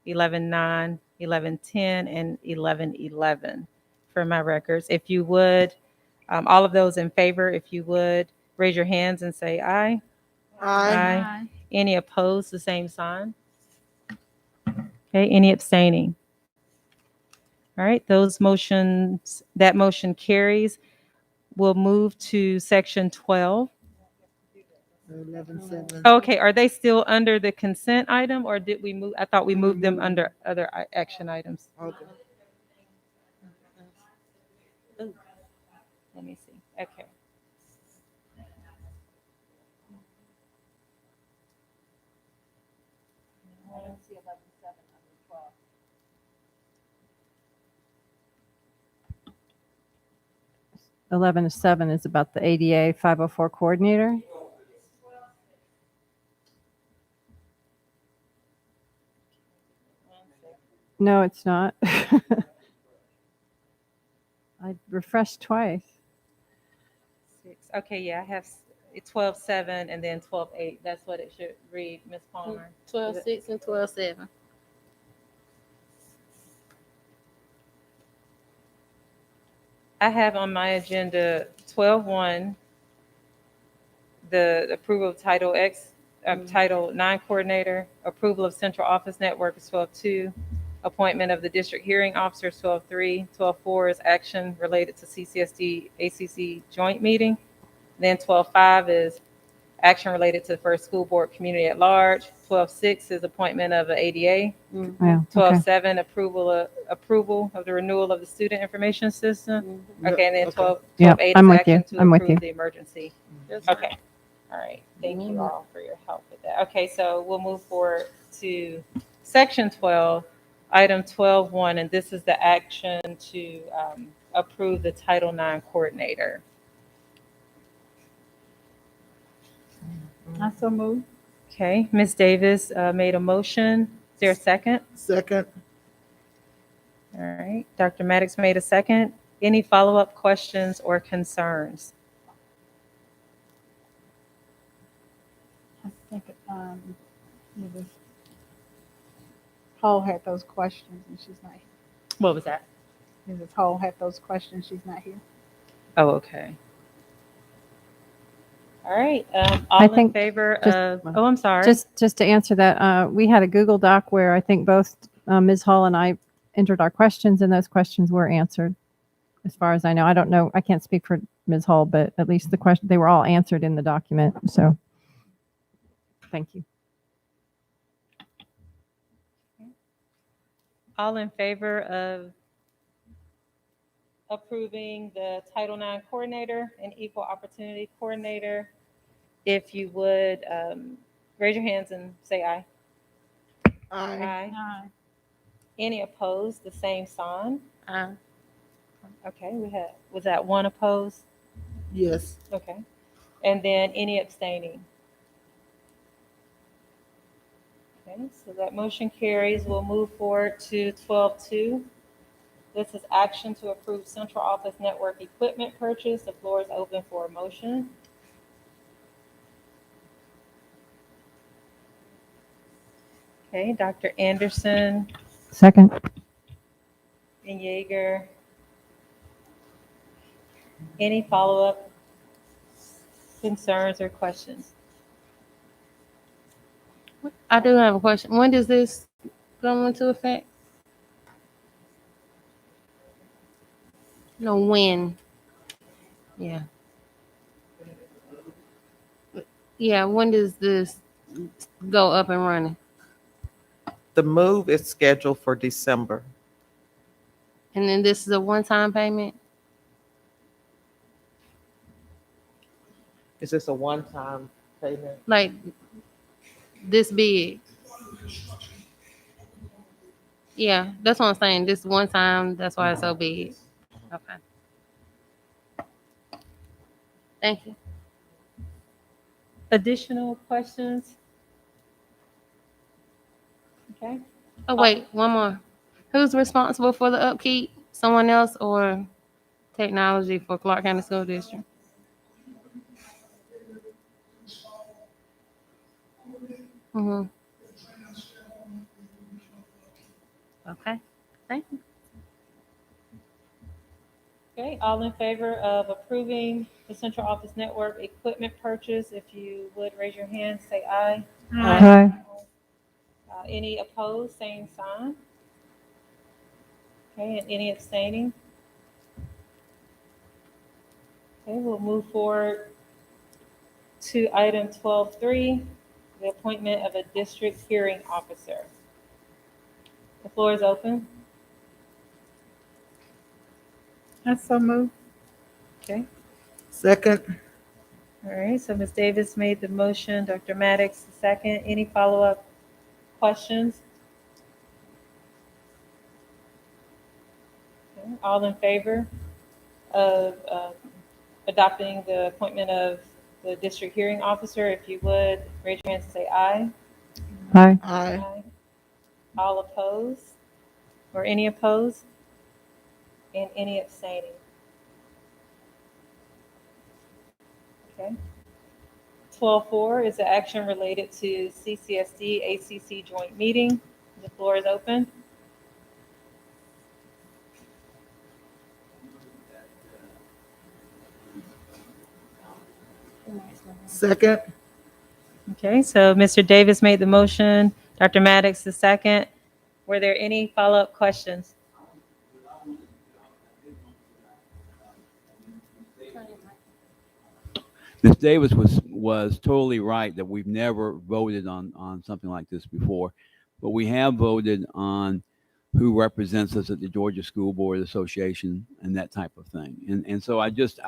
11.9, 11.10, and 11.11 for my records. If you would, all of those in favor, if you would, raise your hands and say aye. Aye. Any opposed, the same sign. Okay, any abstaining? All right, that motion carries. We'll move to section 12. 11:7. Okay, are they still under the consent item or did we move? I thought we moved them under other action items. Okay. Let me see. Okay. I don't see 11.7 under 12. Eleven to 7 is about the ADA 504 coordinator. No, it's not. I refreshed twice. 6. Okay, yeah, I have 12.7 and then 12.8. That's what it should read, Ms. Palmer. 12.6 and 12.7. I have on my agenda 12.1, the approval of Title X, Title 9 coordinator, approval of central office network is 12.2, appointment of the district hearing officer is 12.3, 12.4 is action related to CCSD ACC joint meeting. Then 12.5 is action related to the first school board community at large. 12.6 is appointment of the ADA. Yeah, okay. 12.7 approval of the renewal of the student information system. Okay, and then 12.8 Yep, is I'm with action you. to I'm with approve you. the emergency. Okay, all right. Thank you all for your help with that. Okay, so we'll move forward to section 12, item 12.1, and this is the action to approve the Title IX coordinator. I so moved. Okay, Ms. Davis made a motion. Is there a second? Second. All right, Dr. Maddox made a second. Any follow-up questions or concerns? I think Mrs. Hall had those questions and she's not here. What was that? Mrs. Hall had those questions, she's not here. Oh, okay. All right, I all in think favor just- of, oh, I'm sorry. Just to answer that, we had a Google Doc where I think both Ms. Hall and I entered our questions, and those questions were answered. As far as I know, I don't know. I can't speak for Ms. Hall, but at least they were all answered in the document. So, thank you. All in favor of approving the Title IX coordinator and equal opportunity coordinator, if you would raise your hands and say aye. Aye. Aye. Any opposed, the same sign. Aye. Okay, was that one opposed? Yes. Okay. And then any abstaining? Okay, so that motion carries. We'll move forward to 12.2. This is action to approve central office network equipment purchase. The floor is open for a motion. Okay, Dr. Anderson Second. and Yeager. Any follow-up concerns or questions? I do have a question. When does this go into effect? No, when? Yeah. Yeah, when does this go up and running? The move is scheduled for December. And then this is a one-time payment? Is this a one-time payment? Like, this big. Yeah, that's what I'm saying. This one time, that's why it's so big. Okay. Thank you. Additional questions? Okay. Oh, wait, one more. Who's responsible for the upkeep? Someone else or technology for Clark County School District? Mm-hmm. Okay. Thank you. Okay, all in favor of approving the central office network equipment purchase, if you would raise your hand, say aye. Aye. Any opposed, same sign. Okay, and any abstaining? Okay, we'll move forward to item 12.3, the appointment of a district hearing officer. The floor is open. I so moved. Okay, Second. all right, so Ms. Davis made the motion, Dr. Maddox the second. Any follow-up questions? Okay, all in favor of adopting the appointment of the district hearing officer, if you would, raise your hand and say aye. Aye. Aye. Aye. All opposed? Or any opposed? And any abstaining? Okay. 12.4 is the action related to CCSD ACC joint meeting. The floor is open. Second. Okay, so Mr. Davis made the motion, Dr. Maddox the second. Were there any follow-up questions? Ms. Davis was totally right that we've never voted on something like this before, but we have voted on who represents us at the Georgia School Board Association and that type of thing. And so I just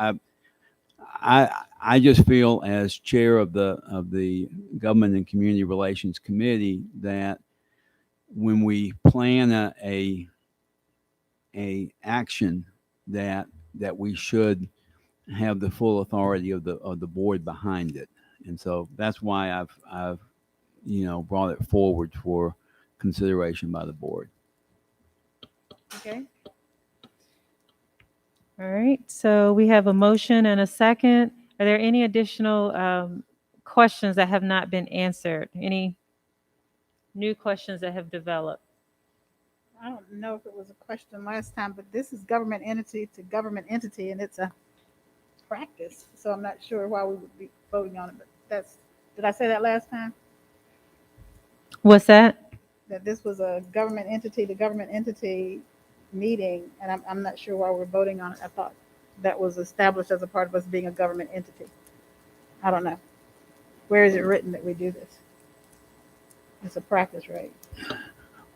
feel as chair of the Government and Community Relations Committee that when we plan a action that we should have the full authority of the board behind it. And so that's why I've brought it forward for consideration by the board. Okay. All right, so we have a motion and a second. Are there any additional questions that have not been answered? Any new questions that have developed? I don't know if it was a question last time, but this is government entity to government entity, and it's a practice. So I'm not sure why we would be voting on it, but did I say that last time? What's that? That this was a government entity to government entity meeting, and I'm not sure why we're voting on it. I thought that was established as a part of us being a government entity. I don't know. Where is it written that we do this? It's a practice, right?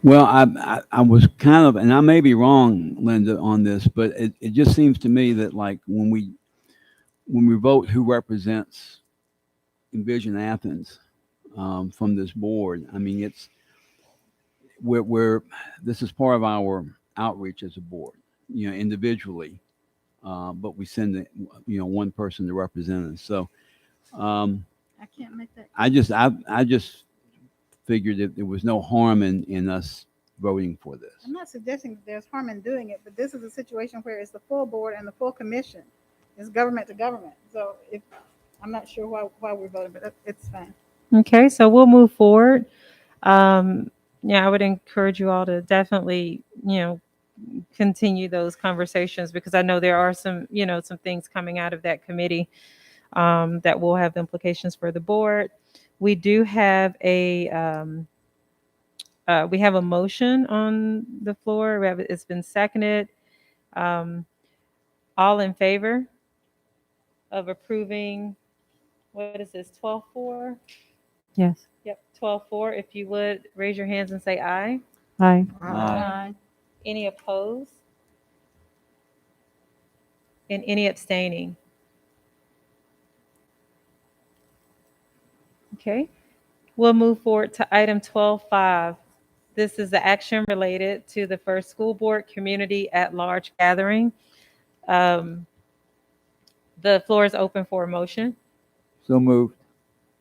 Well, I was kind of, and I may be wrong, Linda, on this, but it just seems to me that like when we vote who represents Envision Athens from this board, I mean this is part of our outreach as a board, individually, but we send one person to represent us. So I can't make that. I just figured that there was no harm in us voting for this. I'm not suggesting that there's harm in doing it, but this is a situation where it's the full board and the full commission. It's government to government. So I'm not sure why we're voting, but it's fine. Okay, so we'll move forward. Yeah, I would encourage you all to definitely, continue those conversations, because I know there are some things coming out of that committee that will have implications for the board. We do have we have a motion on the floor. It's been seconded. All in favor of approving, what is this, 12.4? Yes. Yep, 12.4. If you would, raise your hands and say aye. Aye. Aye. Any opposed? And any abstaining? Okay, We'll move forward to item 12.5. This is the action related to the first school board community at large gathering. Um, The floor is open for a motion. So moved.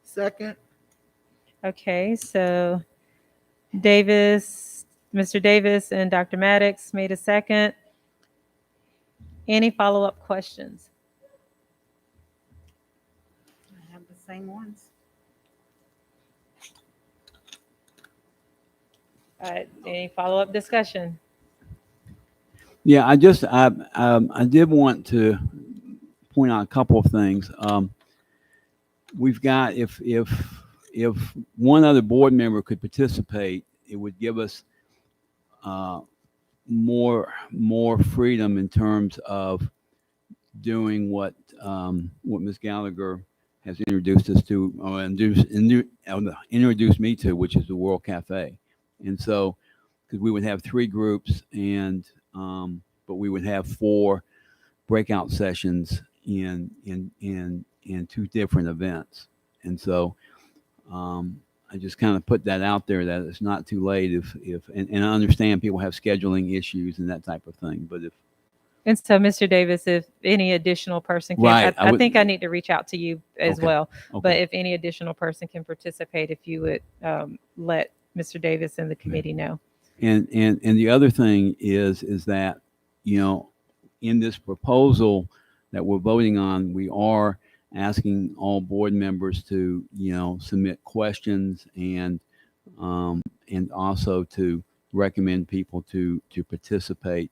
Second. Okay, so Mr. Davis and Dr. Maddox made a second. Any follow-up questions? I have the same ones. All right, any follow-up discussion? Yeah, I did want to point out a couple of things. We've got, if one other board member could participate, it would give us more freedom in terms of doing what Ms. Gallagher has introduced us to, or introduced me to, which is the World Cafe. And so, because we would have 3 groups, and but we would have 4 breakout sessions in 2 different events. And so, I just kind of put that out there, that it's not too late and I understand people have scheduling issues and that type of thing, but if. And so, Mr. Davis, if any additional person can, Right, I think I need to reach out to you as Okay, well. But okay. if any additional person can participate, if you would let Mr. Davis and the committee know. And the other thing is that, in this proposal that we're voting on, we are asking all board members to, submit questions and also to recommend people to participate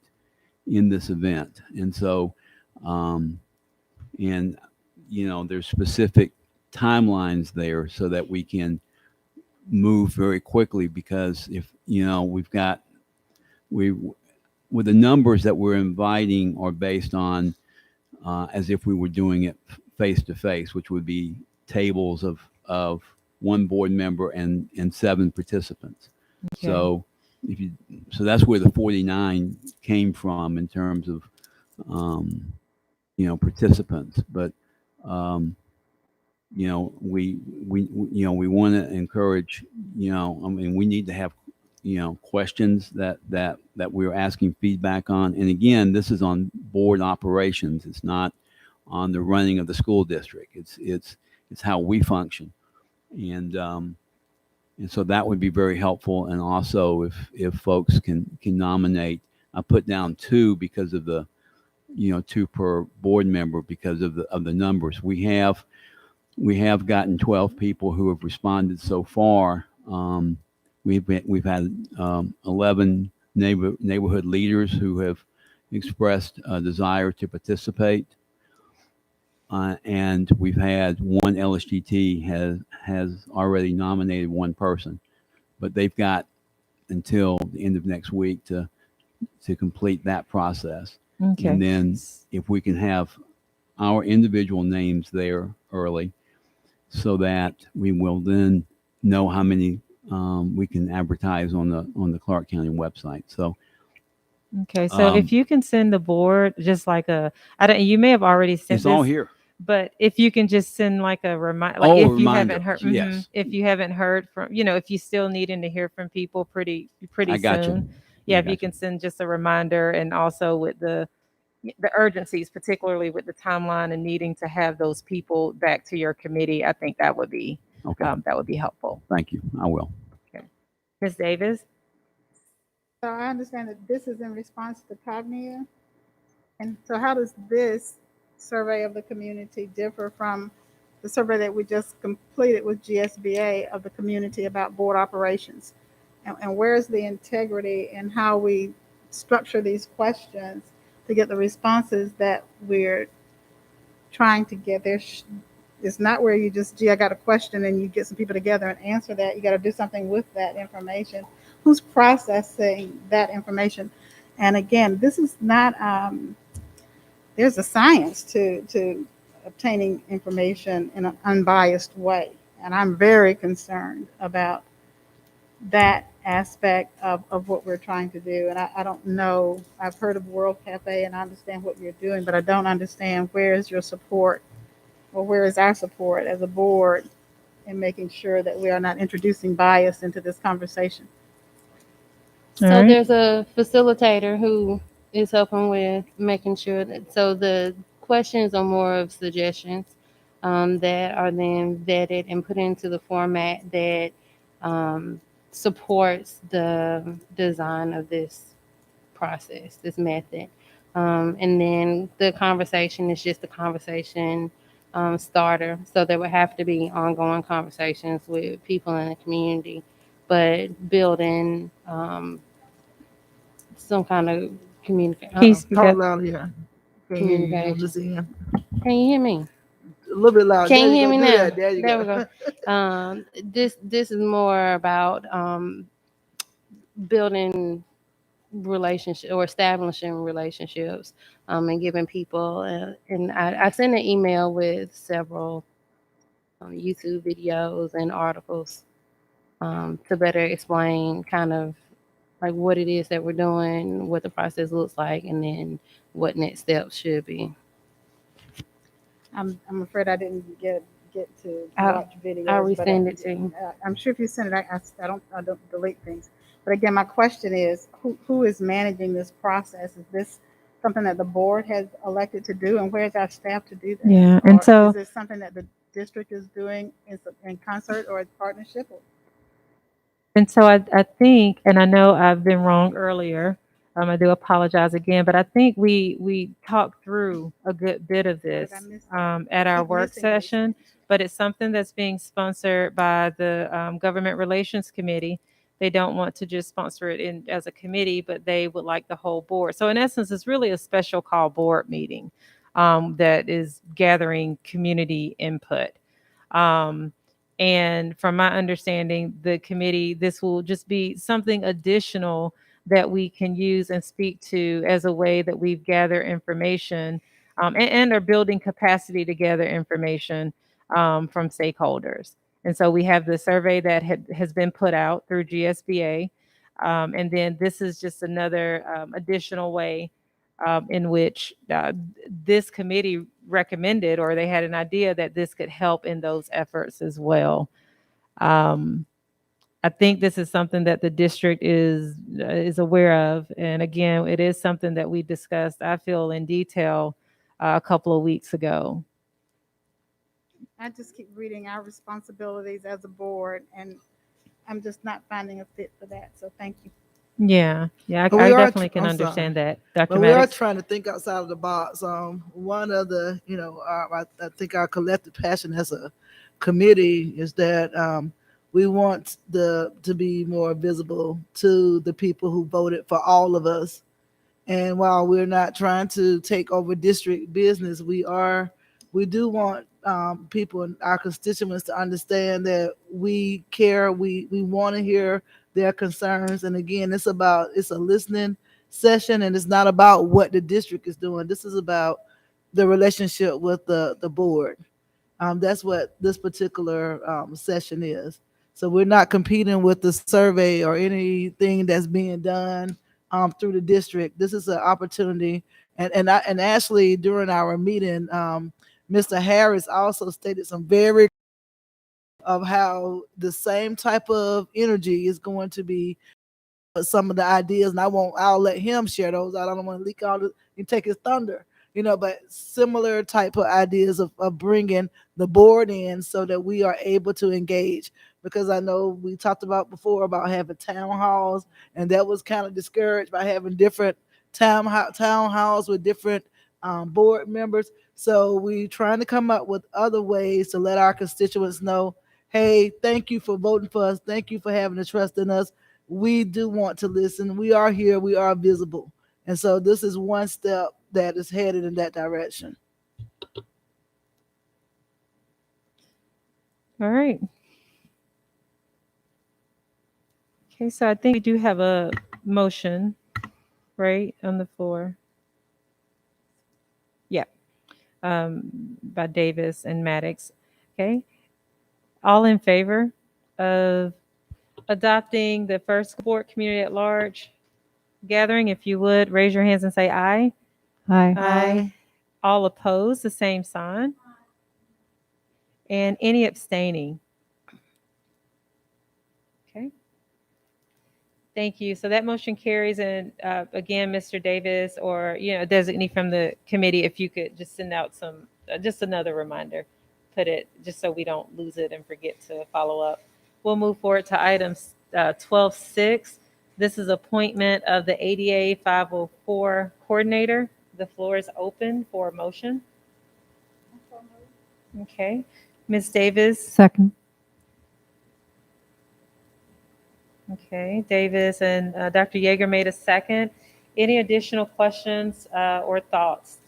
in this event. And so, there's specific timelines there so that we can move very quickly, because if, with the numbers that we're inviting are based on as if we were doing it face to face, which would be tables of 1 board member and 7 participants. Okay. So so that's where the 49 came from in terms of participants. But we want to encourage, we need to have questions that we're asking feedback on. And again, this is on board operations. It's not on the running of the school district. It's how we function. And so that would be very helpful. And also if folks can nominate, I put down 2 because of the, 2 per board member because of the numbers. We have gotten 12 people who have responded so far. We've had 11 neighborhood leaders who have expressed a desire to participate. And we've had 1 LSGT has already nominated 1 person, but they've got until the end of next week to complete that process. Okay. And then if we can have our individual names there early, so that we will then know how many we can advertise on the Clark County website. So. Okay, so if you can send the board just like you may have already sent It's all this, here. but if you can just send like a reminder, like Oh, if a you reminder, haven't heard, yes. if you haven't heard from, if you still needing to hear from people pretty I got you. soon. Yeah, I if you got can send just a reminder, and also with the urgencies, particularly with the timeline and needing to have those people back to your committee, I think that would be helpful. Thank you. I will. Okay, Ms. Davis. So I understand that this is in response to Cognia. And so how does this survey of the community differ from the survey that we just completed with GSBA of the community about board operations? And where is the integrity in how we structure these questions to get the responses that we're trying to get? It's not where you just, I got a question and you get some people together and answer that. You got to do something with that information. Who's processing that information? And again, this is not, there's a science to obtaining information in an unbiased way. And I'm very concerned about that aspect of what we're trying to do. And I don't know, I've heard of World Cafe and I understand what you're doing, but I don't understand where is your support, or where is our support as a board in making sure that we are not introducing bias into this conversation. So All right. there's a facilitator who is helping with making sure that, so the questions are more of suggestions that are then vetted and put into the format that supports the design of this process, this method. And then the conversation is just a conversation starter. So there would have to be ongoing conversations with people in the community, but building some kind of communication. Talk loud here. Can't hear you on this Communication. end. Can you hear me? A little bit loud. Can There you you hear go. me Do now? that. There you There we go. go. This is more about building relationship or establishing relationships and giving people and I sent an email with several YouTube videos and articles to better explain kind of like what it is that we're doing, what the process looks like, and then what next steps should be. I'm afraid I didn't get to I'll watch videos. I'll but resend it to you. I'm sure if you send it, I don't delete things. But again, my question is, who is managing this process? Is this something that the board has elected to do, and where's our staff to do that? Yeah, and Or so- is this something that the district is doing in concert or in partnership? And so I think, and I know I've been wrong earlier, I do apologize again, but I think we talked through a good bit of this at our work session, but it's something that's being sponsored by the Government Relations Committee. They don't want to just sponsor it in as a committee, but they would like the whole board. So in essence, it's really a special call board meeting that is gathering community input. And from my understanding, the committee, this will just be something additional that we can use and speak to as a way that we've gathered information and are building capacity to gather information from stakeholders. And so we have the survey that has been put out through GSBA. And then this is just another additional way in which this committee recommended, or they had an idea that this could help in those efforts as well. I think this is something that the district is aware of, and again, it is something that we discussed, I feel, in detail a couple of weeks ago. I just keep reading our responsibilities as a board, and I'm just not finding a fit for that. So thank you. Yeah, I But we are definitely can I'm understand sorry. that, Dr. But we are Maddox. trying to think outside of the box. One of the, I think our collective passion as a committee is that we want to be more visible to the people who voted for all of us. And while we're not trying to take over district business, we do want people and our constituents to understand that we care. We want to hear their concerns. And again, it's a listening session, and it's not about what the district is doing. This is about the relationship with the board. That's what this particular session is. So we're not competing with the survey or anything that's being done through the district. This is an opportunity. And Ashley, during our meeting, Mr. Harris also stated some very of how the same type of energy is going to be some of the ideas, and I'll let him share those. I don't want to leak all and take his thunder, but similar type of ideas of bringing the board in so that we are able to engage. Because I know we talked about before about having town halls, and that was kind of discouraged by having different town halls with different board members. So we trying to come up with other ways to let our constituents know, hey, thank you for voting for us. Thank you for having the trust in us. We do want to listen. We are here. We are visible. And so this is one step that is headed in that direction. All right. Okay, so I think we do have a motion, right, on the floor. Yeah, by Davis and Maddox. Okay, all in favor of adopting the first board community at large gathering, if you would raise your hands and say aye. Aye. Aye. All opposed, the same sign. And any abstaining? Thank you. So that motion carries, and again, Mr. Davis, or designee from the committee, if you could just send out some, just another reminder, put it just so we don't lose it and forget to follow up. We'll move forward to items 12.6. This is appointment of the ADA 504 coordinator. The floor is open for a motion. Okay, Ms. Davis. Second. Okay, Davis and Dr. Yeager made a second. Any additional questions or thoughts?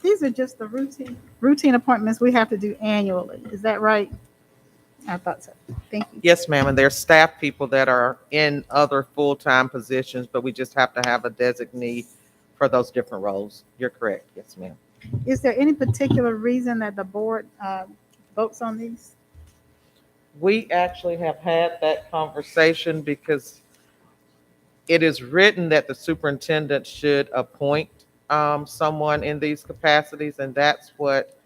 These are just the routine appointments we have to do annually. Is that right? I thought so. Thank you. Yes, ma'am. And there's staff people that are in other full-time positions, but we just have to have a designee for those different roles. You're correct. Yes, ma'am. Is there any particular reason that the board votes on these? We actually have had that conversation because it is written that the superintendent should appoint someone in these capacities, and that's what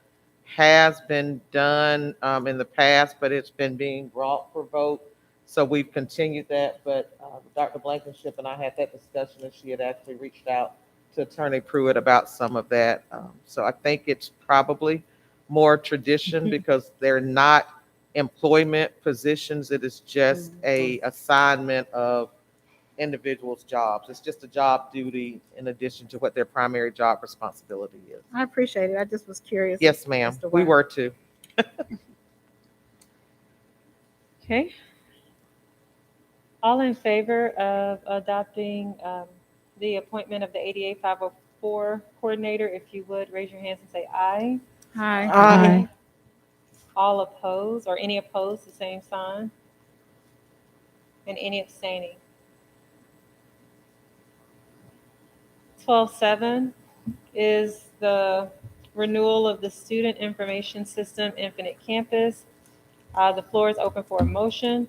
has been done in the past, but it's been being brought for vote. So we've continued that, but Dr. Blankenship and I had that discussion, and she had actually reached out to Attorney Pruitt about some of that. So I think it's probably more tradition because they're not employment positions. It is just a assignment of individuals' jobs. It's just a job duty in addition to what their primary job responsibility is. I appreciate it. I just was curious. Yes, ma'am. as to We why. were too. Okay. All in favor of adopting the appointment of the ADA 504 coordinator, if you would raise your hands and say aye. Hi. Aye. All opposed, or any opposed, the same sign. And any abstaining. 12.7 is the renewal of the Student Information System Infinite Campus. The floor is open for a motion.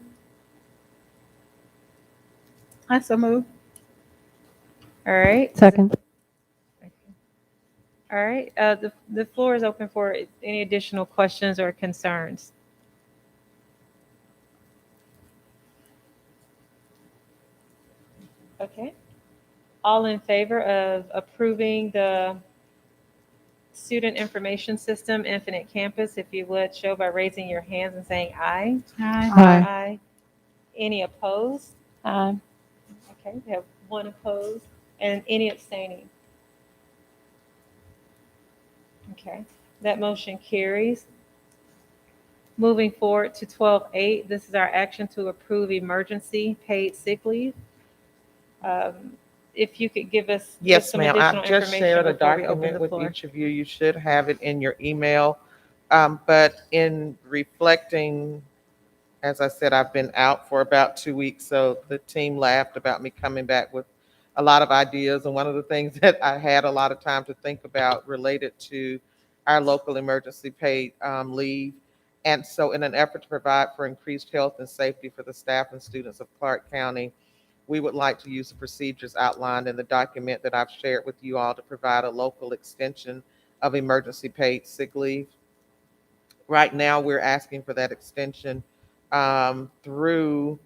I so move. All right. Second. All right. The floor is open for any additional questions or concerns. Okay. All in favor of approving the Student Information System Infinite Campus, if you would show by raising your hands and saying aye. Hi. Aye. Aye. Any opposed? Aye. Okay, we have one opposed and any abstaining. Okay, that motion carries. Moving forward to 12.8, this is our action to approve emergency paid sick leave. If you could give us just Yes, some ma'am. additional I've just information shared a before we open document the with floor. each of you. You should have it in your email. But in reflecting, as I said, I've been out for about 2 weeks, so the team laughed about me coming back with a lot of ideas. And one of the things that I had a lot of time to think about related to our local emergency paid leave. And so in an effort to provide for increased health and safety for the staff and students of Clark County, we would like to use the procedures outlined in the document that I've shared with you all to provide a local extension of emergency paid sick leave. Right now, we're asking for that extension through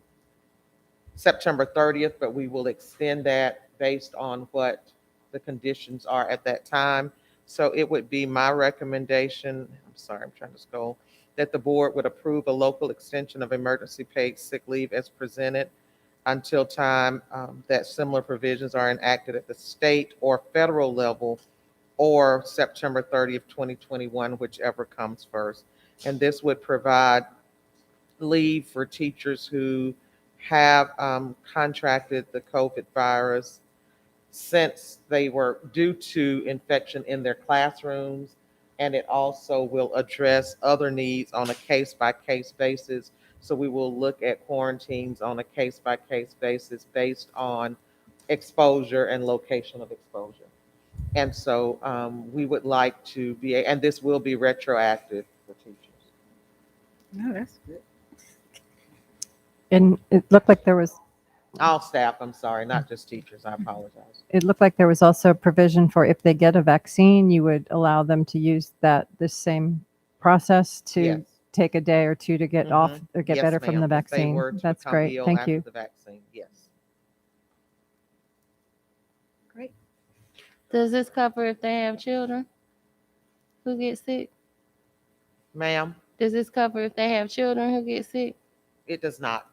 September 30th, but we will extend that based on what the conditions are at that time. So it would be my recommendation, I'm sorry, I'm trying to scroll, that the board would approve a local extension of emergency paid sick leave as presented until time that similar provisions are enacted at the state or federal level, or September 30th, 2021, whichever comes first. And this would provide leave for teachers who have contracted the COVID virus since they were due to infection in their classrooms. And it also will address other needs on a case-by-case basis. So we will look at quarantines on a case-by-case basis based on exposure and location of exposure. And so we would like to be, and this will be retroactive for teachers. No, that's good. And it looked like there was, All staff, I'm sorry, not just teachers, I apologize. it looked like there was also a provision for if they get a vaccine, you would allow them to use this same process to Yes. take a day or two to get off or get Yes, better from the ma'am, if they vaccine. were to That's become great. ill Thank after you. The vaccine, yes. Great. Does this cover if they have children who get sick? Ma'am, Does this cover if they have children who get sick? it does not.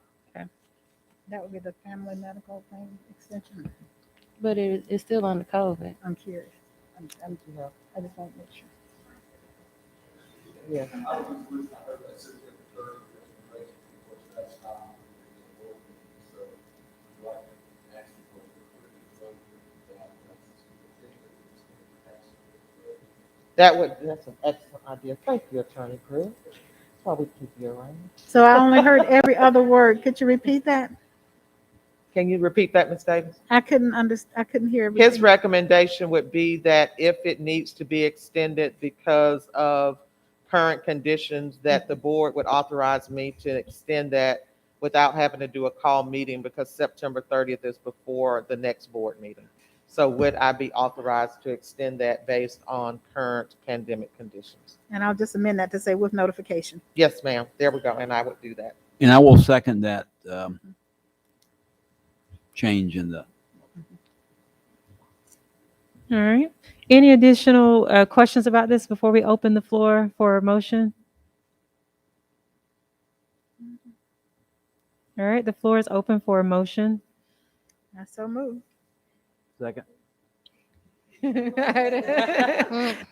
That would be the family medical thing extension. But it's still under COVID. I'm curious. No. I just want to make sure. Yeah. That's an excellent idea. Thank you, Attorney Cruz. That's why we keep you around. So I only heard every other word. Could you repeat that? Can you repeat that, Ms. Davis? I couldn't understand. I couldn't hear everything. His recommendation would be that if it needs to be extended because of current conditions, that the board would authorize me to extend that without having to do a call meeting, because September 30th is before the next board meeting. So would I be authorized to extend that based on current pandemic conditions? And I'll just amend that to say with notification. Yes, ma'am. There we go. And I would do that. And I will second that change in the. All right. Any additional questions about this before we open the floor for a motion? All right, the floor is open for a motion. I so moved. Second.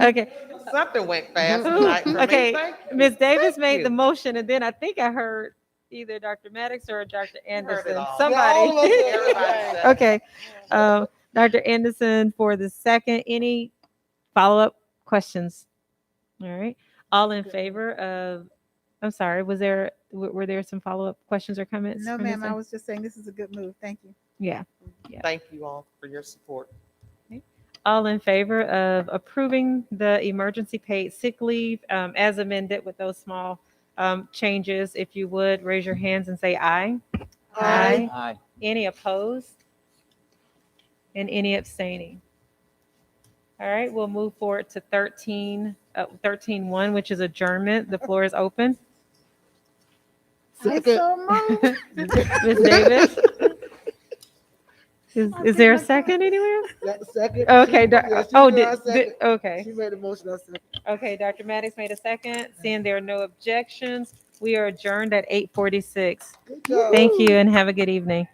Okay. Something went fast tonight for me. Okay, Thank you. Ms. Davis Thank made you. the motion, and then I think I heard either Dr. Maddox or Dr. Anderson. all. Somebody. Yeah, all of us did. Everybody said it. Okay. Dr. Anderson for the second. Any follow-up questions? All right. All in favor of, I'm sorry, were there some follow-up questions or comments? No, from ma'am. Ms. I was just saying this is a good move. Thank you. Yeah. Thank you all for your support. All in favor of approving the emergency paid sick leave as amended with those small changes, if you would, raise your hands and say aye. Aye. Aye. Any opposed? And any abstaining? All right, we'll move forward to 13.1, which is adjournment. The floor is open. I so moved. Ms. Davis? Is there a second anywhere? Got a second? Okay. Okay. Okay. She made a motion. I second. Okay, Dr. Maddox made a second. Seeing there are no objections, we are adjourned at 8:46. Good job. Thank you and have a good evening.